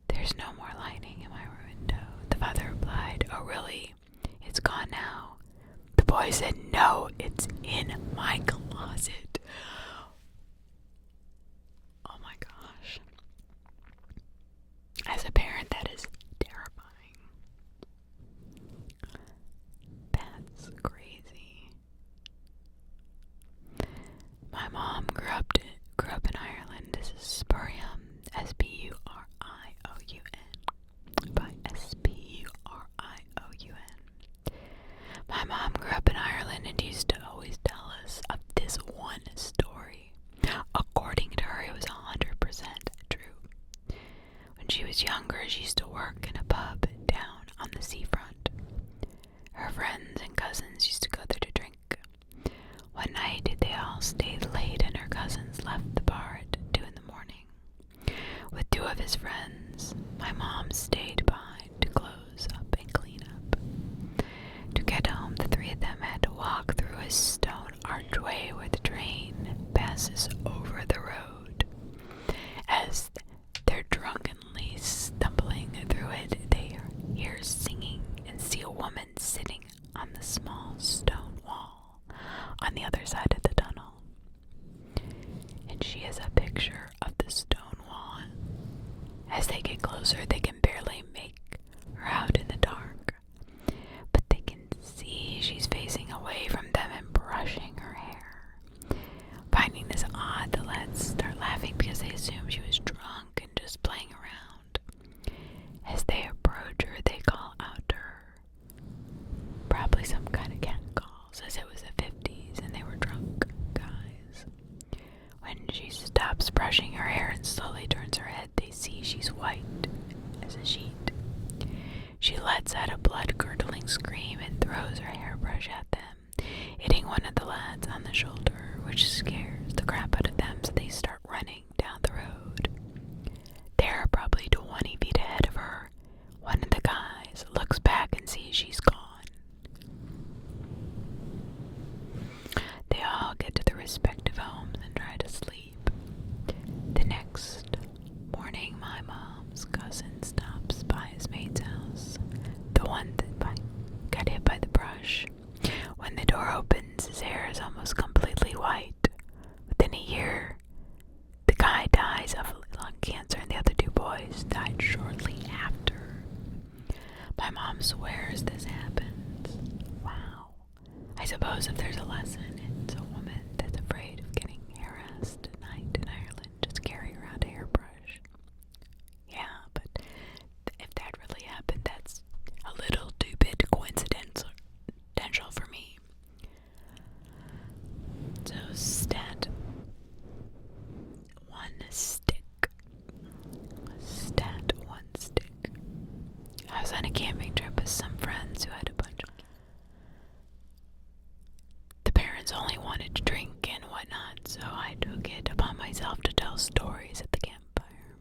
there's no more lightning in my window." The father replied, "Oh really? It's gone now." The boy said, "No, it's in my closet." Oh my gosh. was younger, she used to work in a pub down on the seafront. Her friends and cousins used to go there to drink. One night, they all stayed late and her cousins left the bar at 2 in the morning. With 2 of his friends, my mom stayed behind to close up and clean up. To get home, the 3 of them had to walk through a stone archway where the train passes over the road. As they're drunkenly stumbling through it, they hear singing and see a woman sitting on the small stone wall on the other side of the tunnel. And she has a picture of the stone wall. As they get closer, they can barely make her out in the dark, but they can see she's facing away from them and brushing her hair. Finding this odd, the lads start laughing because they assume she was drunk and just playing around. As they approach her, they call out to her. Probably some kind of cat calls, as it was the 50s and they were drunk guys. When she stops brushing her hair and slowly turns her head, they see she's white as a sheet. She lets out a blood-curdling scream and throws her hairbrush at them, hitting one of the lads on the shoulder, which scares the crap out of them, so they start running down the road. They're probably 20 feet ahead of her. One of the guys looks back and sees she's gone. They all get to their respective homes and try to sleep. The next morning, my mom's cousin stops by his mate's house, the one that got hit by the brush. When the door opens, his hair is almost completely white. Within a year, the guy dies of lung cancer and the other 2 boys died shortly after. My mom swears this happens. Wow. I suppose if there's a lesson, it's a woman that's afraid of getting harassed at night in Ireland, just carry around a hairbrush. Yeah, but if that really happened, that's a little too bit coincidental for me. So, stat 1 stick. Stat 1 stick. I was on a camping trip with some friends who had a bunch of... The parents only wanted to drink and whatnot, so I took it upon myself to tell stories at the campfire.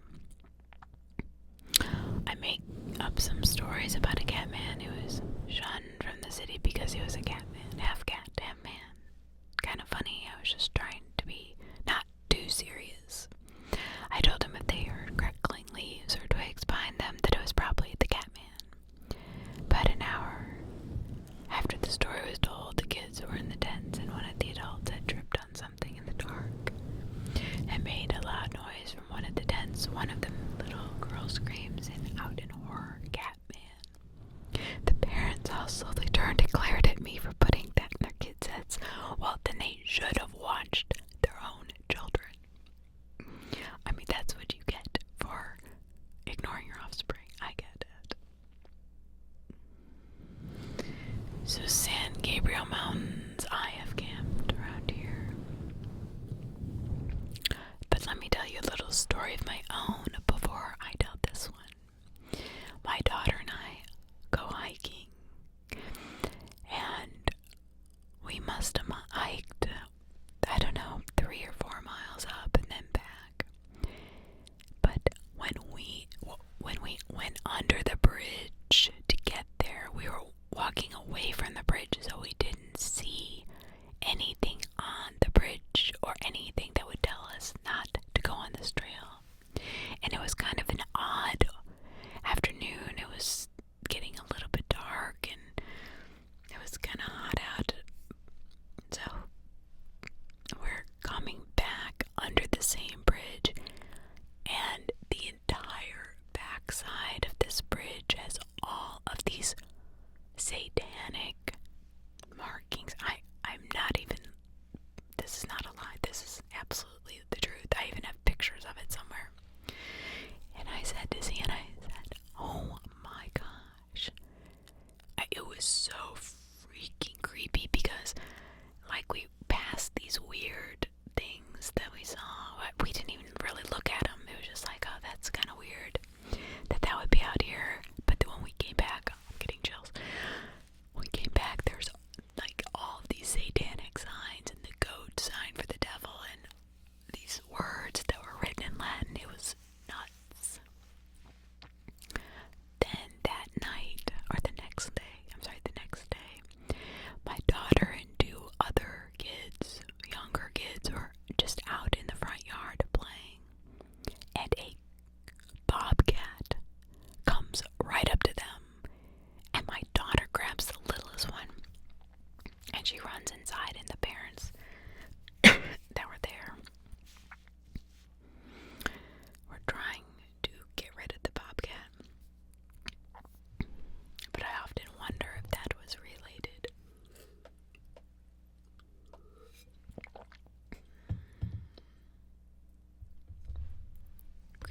I make up some stories about a cat man who was shunned from the city because he was a cat man, half cat, half man. Kind of funny. I was just trying to be not too serious. I told them if they heard crackling leaves or twigs behind them that it was probably the cat man. But an hour after the story was told, the kids were in the tents and one of the adults had tripped on something in the dark and made a loud noise from one of the tents. One of the little girl screams and out in horror, cat man. The parents all slowly turned and glared at me for putting that in their kids' heads. Well, then they should have watched their own children. I mean, that's what you get for ignoring your offspring. I get it. So San Gabriel Mountains, I have camped around here. But let me tell you a little story of my own before I tell this one. My daughter and I go hiking, and we must have hiked, I don't know, 3 or 4 miles up and then back. But when we went under the bridge to get there, we were walking away from the bridge, so we didn't see anything on the bridge or anything that would tell us not to go on this trail. And it was kind of an odd afternoon. It was getting a little bit dark and it was kind of hot out. So we're coming back under the same bridge, and the entire backside of this bridge has all of these satanic markings. I'm not even, this is not a lie, this is absolutely the truth. I even have pictures of it somewhere. And I said to Z, and I said, oh my gosh. It was so freaking creepy because, like, we passed these weird things that we saw. We didn't even really look at them. It was just like, oh, that's kind of weird.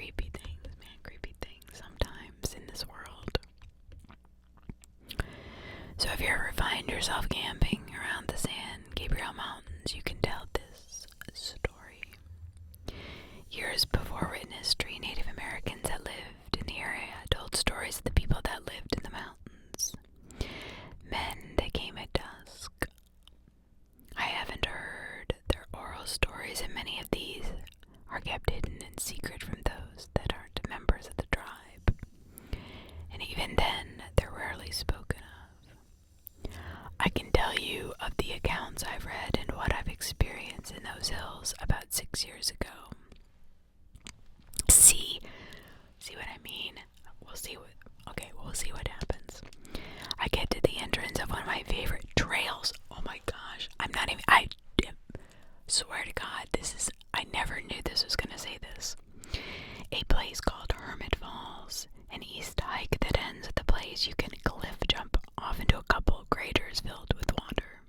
creepy things, man. Creepy things sometimes in this world. So if you ever find yourself camping around the San Gabriel Mountains, you can tell this story. Years before written history, Native Americans that lived in the area told stories of the people that lived in the mountains. Men that came at dusk. I haven't heard their oral stories, and many of these are kept hidden in secret from those that aren't members of the tribe. And even then, they're rarely spoken of. I can tell you of the accounts I've read and what I've experienced in those hills about 6 years ago. See what I mean? We'll see what happens. I get to the entrance of one of my favorite trails. Oh my gosh. I swear to God, I never knew this was gonna say this. A place called Hermit Falls, an east hike that ends at the place you can cliff jump off into a couple of craters filled with water.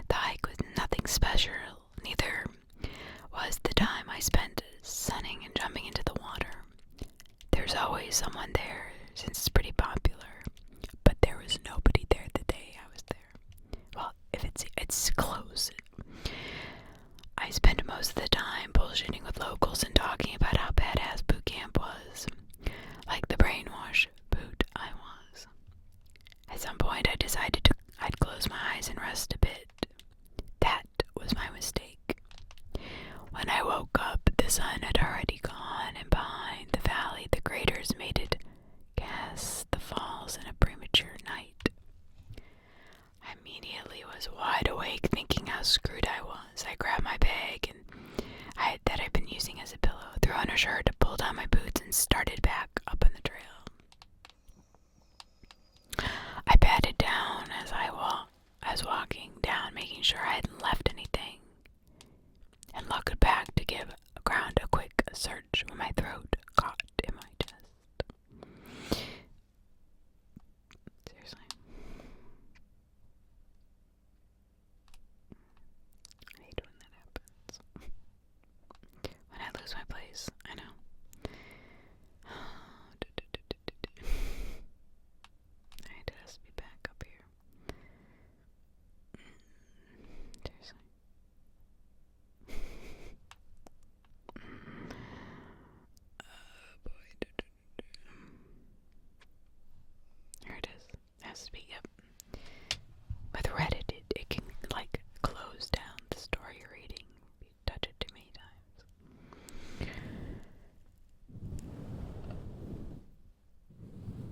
The hike was nothing special, neither was the time I spent sunning and jumping into the water. There's always someone there since it's pretty popular, but there was nobody there the day I was there. Well, if it's close. I spent most of the time bullshitting with locals and talking about how badass boot camp was, like the brainwash boot I was. At some point I decided I'd close my eyes and rest a bit. That was my mistake. When I woke up, the sun had already gone, and behind the valley, the craters made it cast the falls in a premature night. I immediately was wide awake, thinking how screwed I was. I grabbed my bag that I'd been using as a pillow, threw on a shirt, pulled on my boots, and started back up on the trail. I patted down as I was walking down, making sure I hadn't left anything, and looked back to give ground a quick search when my throat caught in my chest. Seriously. I hate when that happens. When I lose my place, I know. Alright, it has to be back up here. Seriously. Oh boy. Here it is. It has to be, yep. With Reddit, it can close down the story you're reading if you touch it too many times.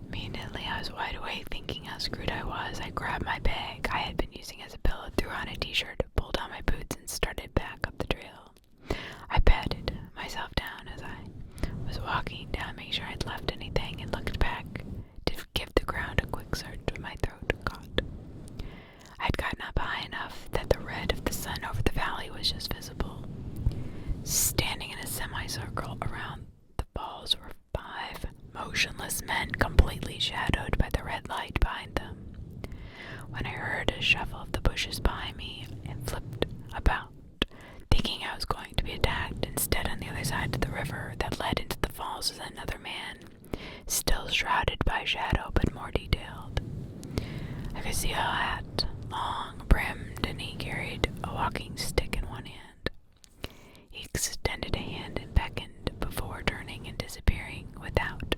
Immediately, I was wide awake, thinking how screwed I was. I grabbed my bag I had been using as a pillow, threw on a t-shirt, pulled on my boots, and started back up the trail. I patted myself down as I was walking down, making sure I'd left anything, and looked back to give the ground a quick search when my throat caught. I'd gotten up high enough that the red of the sun over the valley was just visible. Standing in a semicircle around the falls were 5 motionless men, completely shadowed by the red light behind them. When I heard a shuffle of the bushes behind me and flipped about, thinking I was going to be attacked, instead on the other side of the river that led into the falls was another man, still shrouded by shadow but more detailed. I could see a hat, long brimmed, and he carried a walking stick in one hand. He extended a hand and beckoned before turning and disappearing without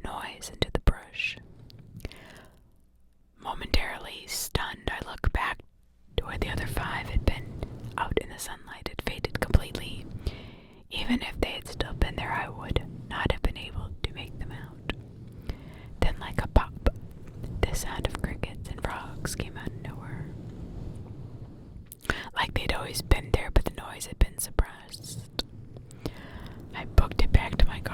noise into the brush. Momentarily stunned, I looked back to where the other 5 had been. Out in the sunlight, had faded completely. Even if they had still been there, I would not have been able to make them out. Then, like a pop, the sound of crickets and frogs came out of nowhere. Like they'd always been there, but the noise had been suppressed. I booked it back to my car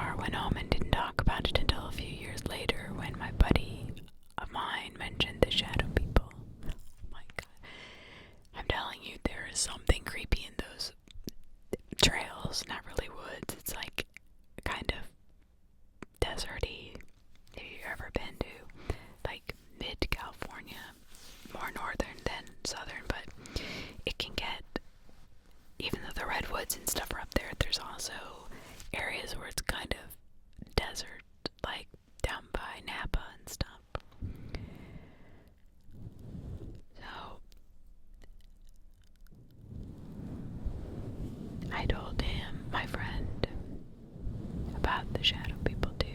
the shadow people do.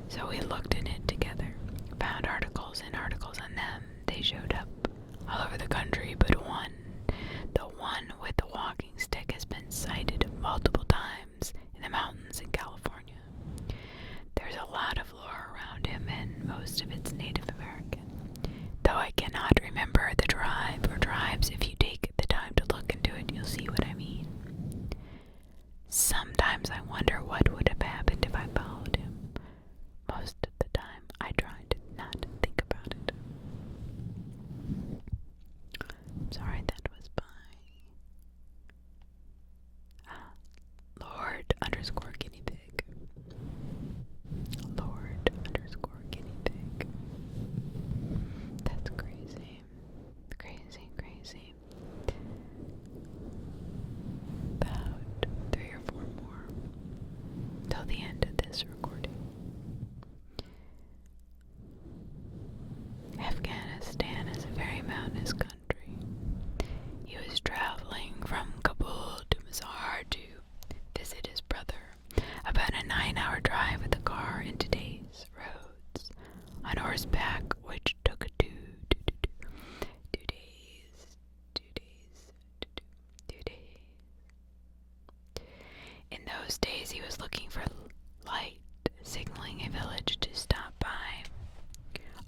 So we looked in it together, found articles and articles on them. They showed up all over the country, but the one with the walking stick, has been sighted multiple times in the mountains in California. There's a lot of lore around him, and most of it's Native American, though I cannot remember the tribe or tribes. If you take the time to look into it, you'll see what I mean. Sometimes I wonder what would have happened if I followed him. Most of the time, I try to not think about it. Sorry, that was by Lord_guinea pig. Lord_guinea pig. That's crazy. Crazy, crazy. About 3 or 4 more till the end of this recording. Afghanistan is a very mountainous country. He was traveling from Kabul to Mazar to visit his brother. About a 9-hour drive with a car in today's roads. On horseback, which took 2 days. In those days, he was looking for light, signaling a village to stop by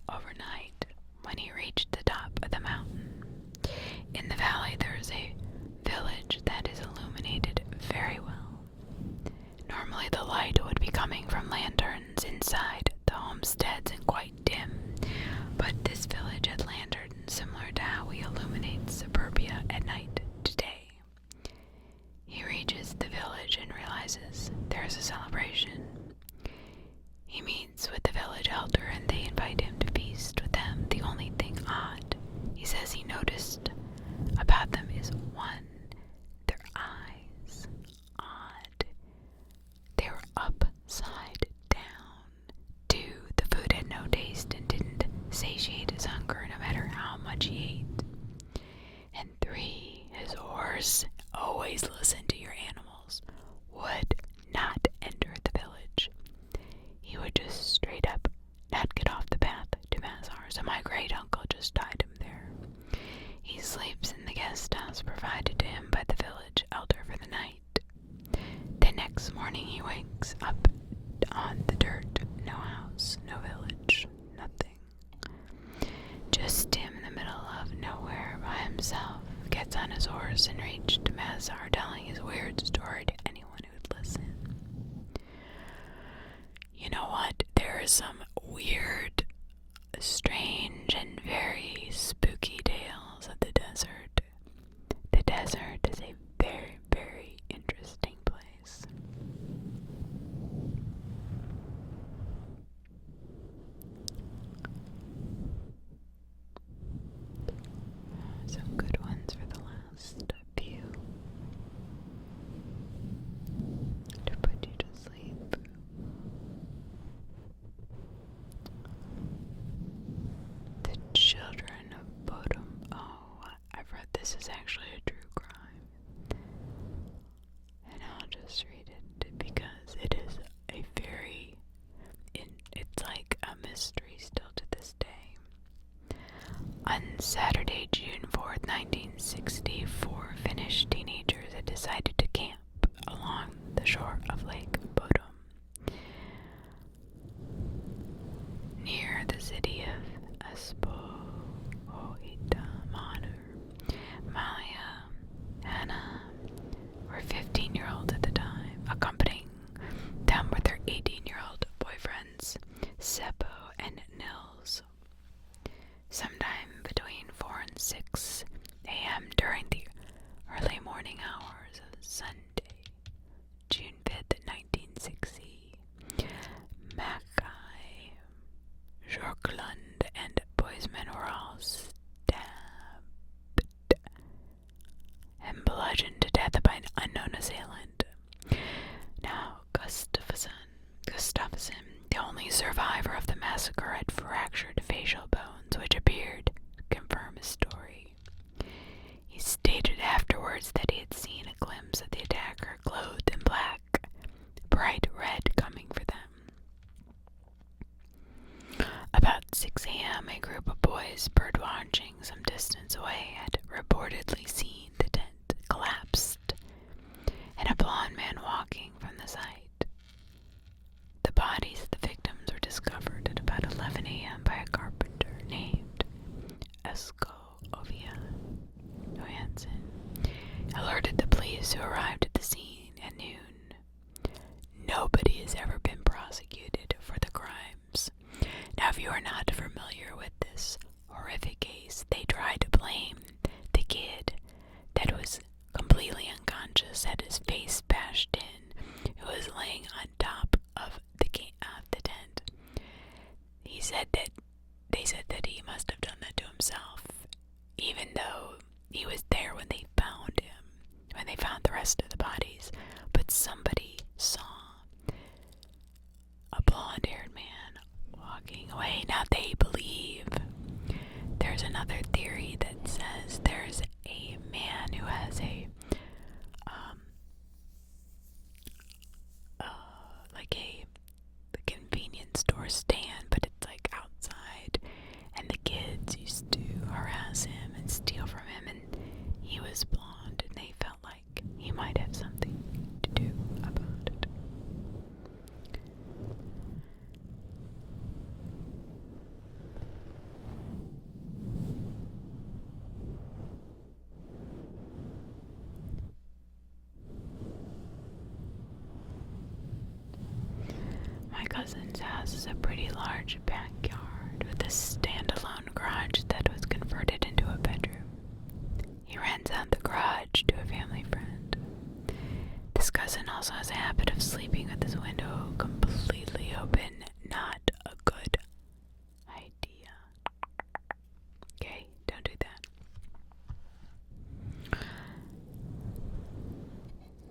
overnight. When he reached the top of the mountain, in the valley there is a village that is illuminated very well. Normally the light would be coming from lanterns inside the homesteads and quite dim, but this village had lanterns similar to how we illuminate suburbia at night today. He reaches the village and realizes there is a celebration. He meets with the village elder and they invite him to feast with them. The only thing odd he says he noticed about them is one, their eyes. Odd. They were upside down. 2, the food had no taste and didn't satiate his hunger no matter how much he ate. And 3, his horse, always listen to your animals, would not enter the village. He would just straight up not get off the path to Mazar, so my great uncle just tied him there. He sleeps in the guest house provided to him by the village elder for the night. The next morning he wakes up on the dirt. No house, no village, nothing. Just him in the middle of nowhere by himself. Gets on his horse and reached to Mazar, telling his weird story to anyone who would listen. You know what? There are some weird, strange, and very spooky tales of the desert. The desert is a very, very interesting place. Some good ones for the last few to put you to sleep. The Children of Bodom. Oh, I've read this is actually a true crime. And I'll just read it because it is a very, it's like a mystery still to this day. On Saturday, June 4th, 1960, 4 Finnish teenagers had decided to camp along the shore of Lake Bodom, near the city of Espoo. Maya, Hannah were 15-year-olds at the time, accompanying them with their 18-year-old boyfriends, Seppo and Nils. Sometime between 4 and 6 a.m. during the early morning hours of Sunday, June 5th, 1960, Mackay Jorklund boys bird-watching some distance away had reportedly seen the tent collapsed and a blond man walking from the site. The bodies of the victims were discovered at about 11 a.m. by a carpenter named Esko Johansson. Alerted the police, who arrived at the scene at noon. Nobody has ever been prosecuted for the crimes. Now, if you are not familiar with this horrific case, they tried to blame the kid that was completely unconscious, had his face bashed in, who was laying on top of the tent. They said that he must have done that to himself, even though he was there when they found him, when they found the rest of the bodies. But somebody saw a blonde-haired man walking away. Now, they believe there's another theory that says there's a man who has a convenience store stand, but it's like outside, and the kids used to harass him and steal from him, and he was blonde, and they felt like he might have something to do about it. My cousin's house is a pretty large backyard with a standalone garage that was converted into a bedroom. He rents out the garage to a family friend. This cousin also has a habit of sleeping with his window completely open. Not a good idea. Okay, don't do that.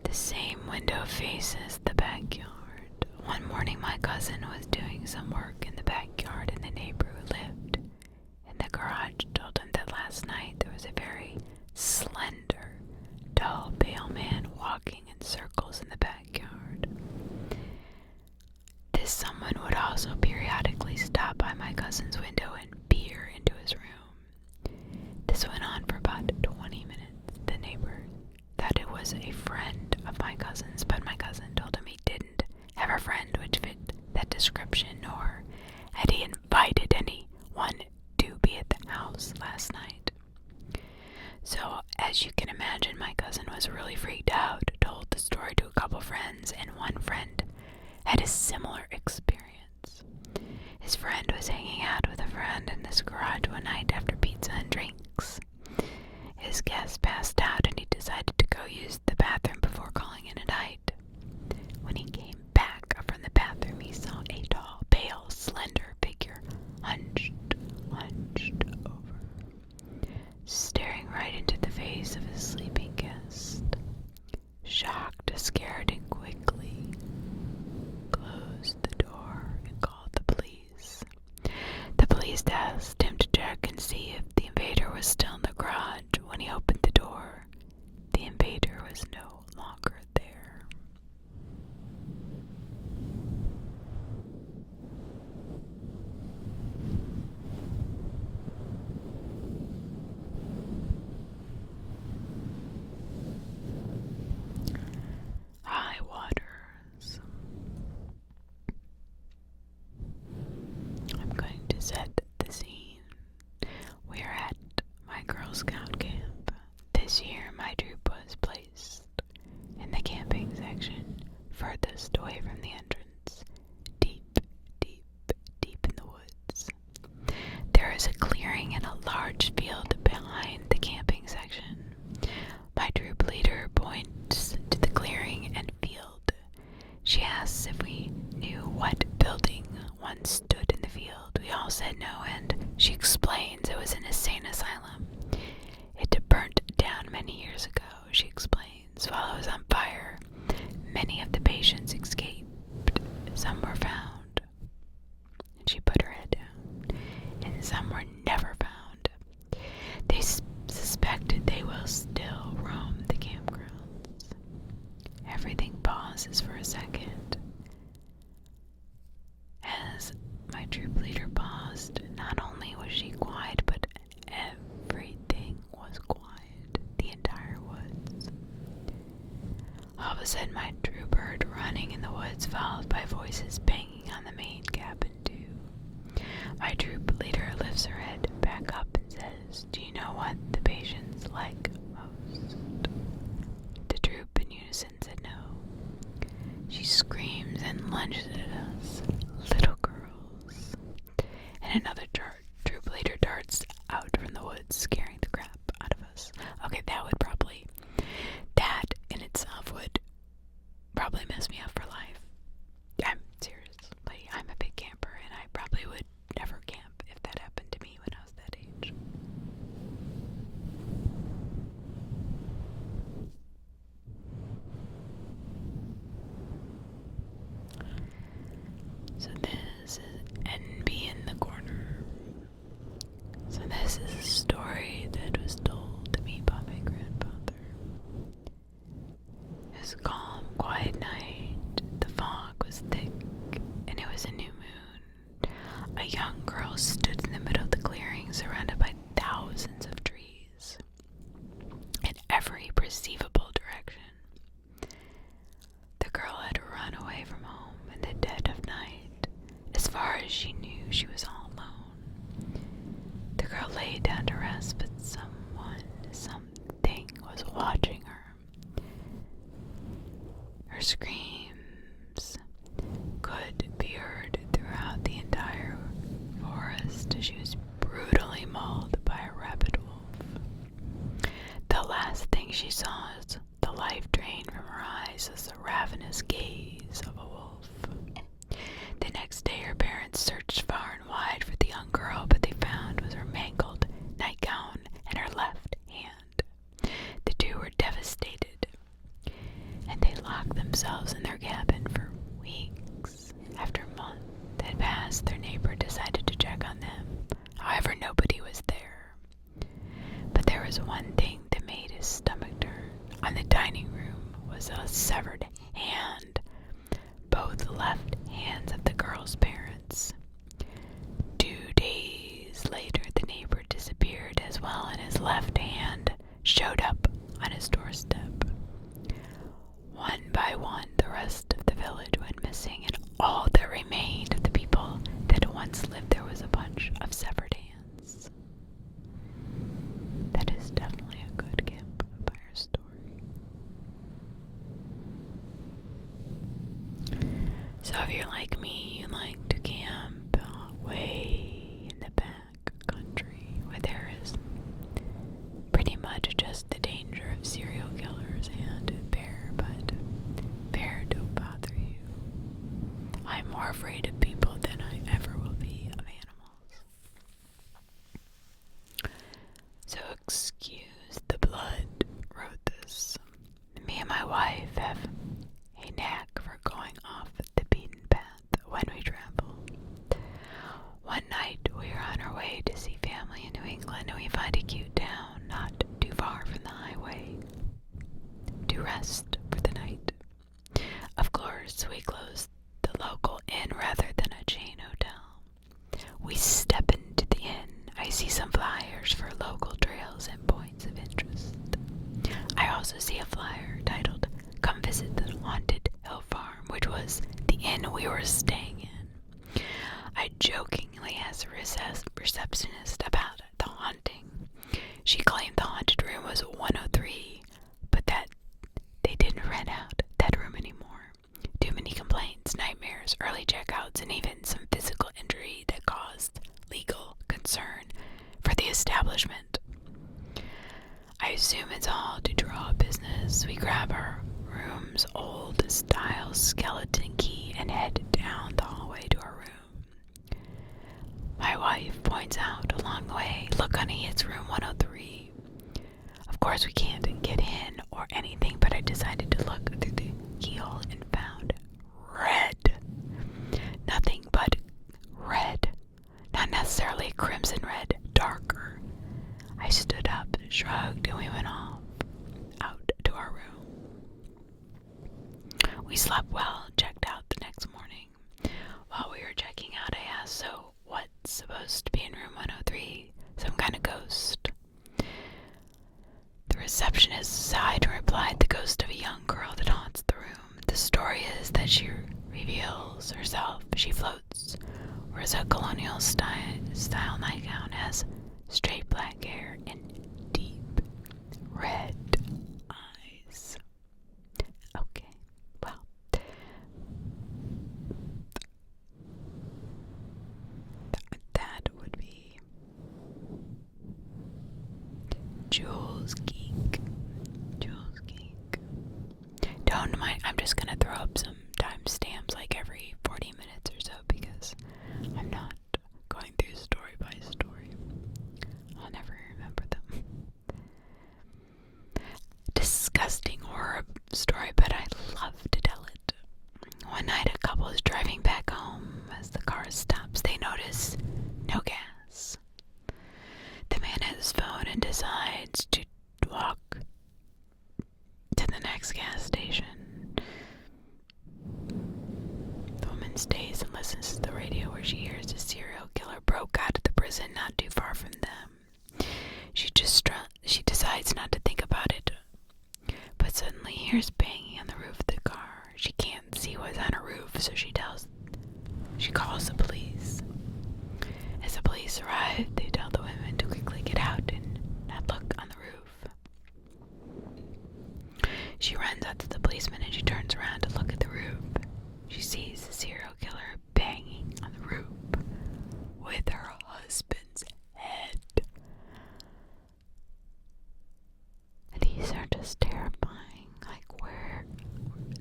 The same window faces the backyard. One morning, my cousin was doing some work in the backyard, and the neighbor who lived in the garage told him that last night there was a very slender, tall, pale man walking in circles in the backyard. This someone would also periodically stop by my cousin's window and peer into his room. This went on for about 20 minutes. The neighbor thought it was a friend of my cousin's, but my cousin told him he didn't have a friend which fit that description, nor had he invited anyone to be at the house last night. So, as you can imagine, my cousin was really freaked out, told the story to a couple friends, and one friend had a similar experience. His friend was hanging out with a friend in this garage one night after pizza and drinks. His guest passed out, and he decided to go use the bathroom before calling in a night. When he came back from the bathroom, he saw a tall, pale, slender figure hunched over, staring right into the face of his sleeping guest. Shocked, scared, and quickly closed the door and called the police. The police asked him to check and see if the invader was still in the garage. When he opened the door, and another troop leader darts out from the woods, scaring the crap out of us. Okay, that in itself would probably mess me up for life. I'm seriously, I'm a big camper, and I probably would never camp if that happened to me when I was that age. So this is NB in the corner. So this is a story that was told to me by my grandfather. It was a calm, quiet night. The fog was thick, and it was a new moon. A young girl stood in the middle of the clearing, surrounded by thousands of trees in every perceivable direction. The girl had run away from home in the dead of night. As far as she knew, she was all alone. The girl lay down to rest, but something was watching her. Her screams could be heard throughout the entire forest as she was brutally mauled by a rabid wolf. The last thing she saw as the life drained from her eyes was the ravenous gaze of a wolf. The next day, her parents searched far and wide for the young girl, but they found was her mangled nightgown and her left hand. The two were devastated, and they locked themselves in their cabin for weeks. After a month had passed, their neighbor decided to check on them. However, nobody was there. But there was one thing that made his stomach turn. On the dining room was a severed hand, both left hands of the girl's parents. 2 days later, the neighbor disappeared as well, and his left hand showed up on his doorstep. One by one, the rest of the village went missing, and all that remained of the people that once lived there was a bunch of severed hands. That is definitely a good campfire story. So if you're like me, you like to camp way in the back country where there is pretty much just the danger of serial killers and bear, but bear don't bother you. I'm more afraid of people than I ever will be of animals. So excuse the blood wrote this. Me and my wife have a knack for going off the beaten path when we travel. One night we were on our way to see family in New England, and we find a cute town not too far from the highway to rest for the night. Of course, we closed the local inn rather than a chain hotel. We step into the inn. I see some flyers for local trails and points of interest. I also see a flyer titled, "Come visit the haunted hill farm," which was the inn we were staying in. I jokingly asked the receptionist about the haunting. She claimed the haunted room was 103, but that they didn't rent out that room anymore. Too many complaints, nightmares, early checkouts, and even some physical injury that caused legal concern for the establishment. I assume it's all to draw business. We grab our room's old-style skeleton key and head down the hallway to our room. My wife points out along the way, "Look, honey, it's room 103. Of course, we can't get in or anything, but I decided to look through the keyhole and found red. Nothing but red. Not necessarily crimson red, darker. I stood up, shrugged, and we went off out to our room. We slept well and checked out the next morning. While we were checking out, I asked, "So what's supposed to be in room 103? Some kind of ghost?" The receptionist sighed and replied, "The ghost of a young girl that haunts the room. The story is that she reveals herself. She floats, wears a colonial style nightgown, has straight black hair, and deep red eyes." Okay, well, that listens to the radio where she hears a serial killer broke out of the prison not too far from them. She decides not to think about it, but suddenly hears banging on the roof of the car. She can't see what's on her roof, so she calls the police. As the police arrive, they tell the women to quickly get out and not look on the roof. She runs out to the policeman and she turns around to look at the roof. She sees the serial killer banging on the roof with her husband's head. And these are just terrifying. Like, where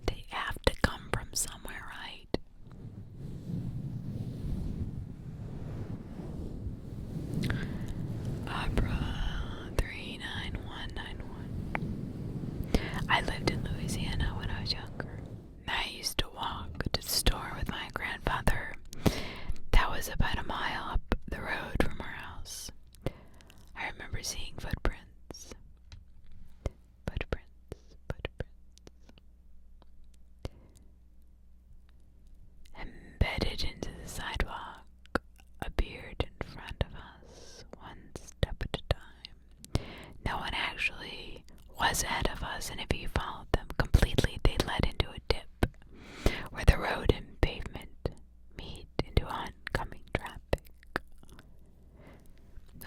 they have to come from somewhere, right? Opera 39191. I lived in Louisiana when I was younger. I used to walk to the store with my grandfather. That was about a mile up the road from our house. I remember seeing footprints. Embedded into the sidewalk, appeared in front of us, one step at a time. No one actually was ahead of us, and if you followed them completely, they led into a dip where the road and pavement meet into oncoming traffic.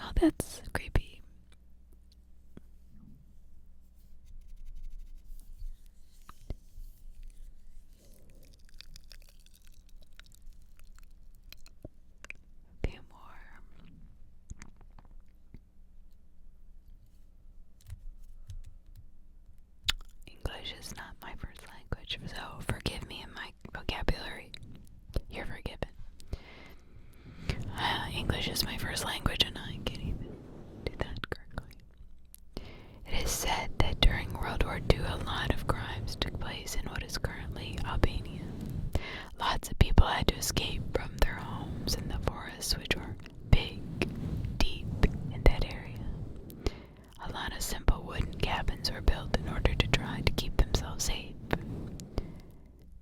Oh, that's creepy. A few more. English is not my first language, so forgive me in my vocabulary. You're forgiven. English is my first language and I can't even do that correctly. It is said that during World War II a lot of crimes took place in what is currently Albania. Lots of people had to escape from their homes in the forests, which were big, deep in that area. A lot of simple wooden cabins were built in order to try to keep themselves safe.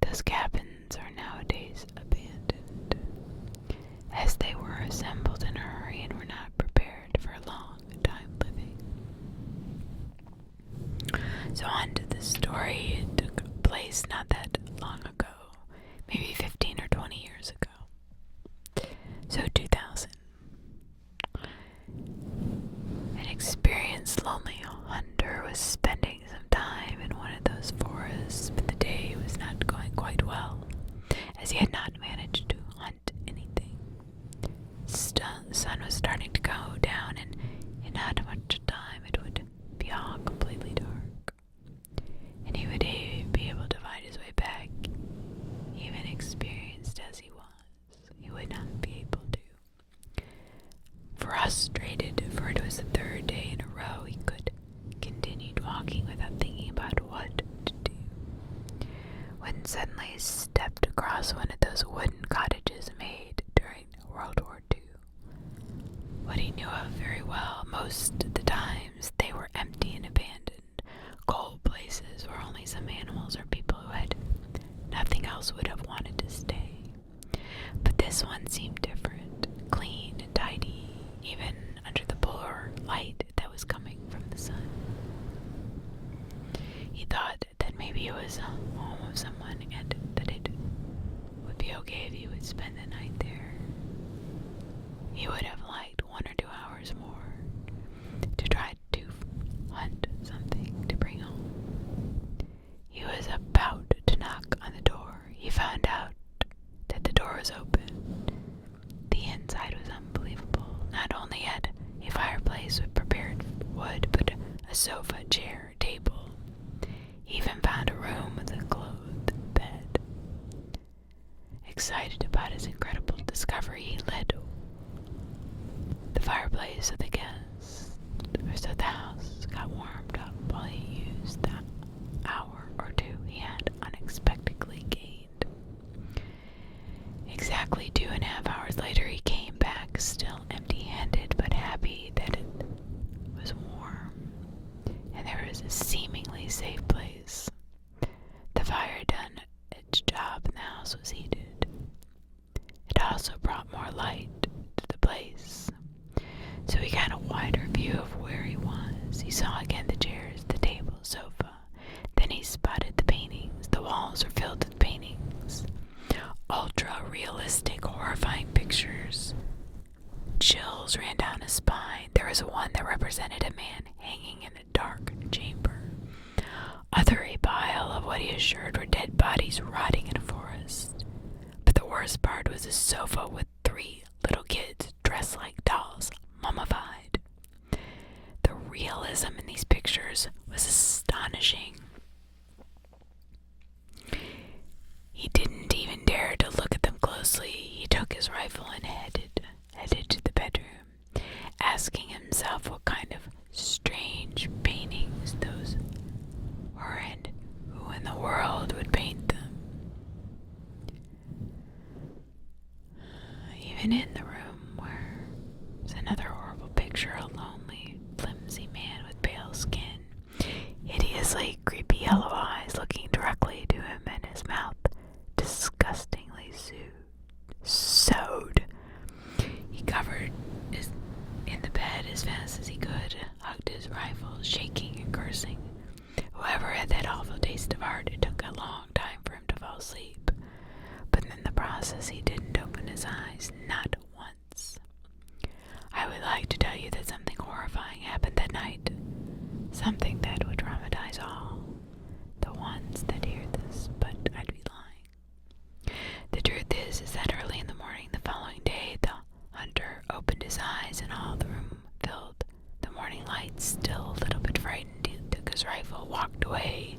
Those cabins are nowadays abandoned, as they were assembled in a hurry and were not prepared for a long time living. So on to the story. It took place not that long ago, maybe 15 or 20 years ago. So 2000. An experienced lonely hunter was spending some time in one of those forests, but the day was not going quite well, as he had not managed to hunt anything. The sun was starting to go down, and in not much time it would be all completely dark, and he would be able to find his way back. Even experienced as he was, he would not be able to. Frustrated, for it was the third day in a row he could continued walking without thinking about what to do, when suddenly he stepped across one of those wooden cottages made during World War II. What he knew of very well, most of the times they were empty and abandoned, cold places where only some animals or people who had nothing else would have wanted to stay. But this one seemed different, clean and tidy, even under the poor light that was coming from the sun. He thought that maybe it was a home of someone and that it would be okay if he would spend the night there. He would have liked 1 or 2 hours more to try to hunt something to bring home. He was about to knock on the door. He found out that the door was open. The inside was unbelievable. Not only had a fireplace with prepared wood, but a sofa, chair, table. He even found a room with a clothed bed. Excited about his incredible discovery, he lit the fireplace of the guests, so the house got warmed up while he used that hour or two he had unexpectedly gained. Exactly 2.5 hours later, he came back, still empty-handed, but happy that it was warm, and there was a seemingly safe place. The fire had done its job, and the house was heated. view of where he was. He saw again the chairs, the table, sofa. Then he spotted the paintings. The walls were filled with paintings. Ultra-realistic, horrifying pictures. Chills ran down his spine. There was one that represented a man hanging in a dark chamber. Other a pile of what he assured were dead bodies rotting in a forest. But the worst part was a sofa with 3 little kids dressed like dolls, mummified. The realism in these pictures was astonishing. He didn't even dare to look at them closely. He took his rifle and headed to the bedroom, asking himself what kind of strange paintings those were and who in the world would paint them. Even in the room where was another horrible picture, a lonely, flimsy man with pale skin, hideously creepy yellow eyes looking directly to him, and his mouth disgustingly sewed. He covered in the bed as fast as he could, hugged his rifle, shaking and cursing. Whoever had that awful taste of art, it took a long time for him to fall asleep. But in the process, he didn't open his eyes, not once. I would like to tell you that something horrifying happened that night. Something that would traumatize all the ones that hear this, but I'd be lying. The truth is that early in the morning the following day, the hunter opened his eyes and all the room filled the morning light. Still a little bit frightened, he took his rifle, walked away,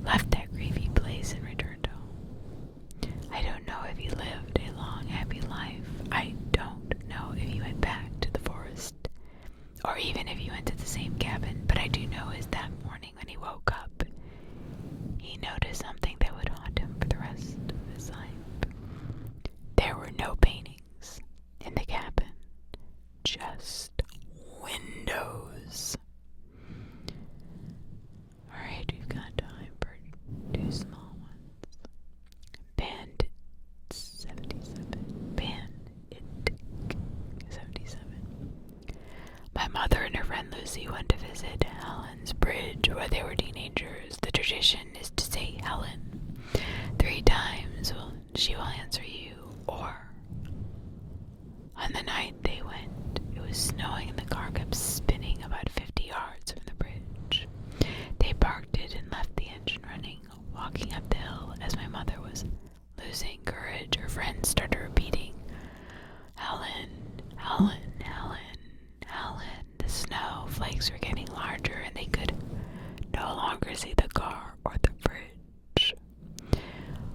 left that creepy place, and returned home. I don't know if he lived a long, happy life. I don't know if he went back to the forest, or even if he went to the same cabin, but I do know is that morning when he woke up, he noticed something that would haunt him for the rest of his life. There were no paintings in the cabin, just windows. Alright, we've got time for 2 small ones. Bandit 77. Bandit 77. My mother and her friend Lucy went to visit Helen's Bridge where they were teenagers. The tradition is to say Helen 3 times. She will answer you, or. On the night they went, it was snowing and the car kept spinning about 50 yards from the bridge. They parked it and left the engine running. Walking up the hill, as my mother was losing courage, her friend started repeating, Helen, Helen, Helen, Helen. The snow flakes were getting larger and they could no longer see the car or the bridge.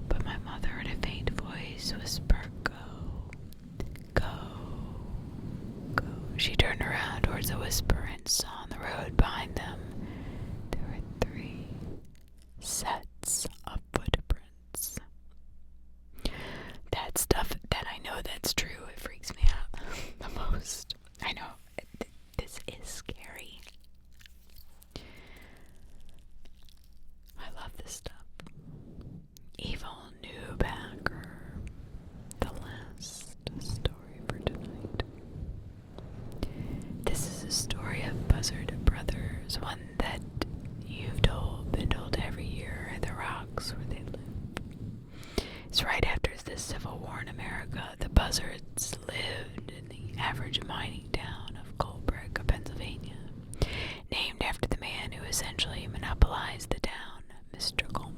But my mother in a faint voice whispered, go, go, go. She turned around towards the whisper and saw on the road behind them there were 3 sets of footprints. That stuff that I know that's true, it freaks me out the most. I know, this is scary. I love this stuff. Evil Newbacker. The last story for tonight. This is a story of Buzzard brothers, one that you've been told every year at the rocks where they live. It's right after the Civil War in America. The Buzzards lived in the average mining town of Colebrook, Pennsylvania, named after the man who essentially monopolized the town, Mr. Coleman.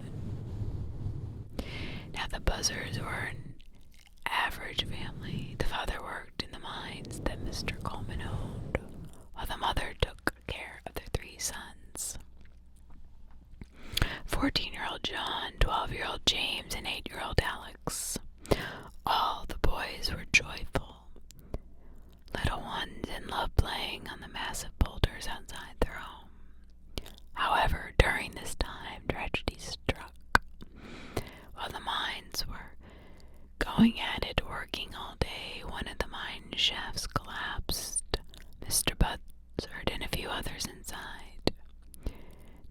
Now the Buzzards were an average family. The father worked in the mines that Mr. Coleman owned, while the mother took care of their 3 sons. 14-year-old John, 12-year-old James, and 8-year-old Alex. All the boys were joyful, little ones in love playing on the massive boulders outside their home. However, during this time, tragedy struck. While the mines were going at it, working all day, one of the mine shafts collapsed. Mr. Buzzard and a few others inside.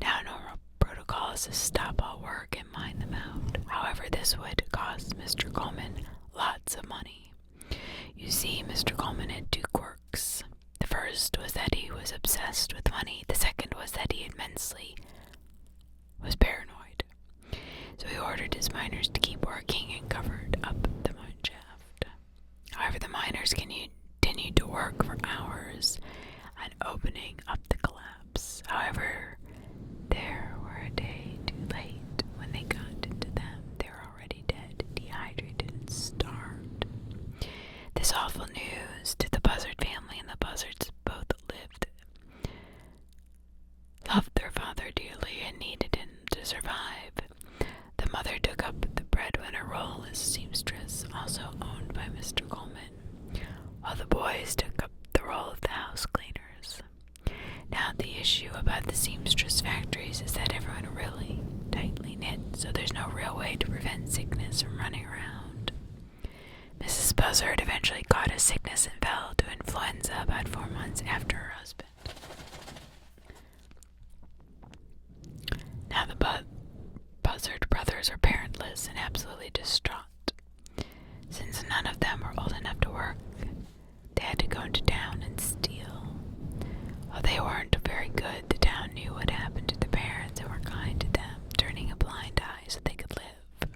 Now, normal protocol is to stop all work and mine them out. However, this would cost Mr. Coleman lots of money. You see, Mr. Coleman had 2 quirks. The first was that he obsessed with money. The second was that he immensely was paranoid. So he ordered his miners to keep working and covered up the mine shaft. However, the miners continued to work for hours on opening up the collapse. However, there were a day too late. When they got into them, they were already dead, dehydrated, and starved. This awful news to the Buzzard family, and the Buzzards both loved their father dearly and needed him to survive. The mother took up the breadwinner role as seamstress, also owned by Mr. Coleman, while the boys took up the role of the house cleaners. Now, the issue about the seamstress factories is that everyone are really tightly knit, so there's no real way to prevent sickness from running around. Mrs. Buzzard eventually caught a sickness and fell to influenza about 4 months after her husband. Now the Buzzard brothers are parentless and absolutely distraught. Since none of them were old enough to work, they had to go into town and steal. While they weren't very good, the town knew what happened to their parents and were kind to them, turning a blind eye so they could live.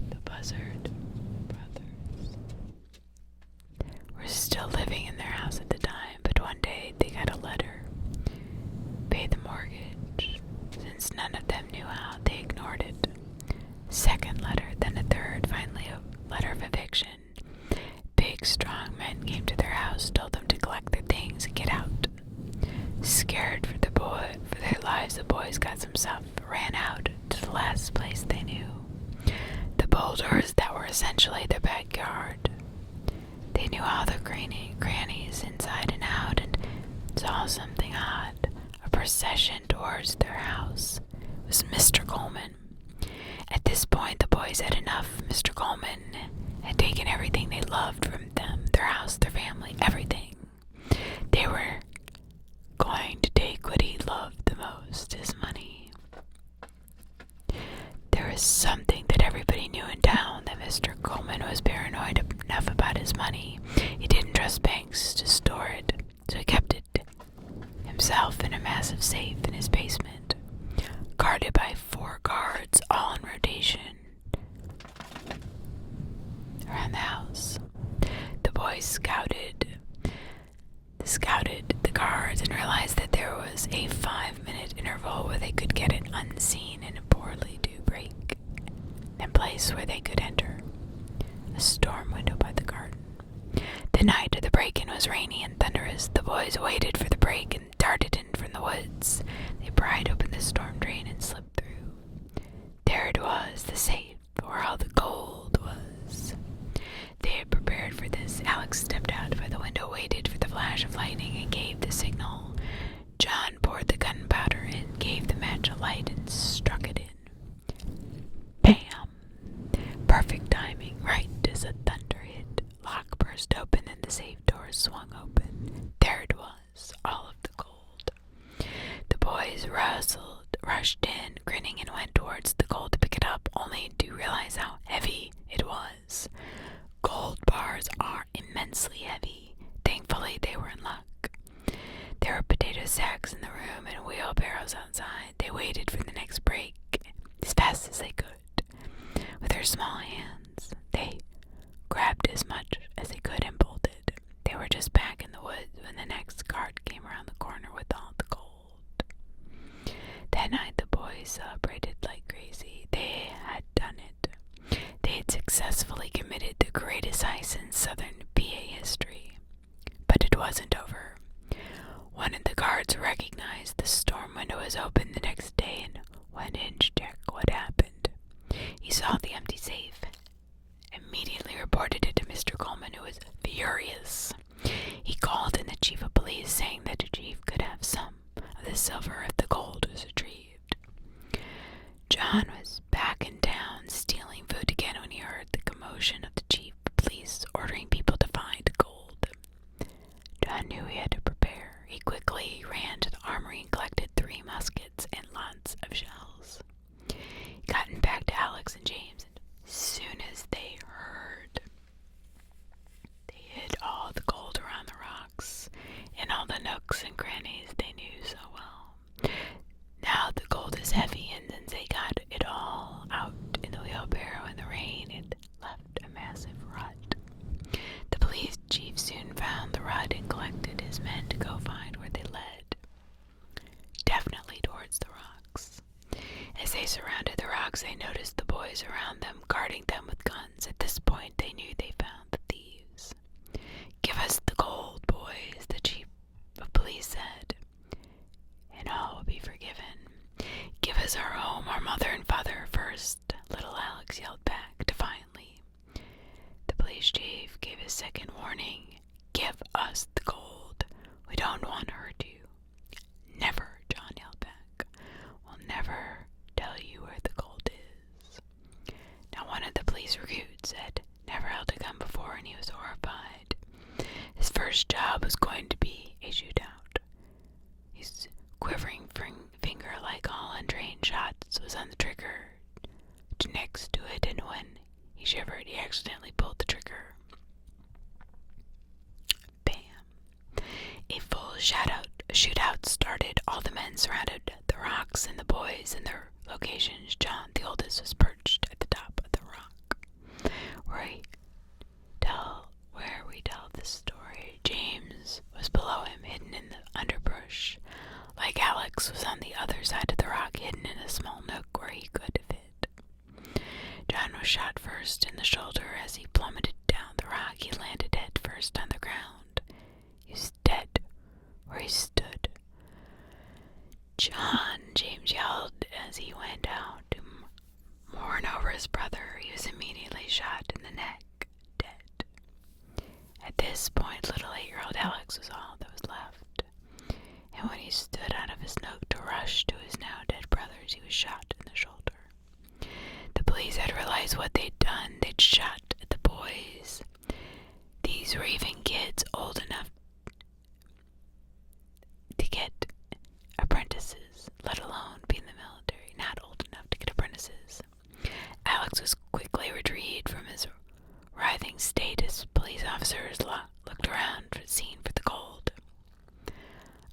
The Buzzard brothers were still living in their house at the time, but one day they got a letter. Pay the mortgage. Since none of them knew how, they ignored it. Second letter, then a third, finally a letter of eviction. Big, strong men came to their house, told them to collect their things and get out. Scared for their lives, the boys got some stuff, ran out to the last place they knew. The boulders that were essentially their backyard. They knew all the crannies inside and out and saw something odd. A procession towards their house. It was Mr. Coleman. At this point, the boys had enough. Mr. Coleman had taken everything they loved from them, their house, their family, everything. They were going to take what he loved the most, his money. There was something that everybody knew in town, that Mr. Coleman was paranoid enough about his money. He didn't trust banks to store it, so he kept it himself in a massive safe in his basement, guarded by 4 guards, all in rotation around the house. The boys scouted the guards and realized that there was a 5-minute interval where they could get it unseen in a poorly due break, and place where they could enter a storm window by the garden. The night of the break-in was rainy and thunderous. The boys waited for the break and darted in from the woods. They pried open the storm drain and slipped through. There it was, the safe, where all the gold was. They had prepared for this. Alex stepped out by the window, waited for the flash of lightning, and gave the signal. John poured the gunpowder in, gave the match a light, and struck it in. Bam! Perfect timing, right as a thunder hit. Lock burst open and the safe doors swung open. There it was, all of the gold. The boys rushed in, grinning, and went towards the gold to pick it up, only to realize how heavy it was. Gold bars are immensely heavy. Thankfully, they were in luck. There were potato sacks in the room and wheelbarrows outside. They waited for the next break as fast as they could. With their small hands, they grabbed as much as they could and bolted. They were just back in the woods when the next cart came around the corner with all the gold. That night, the boys celebrated like crazy. They had done it. They had successfully committed the greatest heist in southern PA history. But it wasn't over. One of the guards recognized the storm window was open the next day and went in to check what happened. He saw the empty safe, immediately reported it to Mr. Coleman, who was furious. He called in the chief of police, saying that the chief could have some of the silver if the gold was retrieved. John was back in town stealing food again when he heard the commotion of the chief of police ordering people to find gold. John knew he had to prepare. He quickly ran to the armory and collected 3 muskets and lots of shells. He got back to Alex and James and Soon as they heard, they hid all the gold around the rocks, in all the nooks and crannies they knew so well. Now the gold is heavy, and since they got it all out in the wheelbarrow in the rain, it left a massive rut. The police chief soon found the rut and collected his men to go find where they led. Definitely towards the rocks. As they surrounded the rocks, they noticed the boys around them, guarding them with guns. At this point, they knew they found the thieves. "Give us the gold, boys," the chief of police said, "and all will be forgiven." "Give us our home, our mother and father first," little Alex yelled back defiantly. The police chief gave a second warning. "Give us the gold. We don't want to hurt you." "Never," John yelled back. "We'll never tell you where the gold is." Now one of the police recruits had never held a gun before, and he was horrified. His first job was going to be a shootout. His quivering finger, like all untrained shots, was on the trigger next to it, and when he shivered, he accidentally pulled the trigger. Bam! A full shootout started. All the men surrounded the rocks, and the boys in their locations. John, the oldest, was perched at the top of the rock. Where we tell this story, James was below him, hidden in the underbrush. Like Alex, was on the other side of the rock, hidden in a small nook where he could fit. John was shot first in the shoulder. As he plummeted down the rock, he landed head first on the ground. He was dead where he stood. "John!" James yelled as he went out to mourn over his brother. He was immediately shot in the neck, dead. At this point, little 8-year-old Alex was all that was left. And when he stood out of his nook to rush to his now dead brothers, he was shot in the shoulder. The police had realized what they'd done. They'd shot at the boys. These were even kids old enough to get apprentices, let alone be in the military, not old enough to get apprentices. Alex was quickly retrieved from his writhing state as police officers looked around for the scene for the gold.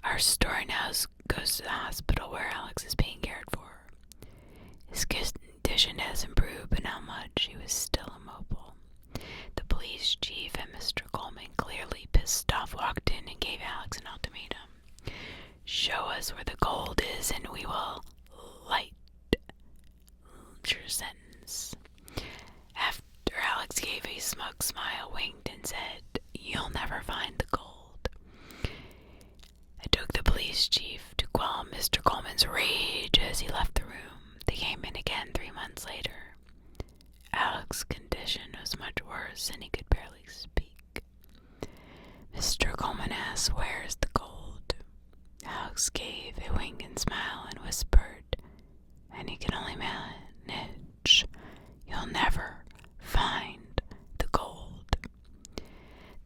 Our story now goes to the hospital where Alex is being cared for. His condition has improved, but not much. He was still immobile. The police chief and Mr. Coleman, clearly pissed off, walked in and gave Alex an ultimatum. "Show us where the gold is and we will light your sentence." After Alex gave a smug smile, winked, and said, "You'll never find the gold." It took the police chief to quell Mr. Coleman's rage as he left the room. They came in again 3 months later. Alex's condition was much worse and he could barely speak. Mr. Coleman asked, "Where's the gold?" Alex gave a wink and smile and whispered, "And you can only manage. You'll never find the gold."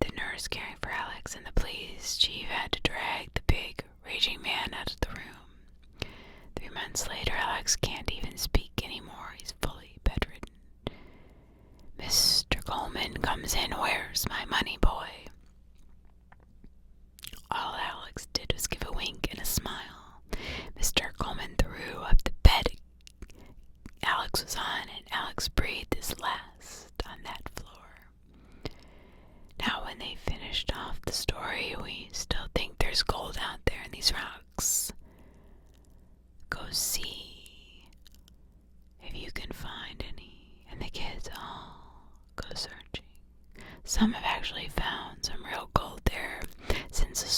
The nurse caring for Alex and the police chief had to drag the big, raging man out of the room. 3 months later, Alex can't even speak anymore. He's fully bedridden. Mr. Coleman comes in. "Where's my money, boy?" All Alex did was give a wink and a smile. Mr. Coleman threw up the bed Alex was on, and Alex breathed his last on that floor. Now, when they finished off the story, we still think there's gold out there in these rocks. Go see if you can find any, and the kids all go searching. Some have actually found some real gold there since the